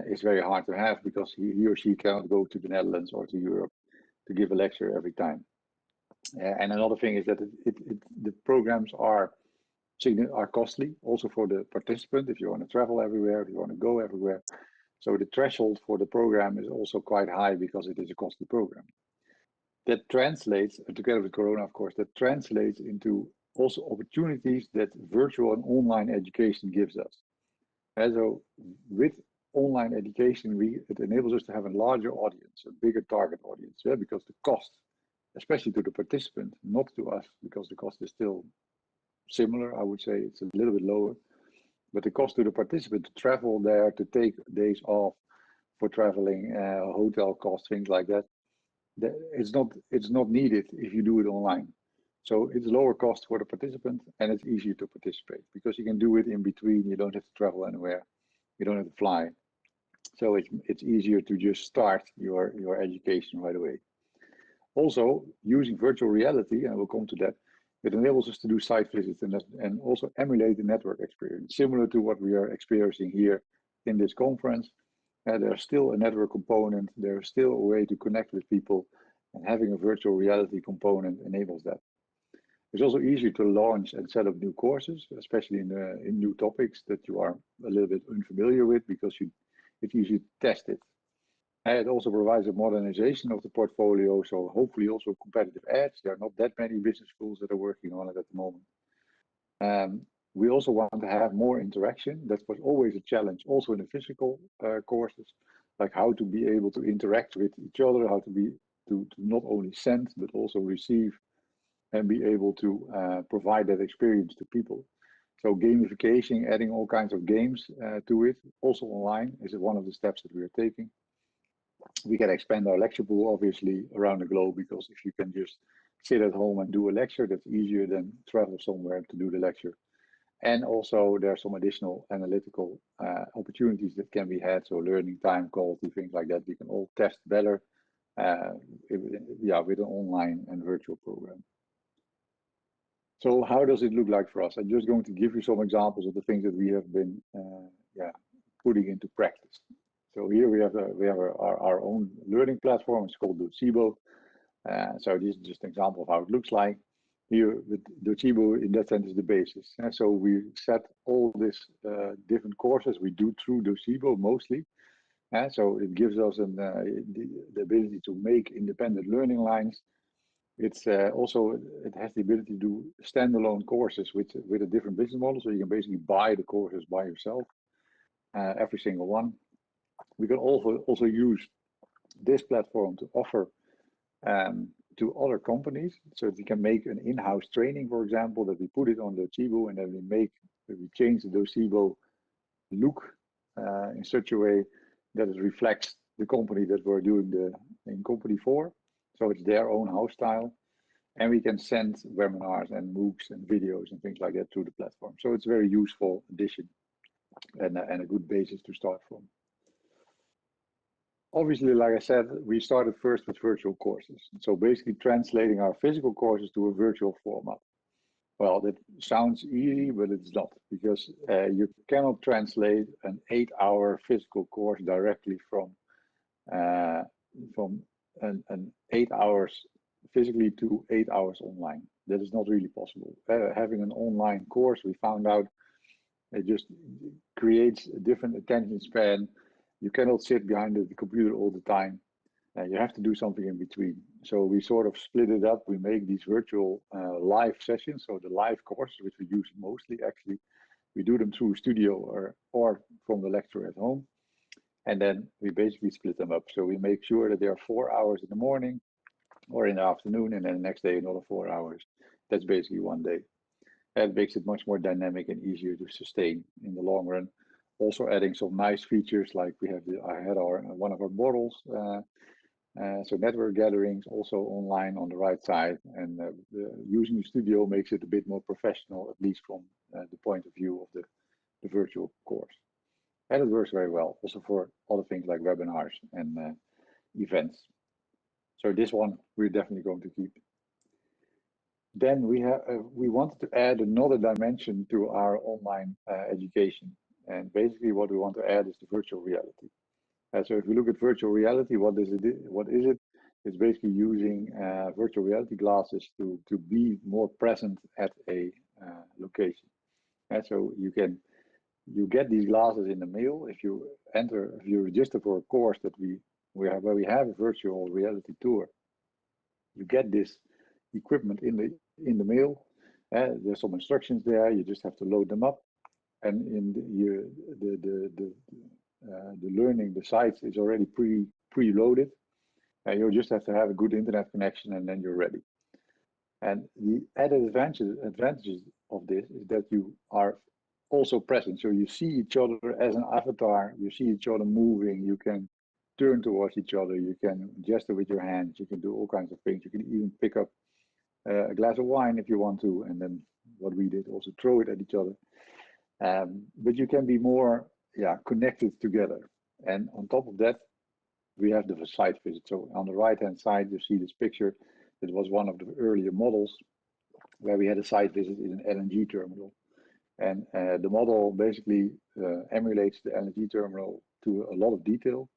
is very hard to have because he or she cannot go to the Netherlands or to Europe to give a lecture every time. And another thing is that the programs are costly also for the participant if you want to travel everywhere, if you want to go everywhere. So the threshold for the program is also quite high because it is a costly program. That translates, together with Corona, of course, that translates into also opportunities that virtual and online education gives us. And so with online education, it enables us to have a larger audience, a bigger target audience, because the cost, especially to the participant, not to us, because the cost is still similar, I would say it's a little bit lower, but the cost to the participant to travel there, to take days off for traveling, hotel costs, things like that, it's not needed if you do it online. So it's lower cost for the participant and it's easier to participate because you can do it in between. You don't have to travel anywhere. You don't have to fly. So it's easier to just start your education right away. Also, using virtual reality, and we'll come to that, it enables us to do site visits and also emulate the network experience, similar to what we are experiencing here in this conference. There's still a network component, there's still a way to connect with people, and having a virtual reality component enables that. It's also easier to launch and set up new courses, especially in new topics that you are a little bit unfamiliar with, because it's easy to test it. And it also provides a modernization of the portfolio, so hopefully also competitive edge. There are not that many business schools that are working on it at the moment. We also want to have more interaction. That was always a challenge, also in the physical courses, like how to be able to interact with each other, how to not only send but also receive, and be able to provide that experience to people. So gamification, adding all kinds of games to it, also online, is one of the steps that we are taking. We can expand our lecture pool, obviously, around the globe, because if you can just sit at home and do a lecture, that's easier than travel somewhere to do the lecture. And also there are some additional analytical opportunities that can be had. So learning time, quality, things like that, we can all test better with an online and virtual program. So how does it look like for us? I'm just going to give you some examples of the things that we have been putting into practice. So here we have our own learning platform. It's called Docebo. So this is just an example of how it looks like. Here with Docebo, in that sense, is the basis. So we set all these different courses we do through Docebo mostly. So it gives us the ability to make independent learning lines. It's also, it has the ability to do standalone courses with a different business model. So you can basically buy the courses by yourself, every single one. We can also use this platform to offer to other companies, so that you can make an in-house training, for example, that we put it on Docebo, and then we change the Docebo look in such a way that it reflects the company that we're doing the in-company for. So it's their own house style, and we can send webinars and MOOCs and videos and things like that through the platform. So it's a very useful addition and a good basis to start from. Obviously, like I said, we started first with virtual courses. So basically translating our physical courses to a virtual format. Well, that sounds easy, but it's not, because you cannot translate an 8-hour physical course directly from an 8 hours physically to 8 hours online. That is not really possible. Having an online course, we found out, it just creates a different attention span. You cannot sit behind the computer all the time. You have to do something in between. So we sort of split it up. We make these virtual live sessions. So the live courses, which we use mostly, actually, we do them through a studio or from the lecturer at home. And then we basically split them up. So we make sure that there are 4 hours in the morning or in the afternoon, and then the next day another 4 hours. That's basically one day. That makes it much more dynamic and easier to sustain in the long run. Also adding some nice features, like we have one of our models. So network gatherings also online on the right side, and using the studio makes it a bit more professional, at least from the point of view of the virtual course. And it works very well also for other things like webinars and events. So this one we're definitely going to keep. Then we wanted to add another dimension to our online education. And basically what we want to add is the virtual reality. So if we look at virtual reality, what is it? It's basically using virtual reality glasses to be more present at a location. So you get these glasses in the mail. If you register for a course that where we have a virtual reality tour, you get this equipment in the mail. There's some instructions there. You just have to load them up, and in the learning, the site is already preloaded. You just have to have a good internet connection, and then you're ready. And the added advantages of this is that you are also present. So you see each other as an avatar. You see each other moving. You can turn towards each other. You can gesture with your hands. You can do all kinds of things. You can even pick up a glass of wine if you want to, and then what we did, also throw it at each other. But you can be more connected together. And on top of that, we have the site visit. So on the right-hand side, you see this picture. It was one of the earlier models where we had a site visit in an LNG terminal. And the model basically emulates the LNG terminal to a lot of detail.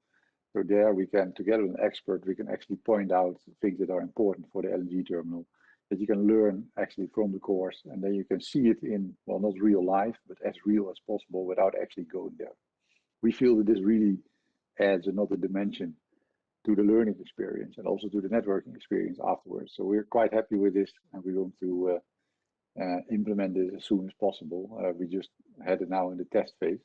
So there we can, together with an expert, we can actually point out things that are important for the LNG terminal that you can learn actually from the course. And then you can see it in, well, not real life, but as real as possible without actually going there. We feel that this really adds another dimension to the learning experience and also to the networking experience afterwards. So we're quite happy with this, and we're going to implement this as soon as possible. We just had it now in the test phase.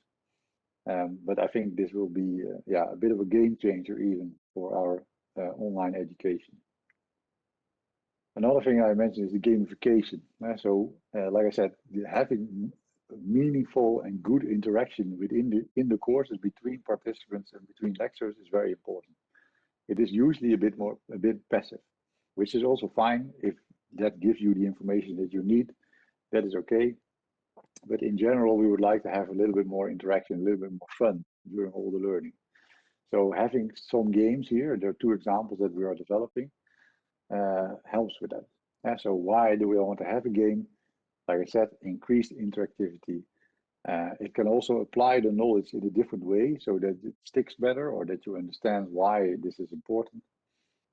But I think this will be a bit of a game changer even for our online education. Another thing I mentioned is the gamification. So like I said, having meaningful and good interaction in the courses between participants and between lecturers is very important. It is usually a bit passive, which is also fine if that gives you the information that you need. That is okay. But in general, we would like to have a little bit more interaction, a little bit more fun during all the learning. So having some games here, there are 2 examples that we are developing, helps with that. So why do we want to have a game? Like I said, increased interactivity. It can also apply the knowledge in a different way so that it sticks better or that you understand why this is important.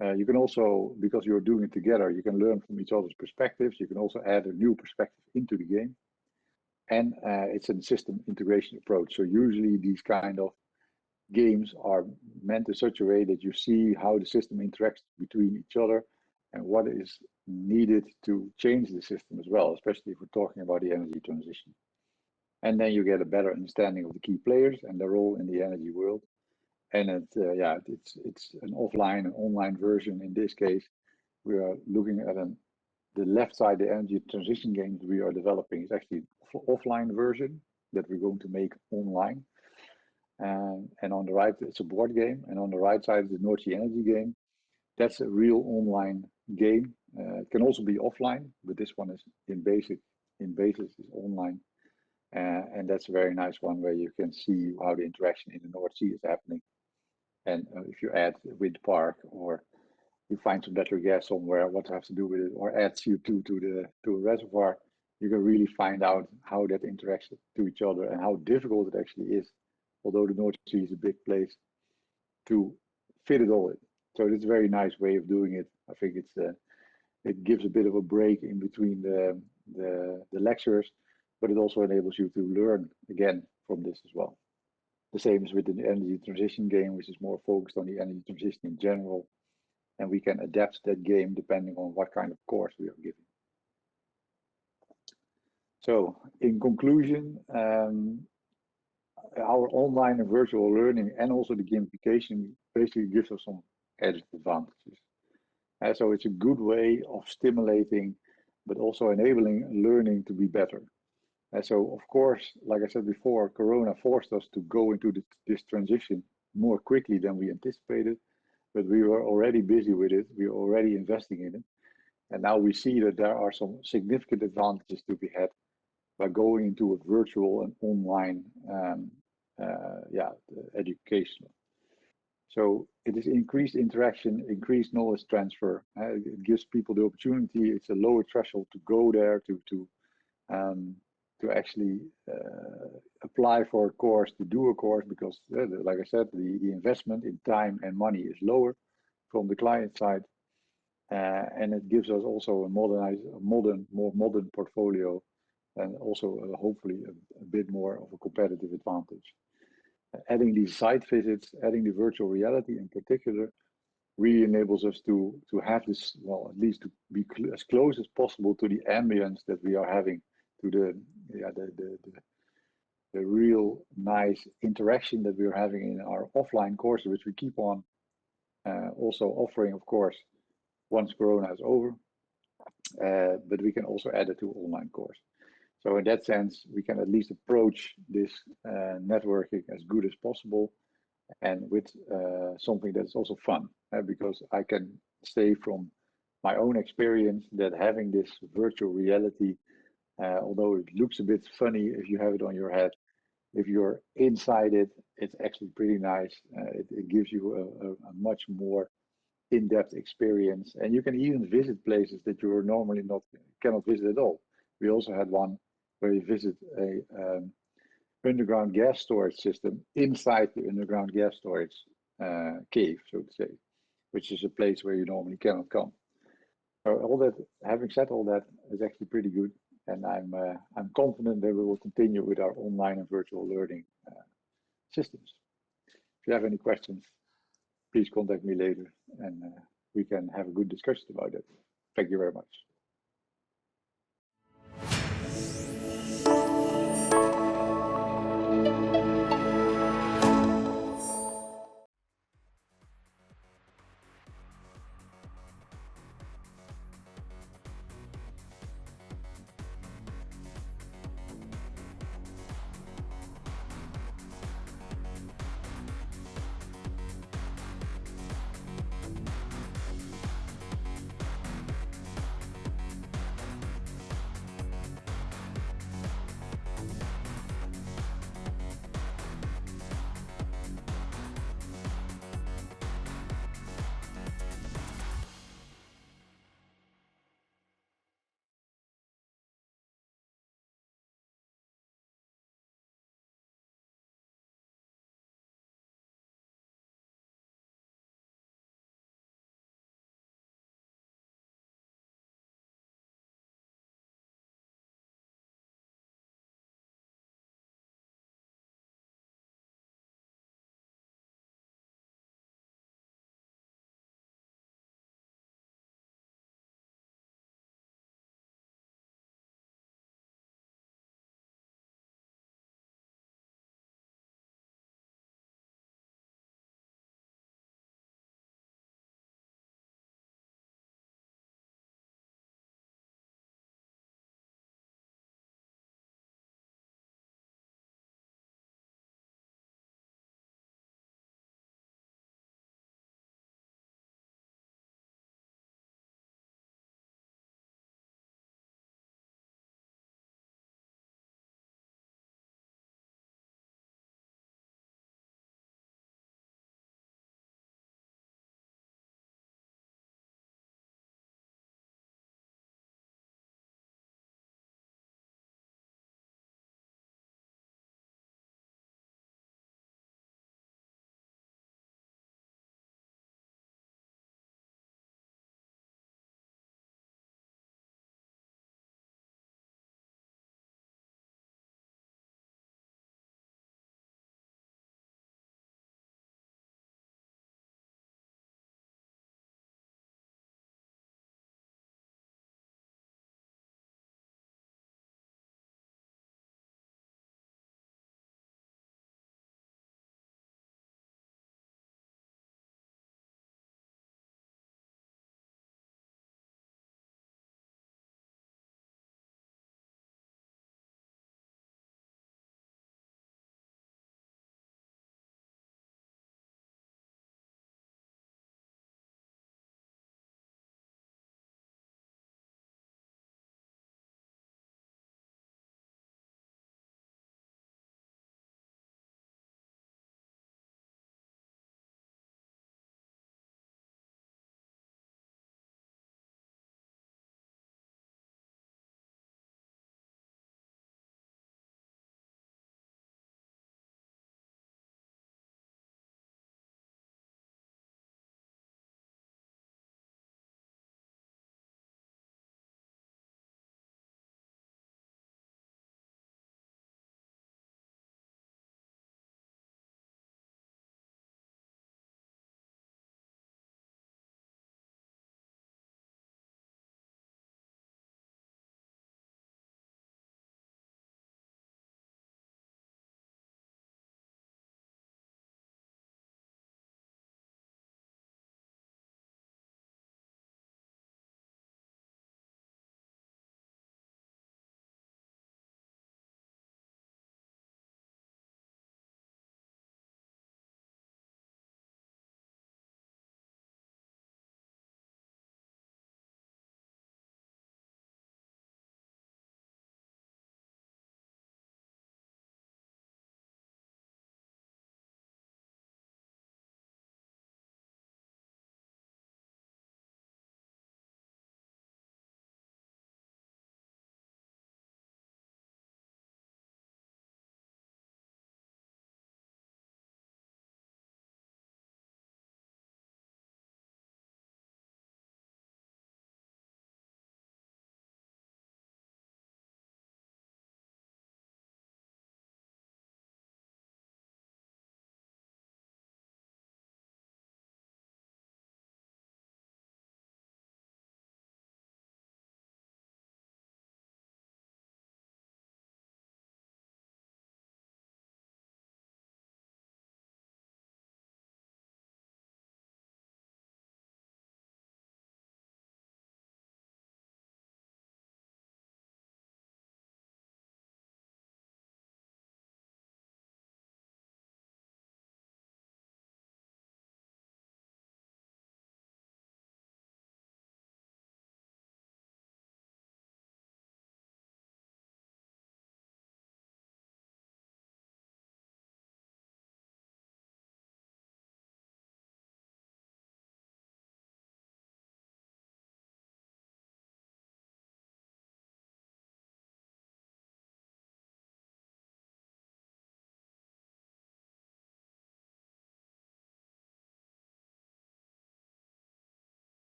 You can also, because you're doing it together, you can learn from each other's perspectives. You can also add a new perspective into the game. And it's a system integration approach. So usually these kind of games are meant in such a way that you see how the system interacts between each other and what is needed to change the system as well, especially if we're talking about the energy transition. And then you get a better understanding of the key players and their role in the energy world. And it's an offline and online version. In this case, we are looking at the left side, the energy transition game that we are developing is actually offline version that we're going to make online. And on the right, it's a board game. And on the right side is the North Sea Energy game. That's a real online game. It can also be offline, but this one is in basis is online. And that's a very nice one where you can see how the interaction in the North Sea is happening. And if you add a wind park or you find some natural gas somewhere, what to have to do with it, or add CO2 to a reservoir, you can really find out how that interacts to each other and how difficult it actually is, although the North Sea is a big place, to fit it all in. So it's a very nice way of doing it. I think it gives a bit of a break in between the lectures, but it also enables you to learn again from this as well. The same is with the energy transition game, which is more focused on the energy transition in general. And we can adapt that game depending on what kind of course we are giving. So in conclusion, our online and virtual learning and also the gamification basically gives us some added advantages. So it's a good way of stimulating, but also enabling learning to be better. So of course, like I said before, Corona forced us to go into this transition more quickly than we anticipated. But we were already busy with it. We were already investing in it. And now we see that there are some significant advantages to be had by going into a virtual and online education. So it is increased interaction, increased knowledge transfer. It gives people the opportunity. It's a lower threshold to go there to to actually apply for a course, to do a course, because like I said, the investment in time and money is lower from the client side. And it gives us also a more modern portfolio, and also hopefully a bit more of a competitive advantage. Adding these site visits, adding the virtual reality in particular, really enables us to have this, well, at least to be as close as possible to the ambience that we are having, to the real nice interaction that we are having in our offline courses, which we keep on also offering, of course, once Corona is over. But we can also add it to online course. So in that sense, we can at least approach this networking as good as possible, and with something that's also fun, because I can say from my own experience that having this virtual reality, although it looks a bit funny if you have it on your head, if you're inside it, it's actually pretty nice. It gives you a much more in-depth experience, and you can even visit places that you are normally cannot visit at all. We also had one where you visit a underground gas storage system inside the underground gas storage cave, so to say, which is a place where you normally cannot come. So all that, having said all that, is actually pretty good, and I'm confident that we will continue with our online and virtual learning systems. If you have any questions, please contact me later, and we can have a good discussion about it. Thank you very much.